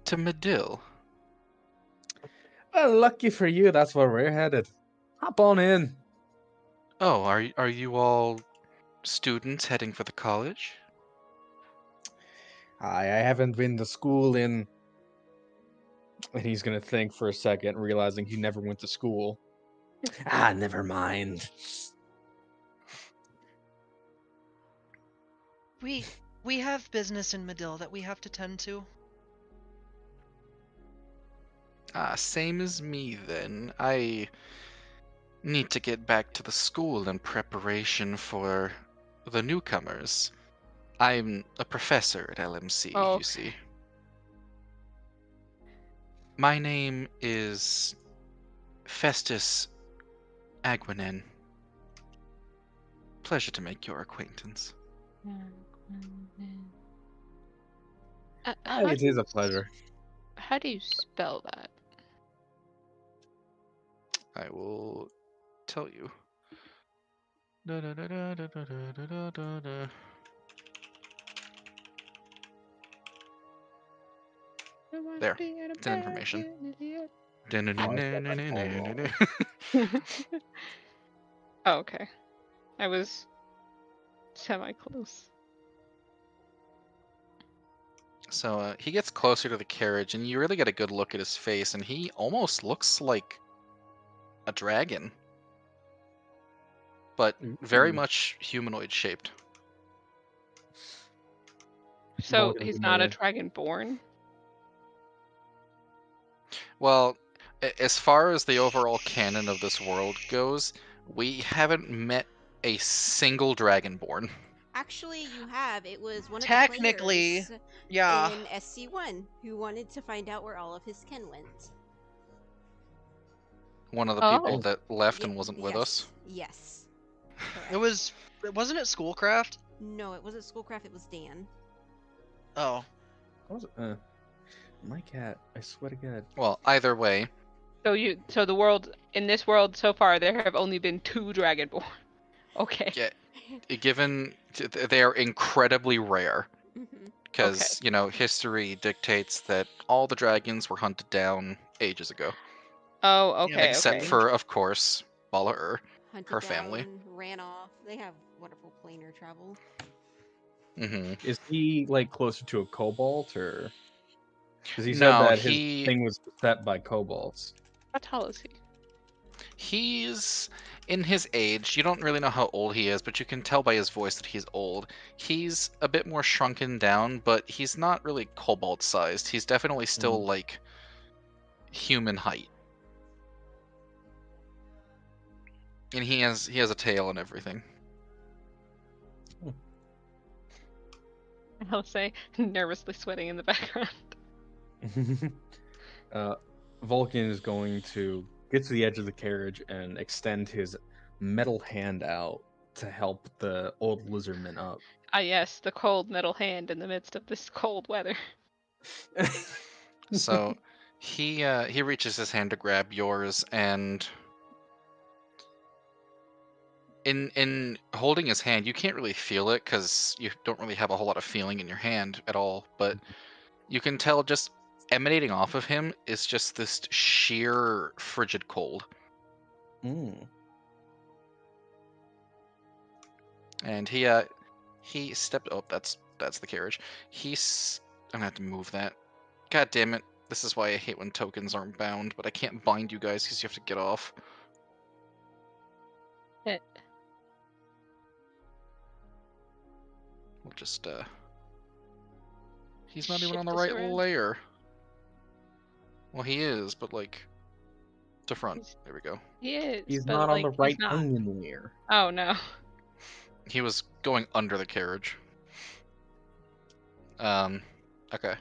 To Medill. Well, lucky for you, that's where we're headed. Hop on in. Oh, are you all students heading for the college? I haven't been to school in. And he's gonna think for a second, realizing he never went to school. Never mind. We have business in Medill that we have to tend to. Same as me then. I need to get back to the school in preparation for the newcomers. I'm a professor at LMC, Oh, you see. My name is Festus Aguinen. Pleasure to make your acquaintance. It is a pleasure. How do you spell that? I will tell you. There. It's an information. Oh, okay. I was semi-close. So he gets closer to the carriage, and you really get a good look at his face, and he almost looks like a dragon. but very Ooh. much humanoid shaped. So Vulcan's he's gonna- not a dragonborn. Well, as far as the overall canon of this world goes, we haven't met a single dragonborn. Actually, you have. It was one of the Technically, players yeah. in SC1 who wanted to find out where all of his kin went. One of the Oh. people that left and Ye- wasn't with yes, us. Yes. It wasn't it Schoolcraft? No, it wasn't Schoolcraft, it was Dan. Oh. My cat, I swear to God. Well, either way, So the world in this world so far there have only been 2 dragonborn. Okay. given they are incredibly rare, Mhm. because history dictates that all the dragons were hunted down ages ago, Oh, okay. except Okay. for, of course, Bala Hunted her down, family. ran off. They have wonderful planar travel. Hmm. Is he like closer to a cobalt or? Because he said No, that his thing was set by kobolds. How tall is he? he's in his age. You don't really know how old he is, but you can tell by his voice that he's old. He's a bit more shrunken down, but he's not really kobold sized. He's definitely still like human height. And he has a tail and everything. I'll say, nervously sweating in the background. Vulcan is going to get to the edge of the carriage and extend his metal hand out to help the old lizardman up. Ah, yes, the cold metal hand in the midst of this cold weather. So he reaches his hand to grab yours, and in holding his hand, you can't really feel it because you don't really have a whole lot of feeling in your hand at all. But you can tell just emanating off of him is just this sheer frigid cold. And he stepped. Oh, that's the carriage. I'm gonna have to move that. God damn it! This is why I hate when tokens aren't bound. But I can't bind you guys because you have to get off. We'll just He's not even on Shift the us right around. layer. Well, he is, but like to front. There we go. He is. He's but, not on like, the he's right not. onion layer. Oh no. He was going under the carriage. Okay.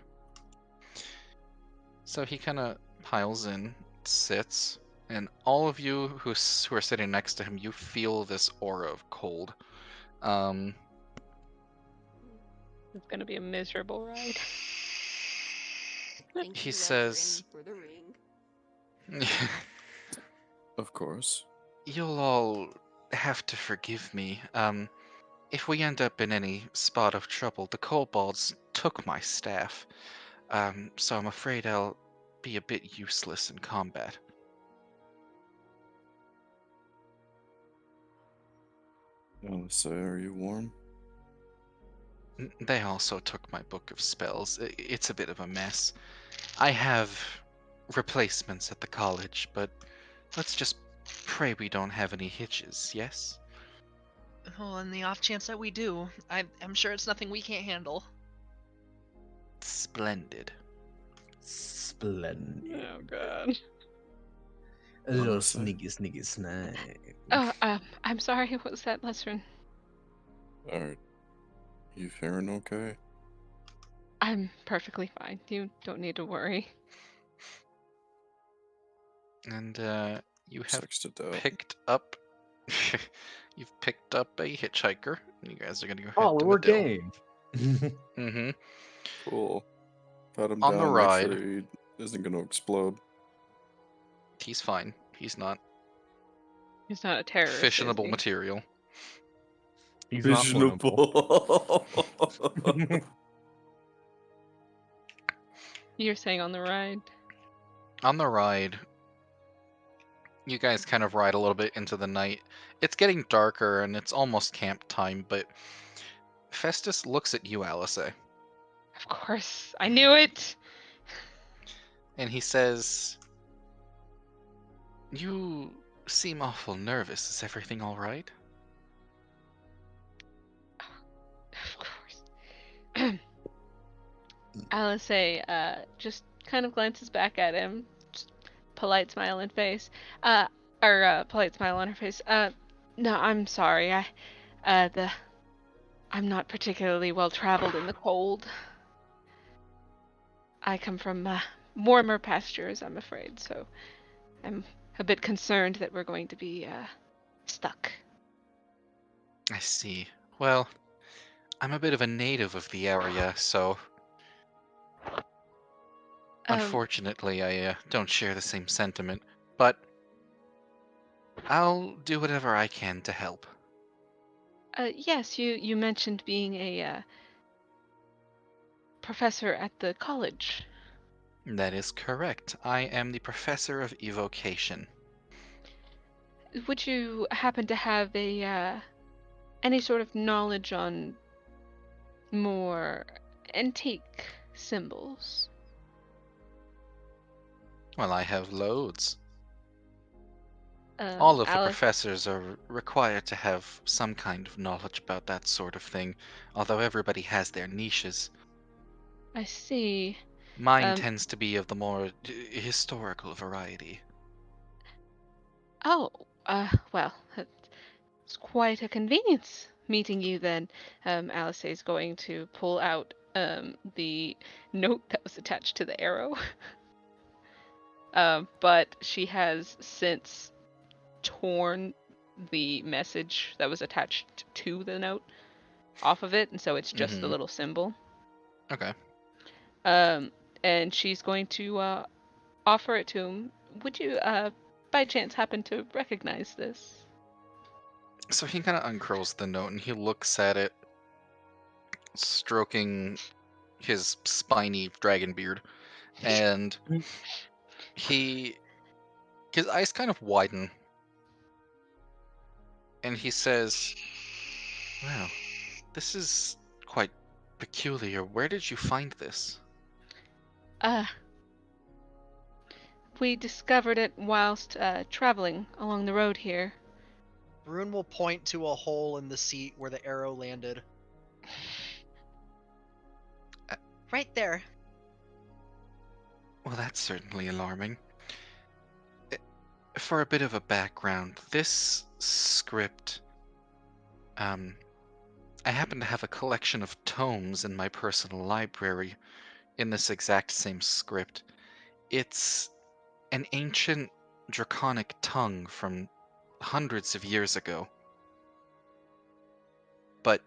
So he kind of piles in, sits, and all of you who are sitting next to him, you feel this aura of cold. It's gonna be a miserable ride. Thank He you, says- Ledrin, for the ring. Of course. You'll all have to forgive me. If we end up in any spot of trouble, the kobolds took my staff. So I'm afraid I'll be a bit useless in combat. So, are you warm? They also took my book of spells. It's a bit of a mess. I have replacements at the college, but let's just pray we don't have any hitches, yes? Well, in the off chance that we do, I'm sure it's nothing we can't handle. Splendid. Splendid. Oh god. A little Honestly. sneaky snack. Oh, I'm sorry. What was that, Lesrin? Alright. You feeling okay? I'm perfectly fine. You don't need to worry. And you have Sucks to doubt. picked up. You've picked up a hitchhiker. And you guys are gonna go head Oh, to we're Medill. game. Mm-hmm. Cool. Pat him On the down, make ride. sure he isn't gonna explode. He's fine. He's not He's not a terrorist. is fissionable he? material. He's not flammable. Visionable. You're saying on the ride? On the ride, you guys kind of ride a little bit into the night. It's getting darker and it's almost camp time, but Festus looks at you, Alice, Of course. I knew it. and he says, "You seem awful nervous. Is everything all right?" Alice just kind of glances back at him, just polite smile on face, polite smile on her face. No, I'm sorry. I'm not particularly well traveled in the cold. I come from warmer pastures, I'm afraid, so I'm a bit concerned that we're going to be stuck. I see. Well, I'm a bit of a native of the area, so unfortunately I don't share the same sentiment. But I'll do whatever I can to help. Yes, you mentioned being a professor at the college. That is correct. I am the professor of evocation. Would you happen to have any sort of knowledge on more antique symbols? Well, I have loads. All of the Alice, professors are required to have some kind of knowledge about that sort of thing, although everybody has their niches. I see. Mine tends to be of the more historical variety. Oh, well, it's quite a convenience meeting you then. Alice is going to pull out the note that was attached to the arrow. But she has since torn the message that was attached to the note off of it, and so it's just the little symbol. Okay. And she's going to offer it to him. Would you, by chance, happen to recognize this? So he kind of uncurls the note and he looks at it, stroking his spiny dragon beard, and his eyes kind of widen, and he says, "Wow, this is quite peculiar. Where did you find this?" We discovered it whilst traveling along the road here. Rune will point to a hole in the seat where the arrow landed. Right there. Well, that's certainly alarming. For a bit of a background, this script, I happen to have a collection of tomes in my personal library in this exact same script. It's an ancient draconic tongue from hundreds of years ago. But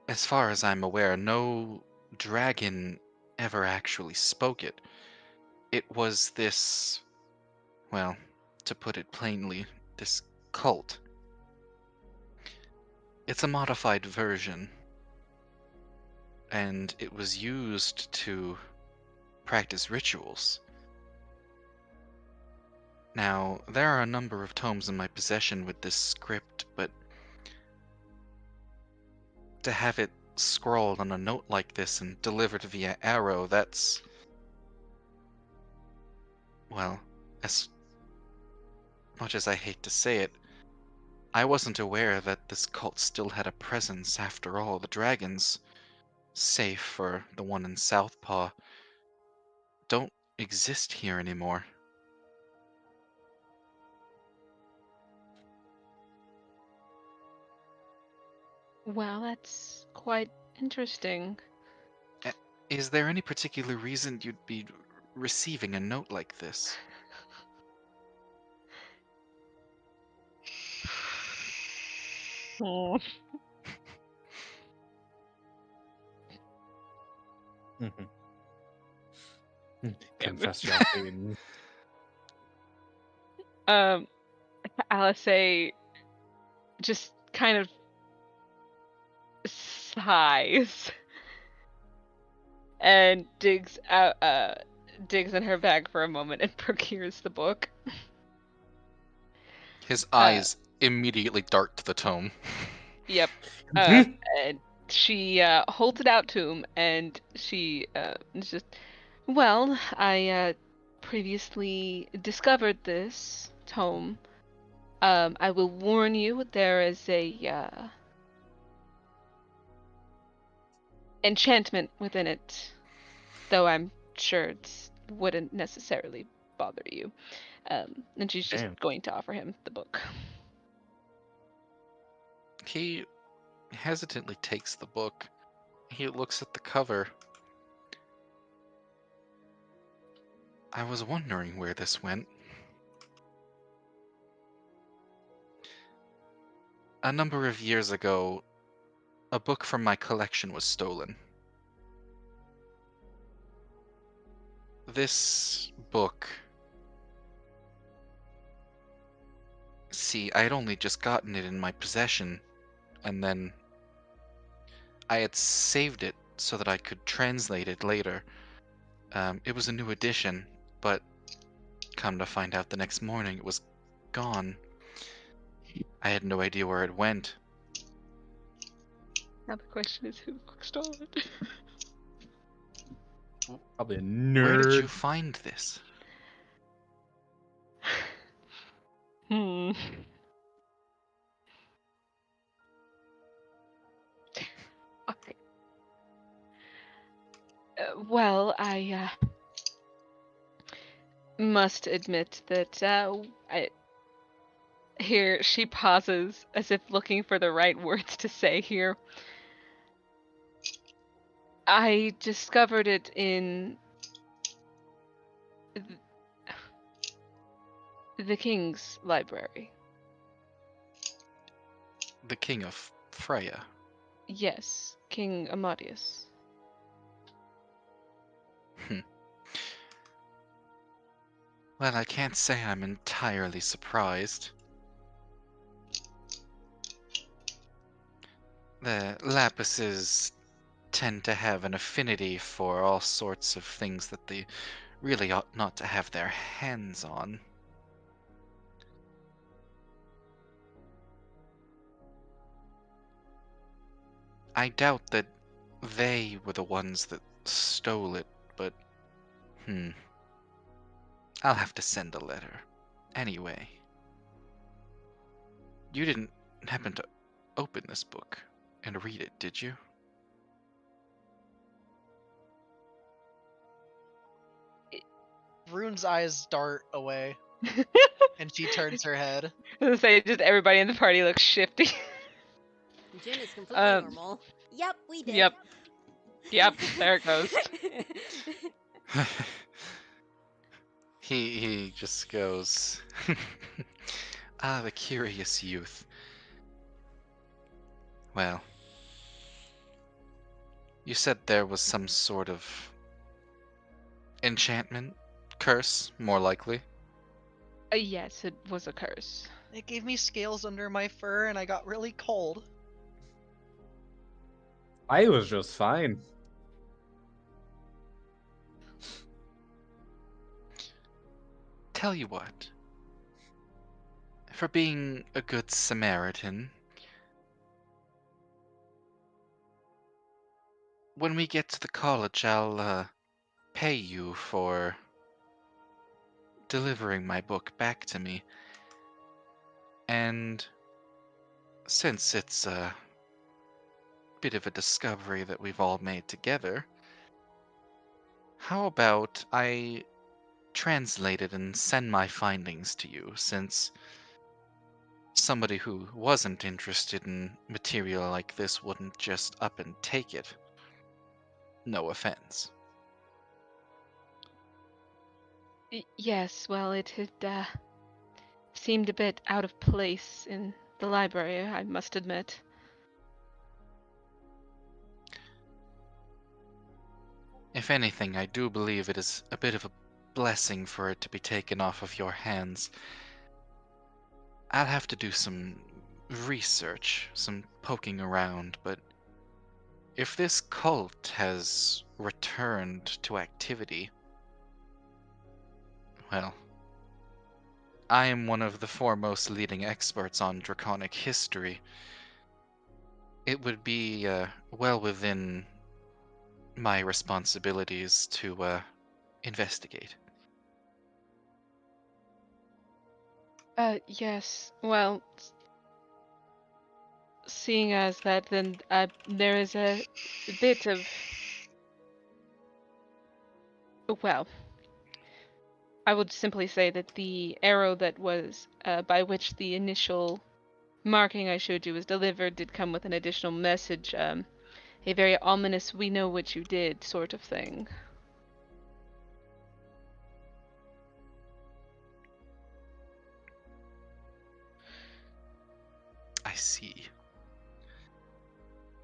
as far as I'm aware, no dragon ever actually spoke it. It was this, well, to put it plainly, this cult. It's a modified version, and it was used to practice rituals. Now, there are a number of tomes in my possession with this script, but to have it scrawled on a note like this and delivered via arrow, that's... well, as much as I hate to say it, I wasn't aware that this cult still had a presence after all. The dragons, save for the one in Southpaw, don't exist here anymore. Well, that's quite interesting. Is there any particular reason you'd be receiving a note like this? Oh. Confess your pain. Alice just kind of sighs and digs in her bag for a moment and procures the book. His eyes immediately dart to the tome. Yep. And she holds it out to him, and she is just, well, I previously discovered this tome. I will warn you, there is a enchantment within it. though I'm sure it wouldn't necessarily bother you. And she's just Damn. going to offer him the book. He hesitantly takes the book. He looks at the cover. I was wondering where this went. A number of years ago, a book from my collection was stolen. This book... See, I had only just gotten it in my possession, and then I had saved it so that I could translate it later. It was a new edition, but come to find out the next morning it was gone. I had no idea where it went. Now the question is, who stole it? Probably a Where did you nerd. find this? Hmm. Okay. Well, I must admit that here she pauses as if looking for the right words to say here. I discovered it in the King's library. The King of Freya. Yes, King Amadeus. Well, I can't say I'm entirely surprised. The Lapises tend to have an affinity for all sorts of things that they really ought not to have their hands on. I doubt that they were the ones that stole it, but I'll have to send a letter. Anyway, you didn't happen to open this book and read it, did you? Rune's eyes dart away, and she turns her head. I was gonna say, just everybody in the party looks shifty. Jin is completely normal. Yep, we did. Yep. Yep, there it goes. He just goes, ah, the curious youth. Well, you said there was some sort of enchantment? Curse, more likely. Yes, it was a curse. It gave me scales under my fur, and I got really cold. I was just fine. Tell you what. For being a good Samaritan, when we get to the college, I'll pay you for delivering my book back to me. And since it's a bit of a discovery that we've all made together, how about I translate it and send my findings to you, since somebody who wasn't interested in material like this wouldn't just up and take it. No offense. Yes, well, it had seemed a bit out of place in the library, I must admit. If anything, I do believe it is a bit of a blessing for it to be taken off of your hands. I'll have to do some research, some poking around, but if this cult has returned to activity, well, I am one of the foremost leading experts on draconic history. It would be well within my responsibilities to investigate. Yes, well, seeing as that, then there is a bit of Well, I would simply say that the arrow that was by which the initial marking I showed you was delivered did come with an additional message, a very ominous "we know what you did" sort of thing. I see.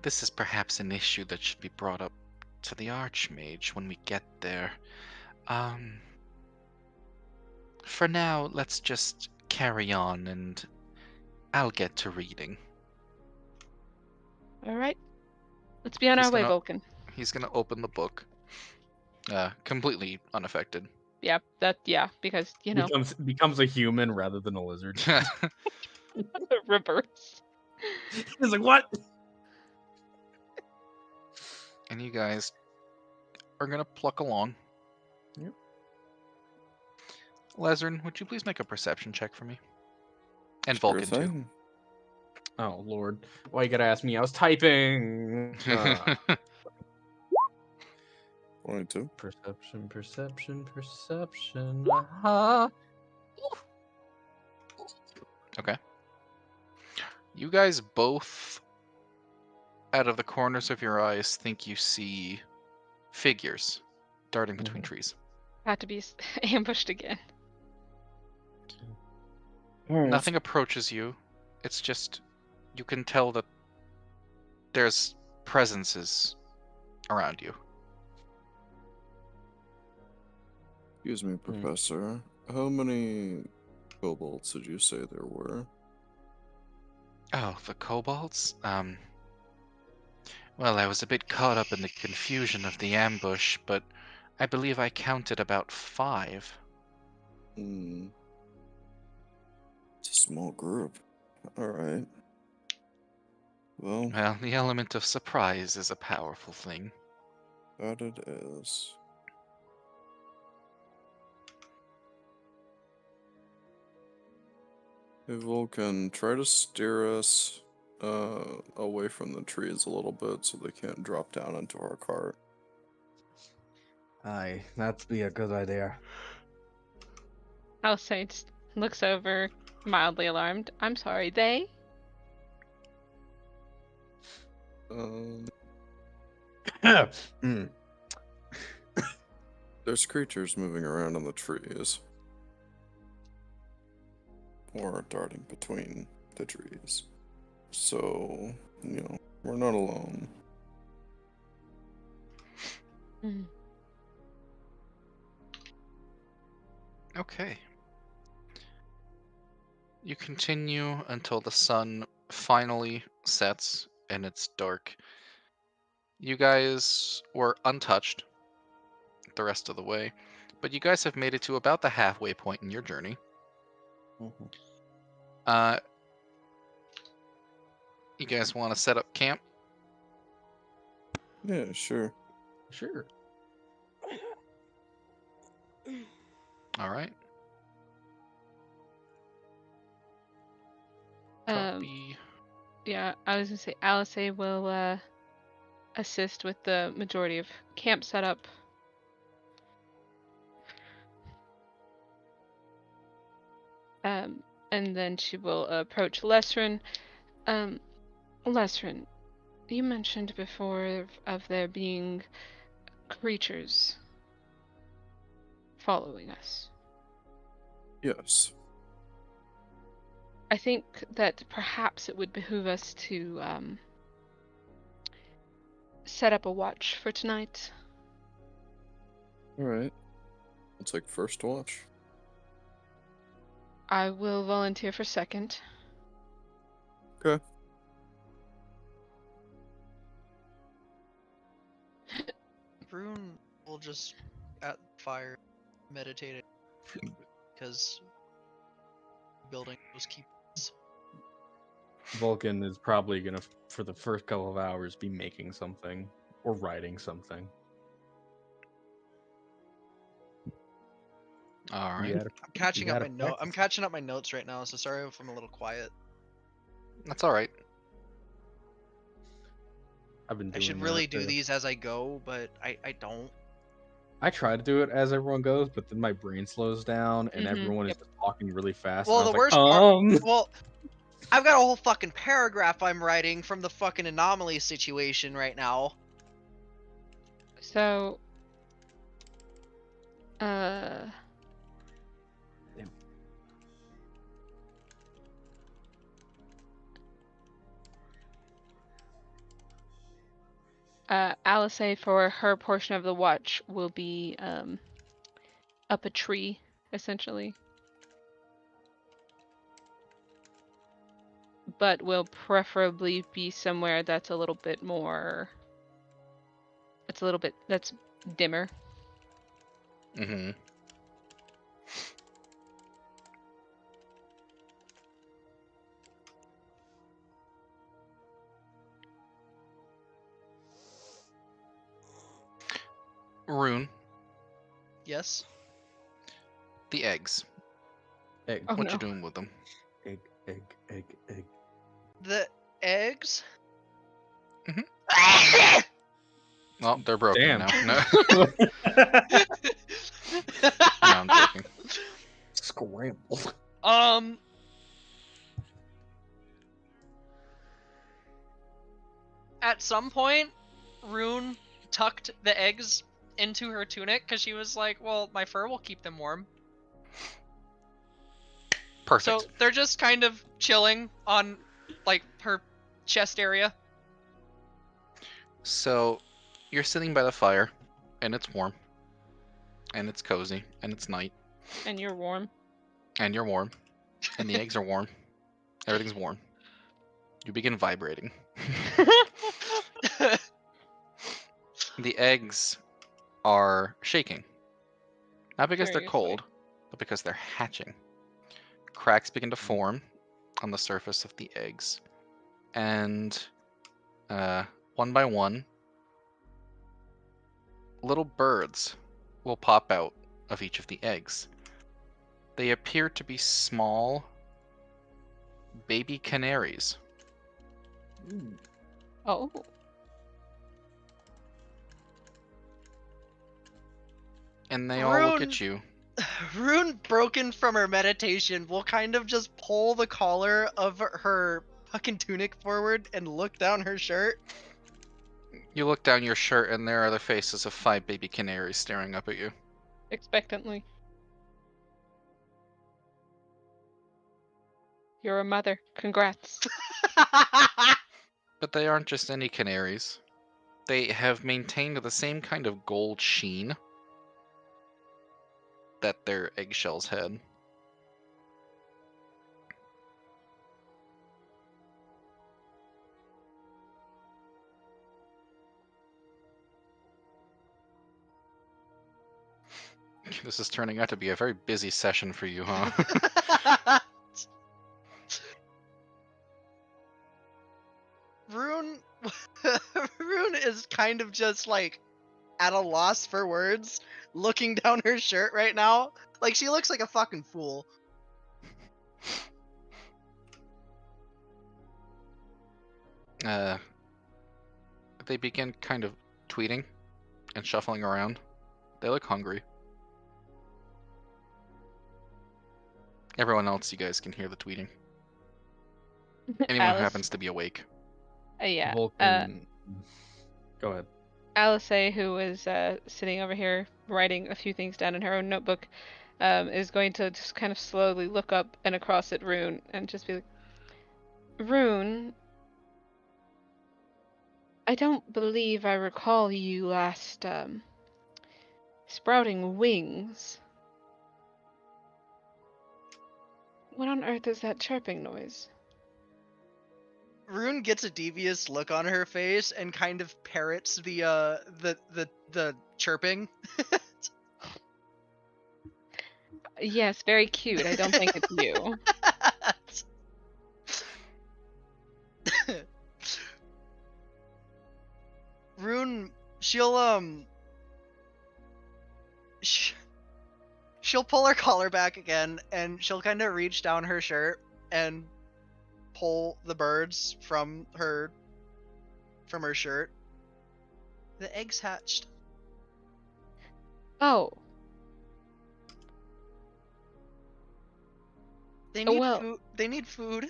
This is perhaps an issue that should be brought up to the Archmage when we get there. For now, let's just carry on and I'll get to reading. All right, let's be on our way, Vulcan. He's gonna open the book. Completely unaffected. Yeah, because becomes a human rather than a lizard. reverse. He's like, what? And you guys are gonna pluck along. Yep. Lezrin, would you please make a perception check for me? And Sure Vulcan too. thing. Oh Lord, why you gotta ask me? I was typing. 22. Perception. Aha. Okay. You guys both, out of the corners of your eyes, think you see figures darting between trees. Had to be ambushed again. Nothing approaches you. It's just, you can tell that there's presences around you. Excuse me, Professor. How many kobolds did you say there were? Oh, the kobolds? Well, I was a bit caught up in the confusion of the ambush, but I believe I counted about 5. It's a small group. Alright. Well, Well, the element of surprise is a powerful thing. that it is. Hey, Vulcan, try to steer us away from the trees a little bit so they can't drop down into our cart. Aye, that'd be a good idea. Alcide just looks over, mildly alarmed. I'm sorry, they? There's creatures moving around in the trees. Or darting between the trees. So, we're not alone. Okay. You continue until the sun finally sets and it's dark. You guys were untouched the rest of the way, but you guys have made it to about the halfway point in your journey. You guys want to set up camp? Yeah, sure. Sure. All right. Yeah, I was gonna say Alice will assist with the majority of camp setup. And then she will approach Lesrin. Lesrin, you mentioned before of there being creatures following us. Yes. I think that perhaps it would behoove us to set up a watch for tonight. Alright. I'll take first watch. I will volunteer for second. Okay. Rune will just at fire meditating because building was keep. Vulcan is probably gonna, for the first couple of hours, be making something or writing something. All right. I'm catching up my note. I'm catching up my notes right now, so sorry if I'm a little quiet. That's all right. I've been doing I should really do these as I go, but I don't. I try to do it as everyone goes, but then my brain slows down and Mhm, everyone is yep. just talking really fast. Well, and I the was like, worst part. Well, I've got a whole fucking paragraph I'm writing from the fucking anomaly situation right now. So, Damn. Alice, for her portion of the watch, will be up a tree, essentially. But will preferably be somewhere that's a little bit more. It's a little bit that's dimmer. Mm-hmm. Rune, Yes. the eggs. Egg, Oh What no. you doing with them? egg, egg, egg, egg. The eggs. Mhm. Oh, they're broken Damn. now. No. No, I'm joking. Scramble. At some point, Rune tucked the eggs into her tunic because she was like, "Well, my fur will keep them warm." Perfect. So they're just kind of chilling on, like, her chest area. So you're sitting by the fire, and it's warm, and it's cozy, and it's night, And you're warm. and you're warm, and the eggs are warm. Everything's warm. You begin vibrating. The eggs are shaking. Not because they're Curiously. cold, but because they're hatching. Cracks begin to form on the surface of the eggs. And one by one, little birds will pop out of each of the eggs. They appear to be small baby canaries. Oh. And they all look Rune- at you. Rune, broken from her meditation, will kind of just pull the collar of her fucking tunic forward and look down her shirt. You look down your shirt, and there are the faces of 5 baby canaries staring up at you. Expectantly. You're a mother. Congrats. But they aren't just any canaries. They have maintained the same kind of gold sheen that their eggshells had. This is turning out to be a very busy session for you, huh? Rune Rune is kind of just like at a loss for words, looking down her shirt right now. Like, she looks like a fucking fool. They begin kind of tweeting and shuffling around. They look hungry. Everyone else, you guys can hear the tweeting. Anyone who Alice. happens to be awake. Yeah. Vulcan. Go ahead. Alice, who is sitting over here writing a few things down in her own notebook, is going to just kind of slowly look up and across at Rune and just be like, Rune, I don't believe I recall you last sprouting wings. What on earth is that chirping noise? Rune gets a devious look on her face and kind of parrots the chirping. Yes, very cute. I don't think it's you. Rune, she'll she'll pull her collar back again, and she'll kind of reach down her shirt and pull the birds from her shirt. The eggs hatched. Oh, They Oh, need well. food. They need food.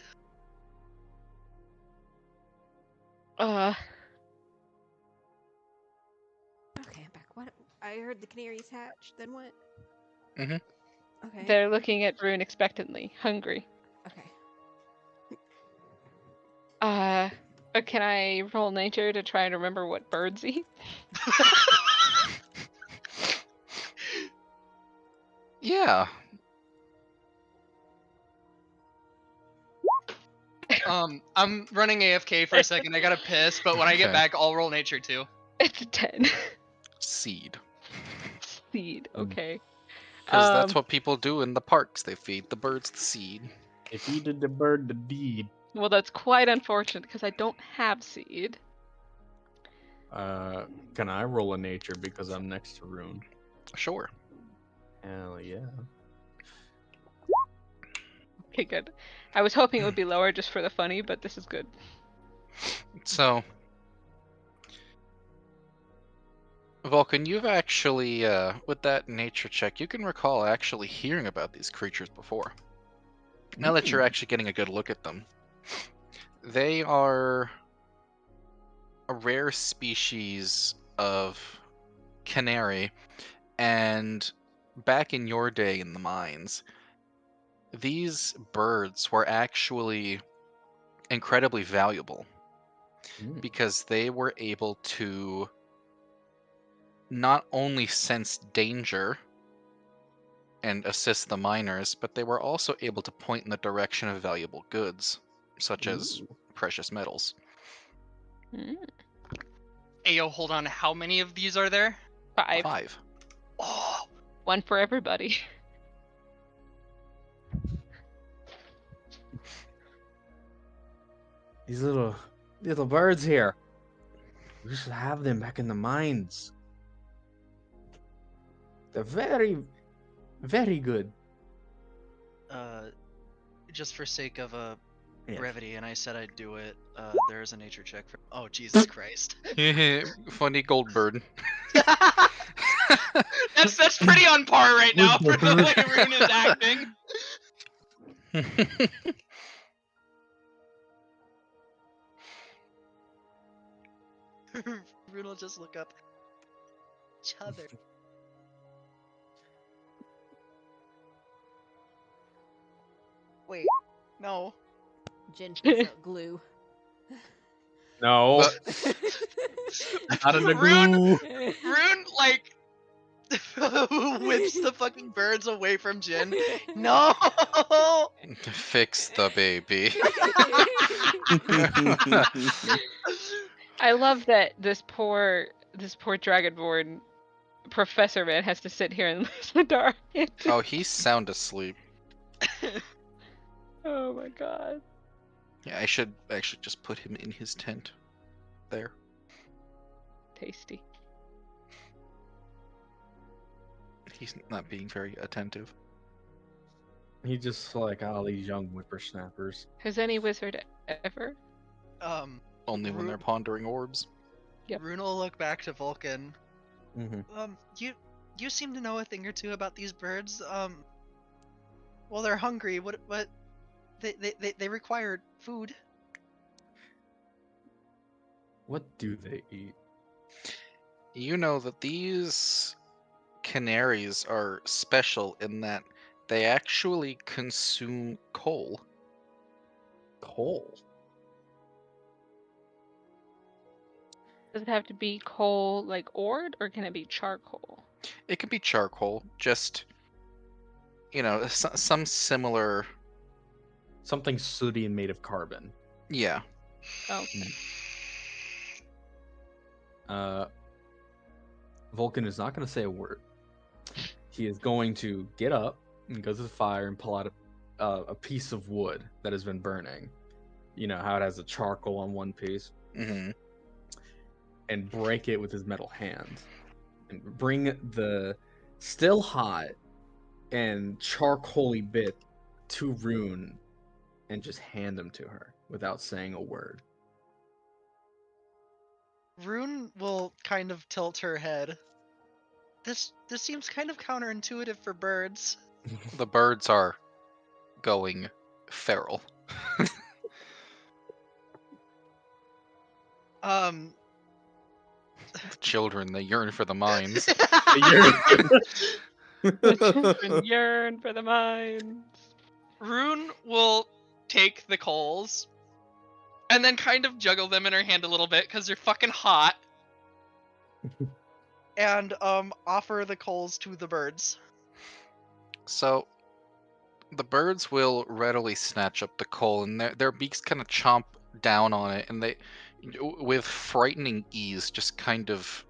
uh, Okay, I'm back. What? I heard the canaries hatch. Then what? Mhm. Okay. they're looking at Rune expectantly, hungry. Okay. Can I roll nature to try and remember what birds eat? Yeah. I'm running AFK for a second. I gotta piss, but when I get Okay. back, I'll roll nature too. It's a 10. Seed. Seed. Okay. Because that's what people do in the parks. They feed the birds the seed. They feeded the bird the deed. Well, that's quite unfortunate because I don't have seed. Can I roll a nature because I'm next to Rune? Sure. Hell yeah. Okay, good. I was hoping it would be lower just for the funny, but this is good. So, Vulcan, you've actually, with that nature check, you can recall actually hearing about these creatures before. Now that you're actually getting a good look at them, they are a rare species of canary, and back in your day in the mines, these birds were actually incredibly valuable because they were able to not only sense danger and assist the miners, but they were also able to point in the direction of valuable goods, such as precious metals. Ayo, hold on. How many of these are there? 5. 5. Oh, One for everybody. These little birds here. We should have them back in the mines. They're very, very good. Just for sake of Yeah. brevity, and I said I'd do it. There is a nature check for. Oh Jesus Christ! Funny Goldbird. that's pretty on par right now for the way Rune is acting. Rune will just look up. Each other. Wait, no. Jin pulls out glue. No. Not in the glue. Rune, like, Whips the fucking birds away from Jin. No. Fix the baby. I love that this poor Dragonborn professor man has to sit here and listen to our Oh, he's sound asleep. Oh my god. Yeah, I should actually just put him in his tent. There. Tasty. He's not being very attentive. He's just like all these young whippersnappers. Has any wizard ever? Only when they're pondering orbs. Yep. Rune will look back to Vulcan. Mm-hmm. You seem to know a thing or two about these birds. Well, they're hungry. What? They require food. What do they eat? You know that these canaries are special in that they actually consume coal. Coal. Does it have to be coal like ored, or can it be charcoal? It can be charcoal, just, you know, some similar. Something sooty and made of carbon. Yeah. Okay. Vulcan is not going to say a word. He is going to get up and go to the fire and pull out a piece of wood that has been burning. You know how it has the charcoal on one piece. Mm-hmm. And break it with his metal hand. And bring the still hot and charcoaly bit to Rune and just hand them to her without saying a word. Rune will kind of tilt her head. This seems kind of counterintuitive for birds. The birds are going feral. Um. The children, they yearn for the mines. Children yearn for the mines. Rune will take the coals and then kind of juggle them in her hand a little bit because they're fucking hot. And offer the coals to the birds. So, the birds will readily snatch up the coal, and their beaks kind of chomp down on it, and they, with frightening ease, just kind of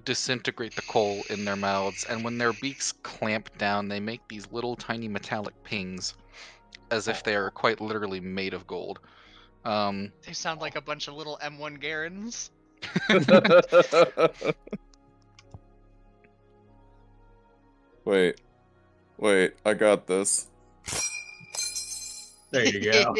disintegrate the coal in their mouths. And when their beaks clamp down, they make these little tiny metallic pings, as if they are quite literally made of gold. They sound like a bunch of little M1 Garens. Wait, I got this. There you go.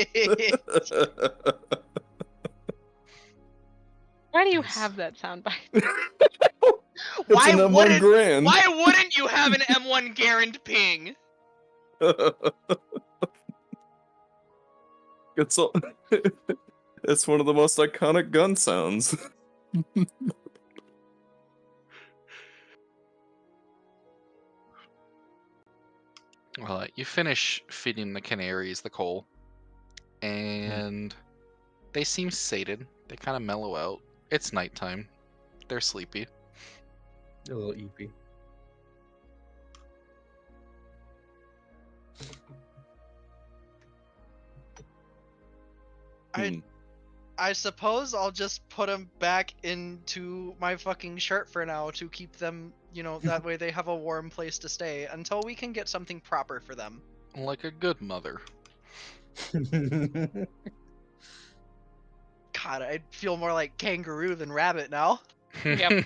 Why do you have that soundbite? It's an M1 Grand. Why wouldn't you have an M1 Garand ping? It's one of the most iconic gun sounds. Well, you finish feeding the canaries the coal, and they seem sated. They kind of mellow out. It's nighttime. They're sleepy. A little eepy. I suppose I'll just put them back into my fucking shirt for now to keep them, that way they have a warm place to stay until we can get something proper for them. Like a good mother. God, I feel more like kangaroo than rabbit now. Yep.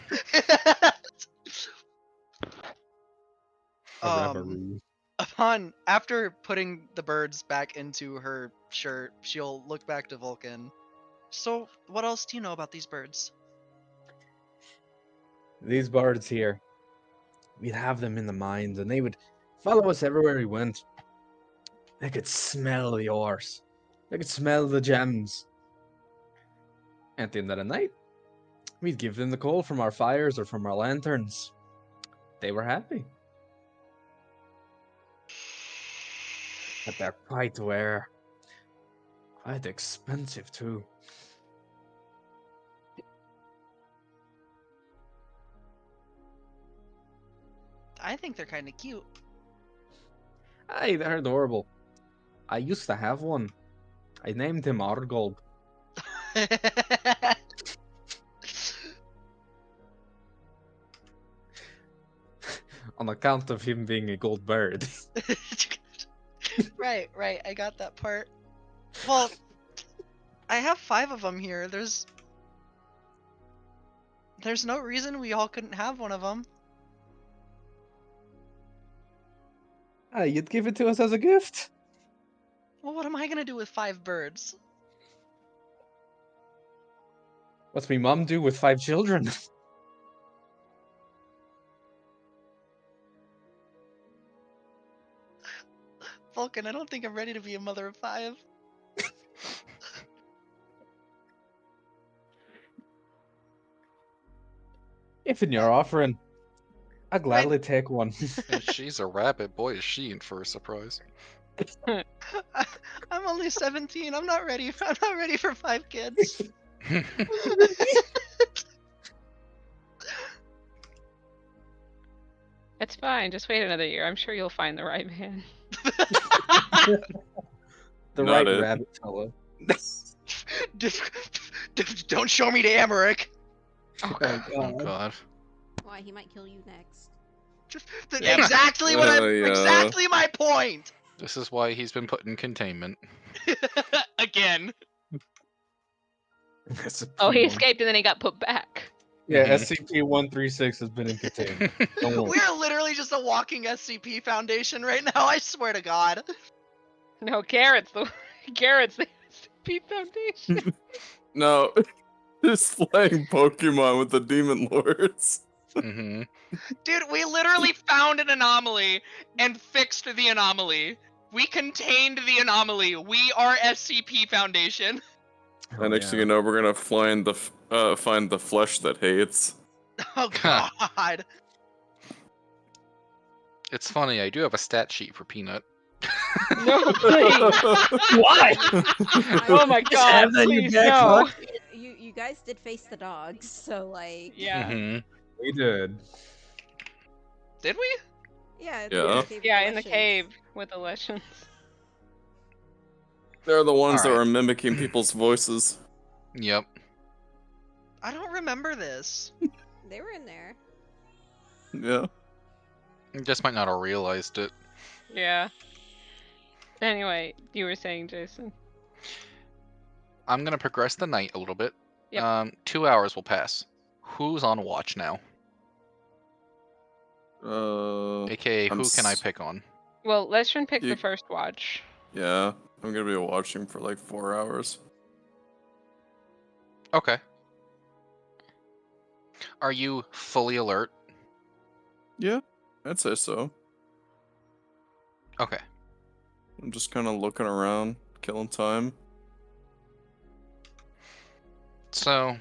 After putting the birds back into her shirt, she'll look back to Vulcan. So, what else do you know about these birds? These birds here, we'd have them in the mines, and they would follow us everywhere we went. They could smell the ores. They could smell the gems. At the end of the night, we'd give them the coal from our fires or from our lanterns. They were happy. But they're quite rare. Quite expensive, too. I think they're kind of cute. Aye, they're adorable. I used to have one. I named him Argold. On account of him being a gold bird. Right, I got that part. Well, I have 5 of them here. There's no reason we all couldn't have one of them. Aye, you'd give it to us as a gift. Well, what am I gonna do with 5 birds? What's me mum do with 5 children? Vulcan, I don't think I'm ready to be a mother of 5. If in your offering, I'd gladly take one. And she's a rabbit. Boy, is she in for a surprise. I'm only 17. I'm not ready. I'm not ready for 5 kids. It's fine. Just wait another year. I'm sure you'll find the right man. The Not right it. rabbit fellow. Don't show me to Amaric. Oh, Oh, oh God. god. Why, he might kill you next. Yep. Exactly what exactly my point. This is why he's been put in containment. Again. Oh, he escaped and then he got put back. Yeah, SCP-136 has been in containment. Don't worry. We're literally just a walking SCP Foundation right now. I swear to God. No, Garrett's the SCP Foundation. No, just playing Pokemon with the Demon Lords. Mm-hmm. Dude, we literally found an anomaly and fixed the anomaly. We contained the anomaly. We are SCP Foundation. And next thing you know, we're gonna find the flesh that hates. Oh God. It's funny, I do have a stat sheet for Peanut. No, please. Why? Oh my Just god, have that in your please back no. pocket. You guys did face the dogs, so like Yeah. Mm-hmm. We did. Did we? yeah, Yeah. Cave Yeah, of in the Legends. cave with the legends. They're the ones that Alright. were mimicking people's voices. Yep. I don't remember this. They were in there. Yeah. You just might not have realized it. Yeah. Anyway, you were saying, Jason. I'm gonna progress the night a little bit. Yep. 2 hours will pass. Who's on watch now? AKA, I'm who can I s- pick on? Well, Lestrin picked You- the first watch. Yeah, I'm gonna be watching for like 4 hours. Okay. Are you fully alert? Yeah, I'd say so. Okay. I'm just kind of looking around, killing time. So,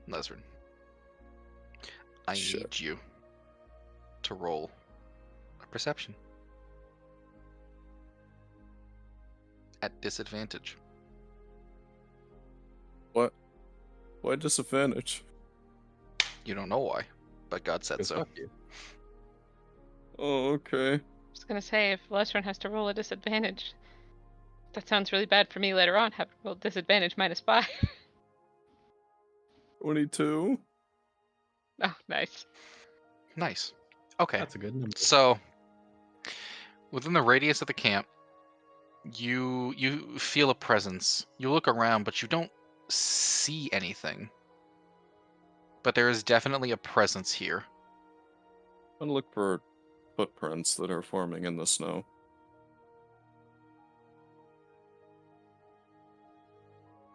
Lesrin, I Shit. need you to roll a perception at disadvantage. What? Why disadvantage? You don't know why, but God said Because so. fuck you. Oh, okay. I was gonna say, if Lestrin has to roll a disadvantage, that sounds really bad for me later on. Have to roll disadvantage -5. 22. Oh, nice. Nice. Okay. That's a good number. So, within the radius of the camp, you feel a presence. You look around, but you don't see anything. But there is definitely a presence here. I'm gonna look for footprints that are forming in the snow.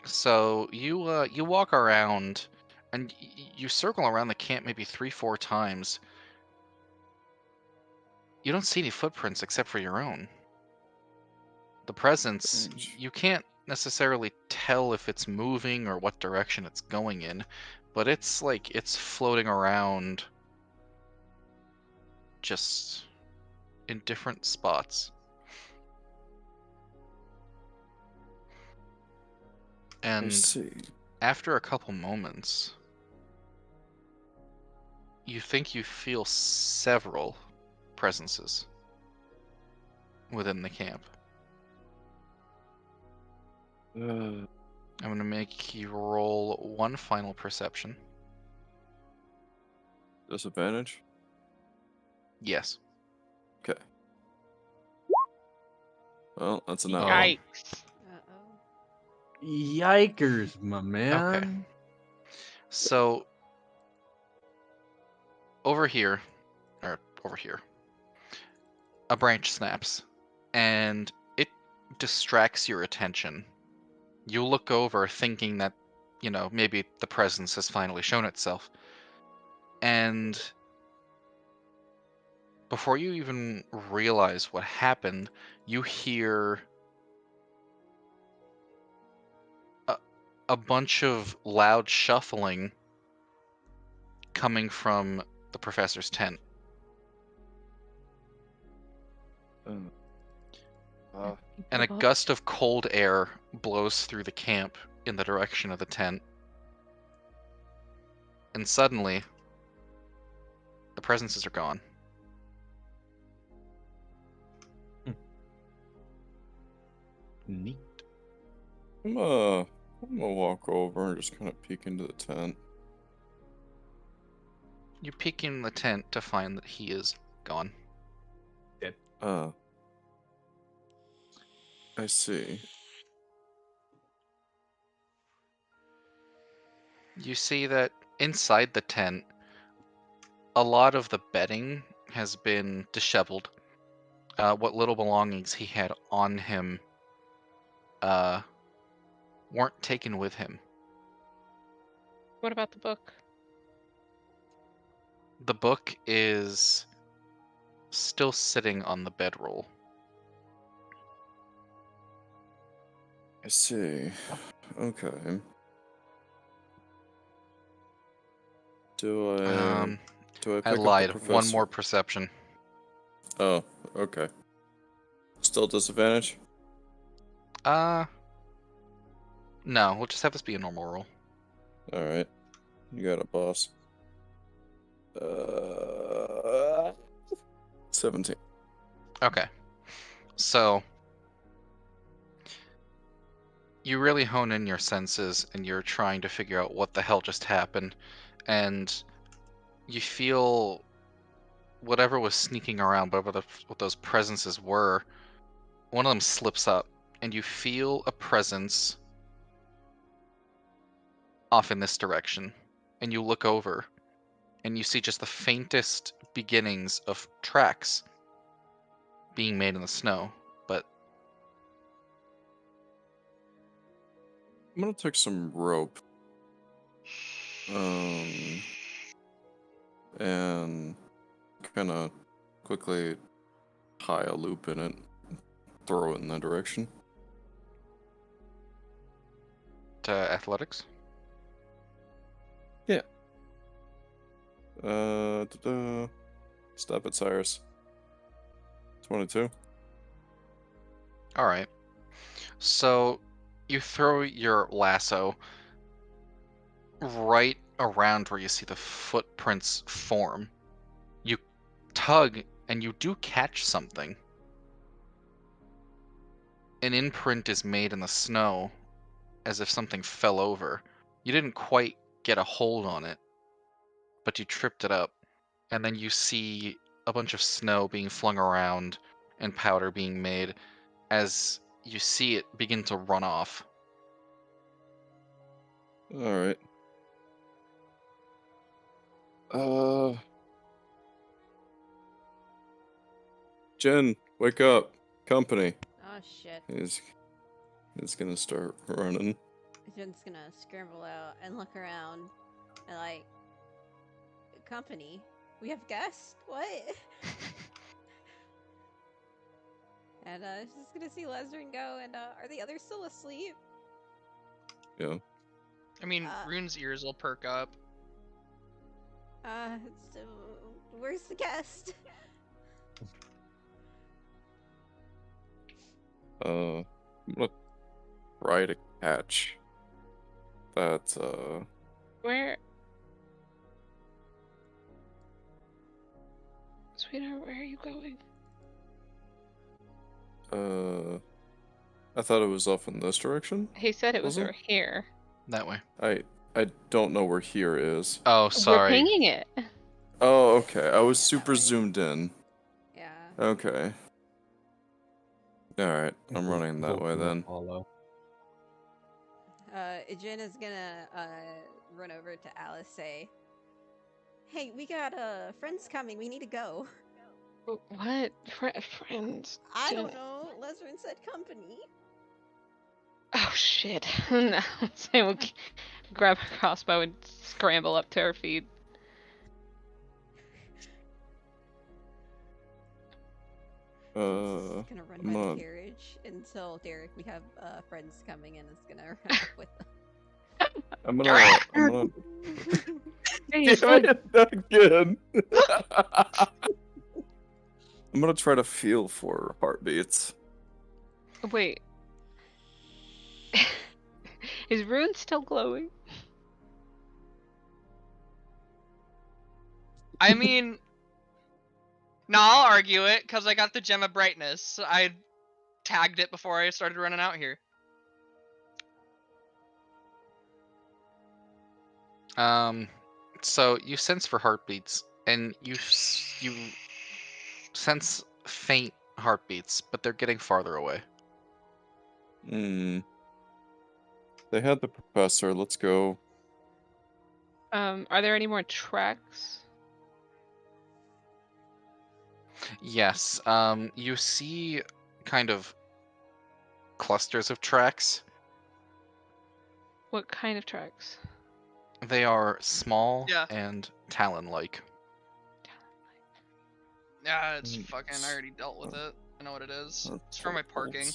So you walk around, and you circle around the camp maybe 3-4 times. You don't see any footprints except for your own. The presence, you can't necessarily tell if it's moving or what direction it's going in, but it's like it's floating around just in different spots. I And see. after a couple moments, you think you feel several presences within the camp. I'm going to make you roll one final perception. Disadvantage? Yes. Okay. Well, that's a no. Yikes. Uh-oh. Yikers, my man. Okay. So, over here, a branch snaps, and it distracts your attention. You look over thinking that, maybe the presence has finally shown itself. And before you even realize what happened, you hear a bunch of loud shuffling coming from the professor's tent. And a gust of cold air blows through the camp in the direction of the tent. And suddenly, the presences are gone. Neat. I'm gonna walk over and just kind of peek into the tent. You peek in the tent to find that he is gone. I see. You see that inside the tent, a lot of the bedding has been disheveled. What little belongings he had on him weren't taken with him. What about the book? The book is still sitting on the bedroll. I see. Okay. Do I I pick up the lied. professor? One more perception. Oh, okay. Still disadvantage? No, we'll just have this be a normal roll. Alright. You got it, boss. 17. Okay. So, you really hone in your senses and you're trying to figure out what the hell just happened. And you feel whatever was sneaking around, whatever what those presences were, one of them slips up. And you feel a presence off in this direction. And you look over. And you see just the faintest beginnings of tracks being made in the snow. But I'm gonna take some rope. And kind of quickly tie a loop in it, throw it in that direction. to athletics. Yeah. Stop it, Cyrus. 22. All right. So you throw your lasso right around where you see the footprints form. You tug and you do catch something. An imprint is made in the snow as if something fell over. You didn't quite get a hold on it, but you tripped it up. And then you see a bunch of snow being flung around and powder being made as you see it begin to run off. Alright. Jen, wake up. Company. Oh shit. He's gonna start running. Jen's gonna scramble out and look around and like, company? We have guests? What? And she's gonna see Lesrin go and are the others still asleep? Yeah. I mean, Rune's ears will perk up. So where's the guest? I'm gonna try to catch that, Where? Sweetheart, where are you going? I thought it was off in this direction. He said it was Was it? over here. That way. I don't know where here is. Oh, We're sorry. pinging it. Oh, okay. I was super zoomed in. Yeah. Okay. Alright, I'm running that way then. Follow. Jen is gonna run over to Alice, say, "Hey, we got friends coming. We need to go." What? Friends? I don't know. Lesrin said company. Oh shit. No. So we'll grab her crossbow and scramble up to her feet. Gonna run by not- the carriage until Derek, we have friends coming in, is gonna run up with them. I'm gonna Hey, you Damn said- it, again. I'm gonna try to feel for heartbeats. Wait. Is Rune still glowing? I mean, no, I'll argue it because I got the gem of brightness. I tagged it before I started running out here. So you sense for heartbeats, and you sense faint heartbeats, but they're getting farther away. Hmm. They had the professor. Let's go. Are there any more tracks? Yes. You see kind of clusters of tracks. What kind of tracks? They are small Yeah. and talon-like. Yeah, it's fucking. I already dealt with it. I know what it is. It's for my parking.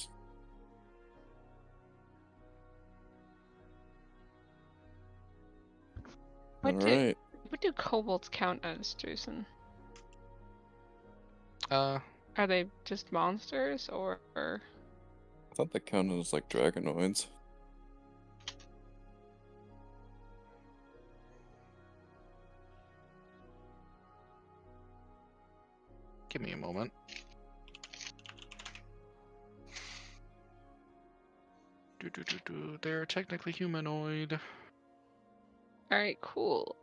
Alright. What do kobolds count as, Drusen? Uh, Are they just monsters, or? I thought they counted as like dragonoids. give me a moment. They're technically humanoid. All right, cool.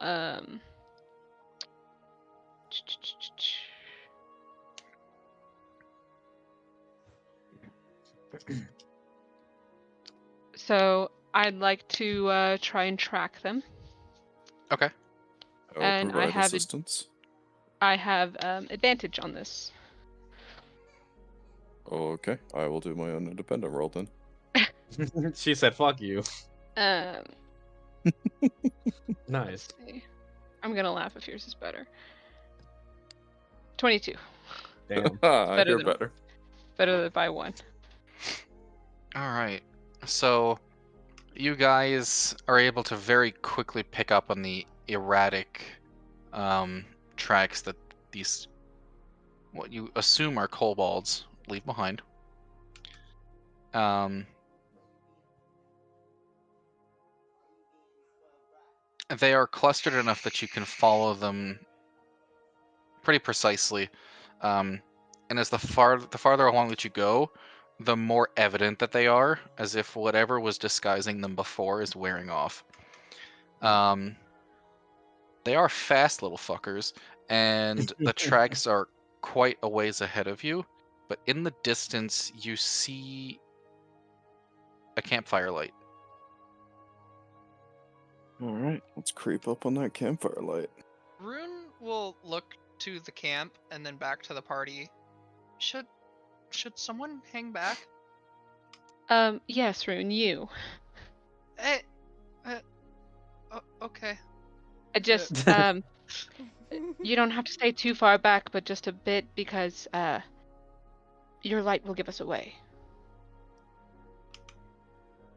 So I'd like to try and track them. Okay. I will And provide assistance. I have advantage on this. Okay, I will do my own independent roll then. She said, "Fuck you." Um, Nice. I'm gonna laugh if yours is better. 22. Damn. I hear than- better. Better than by 1. All right. So, you guys are able to very quickly pick up on the erratic tracks that these, what you assume are kobolds, leave behind. They are clustered enough that you can follow them pretty precisely. And as the farther along that you go, the more evident that they are, as if whatever was disguising them before is wearing off. They are fast little fuckers, and the tracks are quite a ways ahead of you, but in the distance you see a campfire light. Alright, let's creep up on that campfire light. Rune will look to the camp and then back to the party. Should someone hang back? Yes, Rune, you. Hey, okay. I just you don't have to stay too far back, but just a bit, because your light will give us away.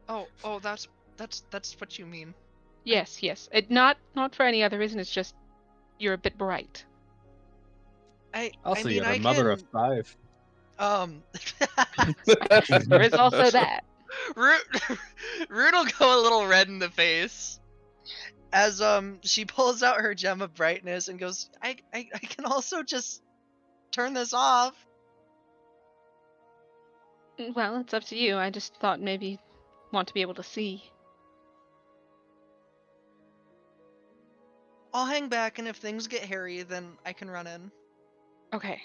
Oh, that's what you mean. Yes. It not for any other reason. It's just you're a bit bright. Also, I mean, you're a I mother can, of 5. There is also that. Rune will go a little red in the face as she pulls out her gem of brightness and goes, I can also just turn this off. Well, it's up to you. I just thought maybe you'd want to be able to see. I'll hang back, and if things get hairy, then I can run in. Okay.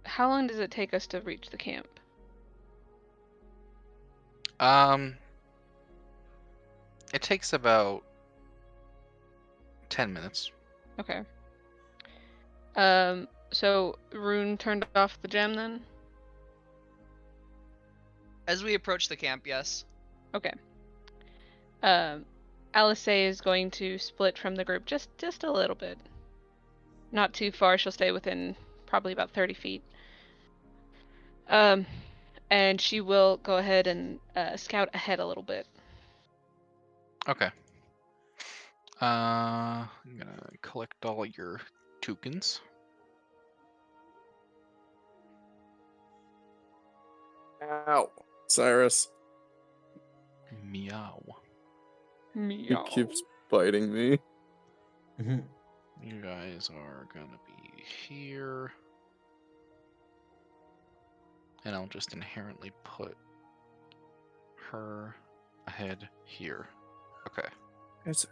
How long does it take us to reach the camp? It takes about 10 minutes. Okay. So Rune turned off the gem then? As we approach the camp, yes. Okay. Alice is going to split from the group just a little bit. Not too far. She'll stay within probably about 30 feet. And she will go ahead and scout ahead a little bit. Okay. I'm gonna collect all your tokens. Ow. Cyrus. Meow. He keeps biting me. You guys are gonna be here. And I'll just inherently put her ahead here. Okay. Yes, sir.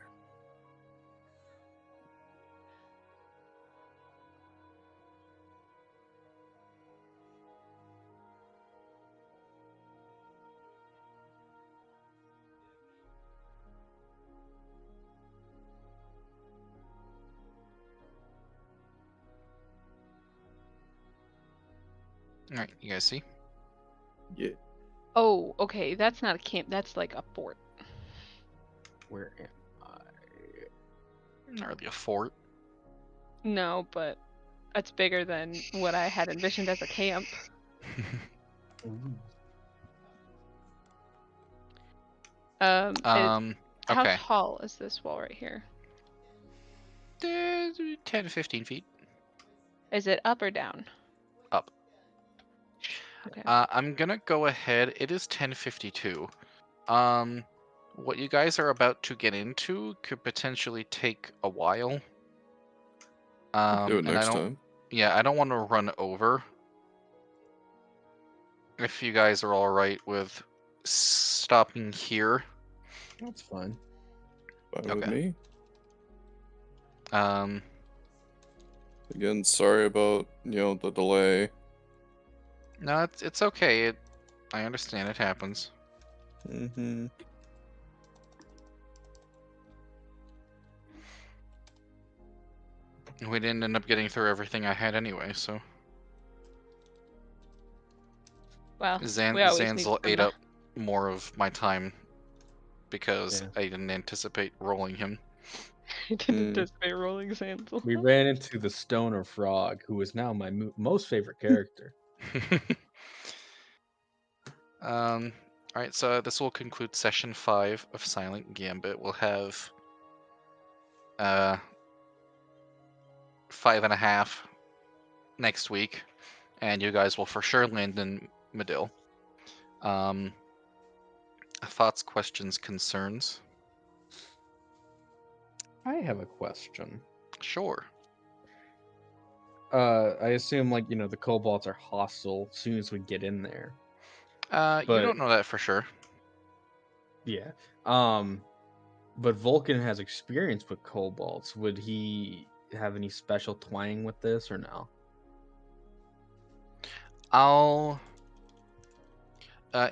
Alright, you guys see? Yeah. Oh, okay. That's not a camp. That's like a fort. Where am Not really a fort. No, but it's bigger than what I had envisioned as a camp. How Okay. tall is this wall right here? 10 to 15 feet. Is it up or down? Up. Okay. I'm gonna go ahead. It is 10:52. What you guys are about to get into could potentially take a while. Do it and next time. Yeah, I don't want to run over. If you guys are all right with stopping here. That's fine. Fine with Okay. me. Um, Again, sorry about the delay. no, it's okay. I understand it happens. Mm-hmm. We didn't end up getting through everything I had anyway, so Well, we always need Zanzel ate some- up more of my time because Yeah. I didn't anticipate rolling him. I didn't anticipate rolling Zanzel. We ran into the stoner frog, who is now my most favorite character. All right, so this will conclude session 5 of Silent Gambit. We'll have 5.5 next week, and you guys will for sure land in Medill. Thoughts, questions, concerns? I have a question. Sure. I assume the kobolds are hostile as soon as we get in there. You But- don't know that for sure. Yeah. But Vulcan has experience with kobolds. Would he have any special twang with this or no? I'll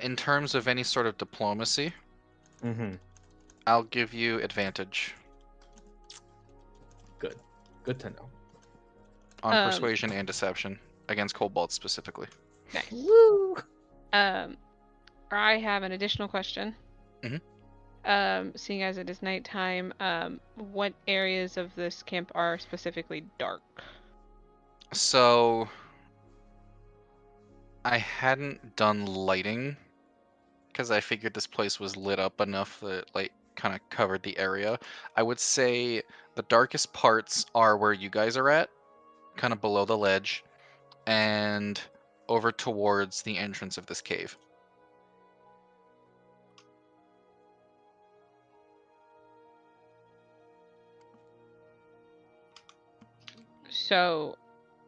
in terms of any sort of diplomacy, Mm-hmm. I'll give you advantage Good. Good to know. on persuasion and deception against kobolds specifically. Nice. Woo! I have an additional question. Mhm. Seeing as it is nighttime, what areas of this camp are specifically dark? So I hadn't done lighting because I figured this place was lit up enough that light kind of covered the area. I would say the darkest parts are where you guys are at, kind of below the ledge, and over towards the entrance of this cave. So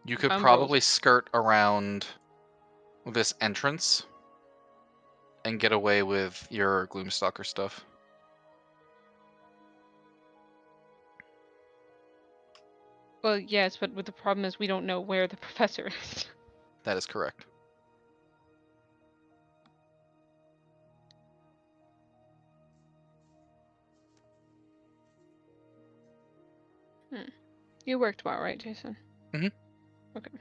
You could Bumbles. probably skirt around this entrance and get away with your Gloomstalker stuff. Well, yes, but the problem is we don't know where the professor is. That is correct. You work tomorrow, right, Jason? Mhm. Okay.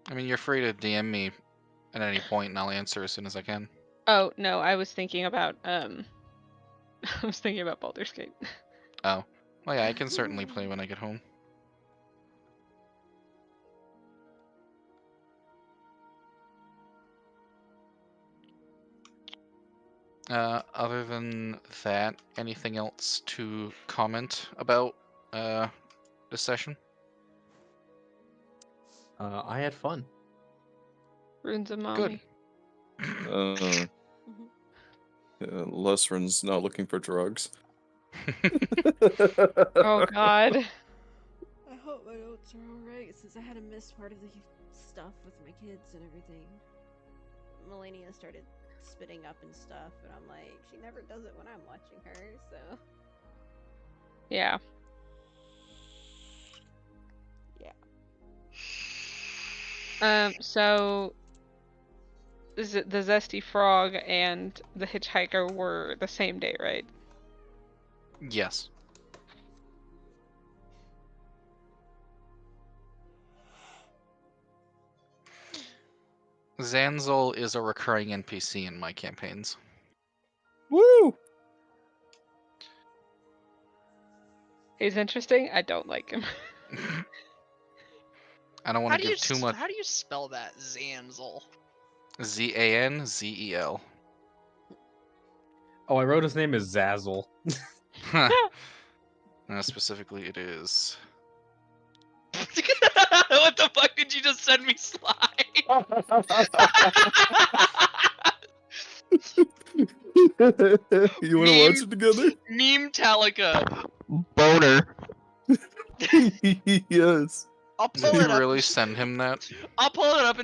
I mean, you're free to DM me at any point, and I'll answer as soon as I can. Oh no, I was thinking about I was thinking about Baldur's Gate. Oh, well, yeah, I can certainly play when I get home. Other than that, anything else to comment about this session? I had fun. Runes of Good. mommy. Lesrin's not looking for drugs. Oh god. I hope my notes are alright since I had to miss part of the stuff with my kids and everything. Melania started spitting up and stuff, and I'm like, she never does it when I'm watching her, so. Yeah. So the Zesty Frog and the Hitchhiker were the same day, right? Yes. Zanzel is a recurring NPC in my campaigns. Woo! He's interesting. I don't like him. I don't want to give too much. How do you spell that? Zanzel. Zanzel. Oh, I wrote his name is Zazzle. Specifically, it is. What the fuck did you just send me, Sly? You want to watch it together? Neem Talica. Boner. Yes. I'll pull Did it you up. really send him that? I'll pull it up and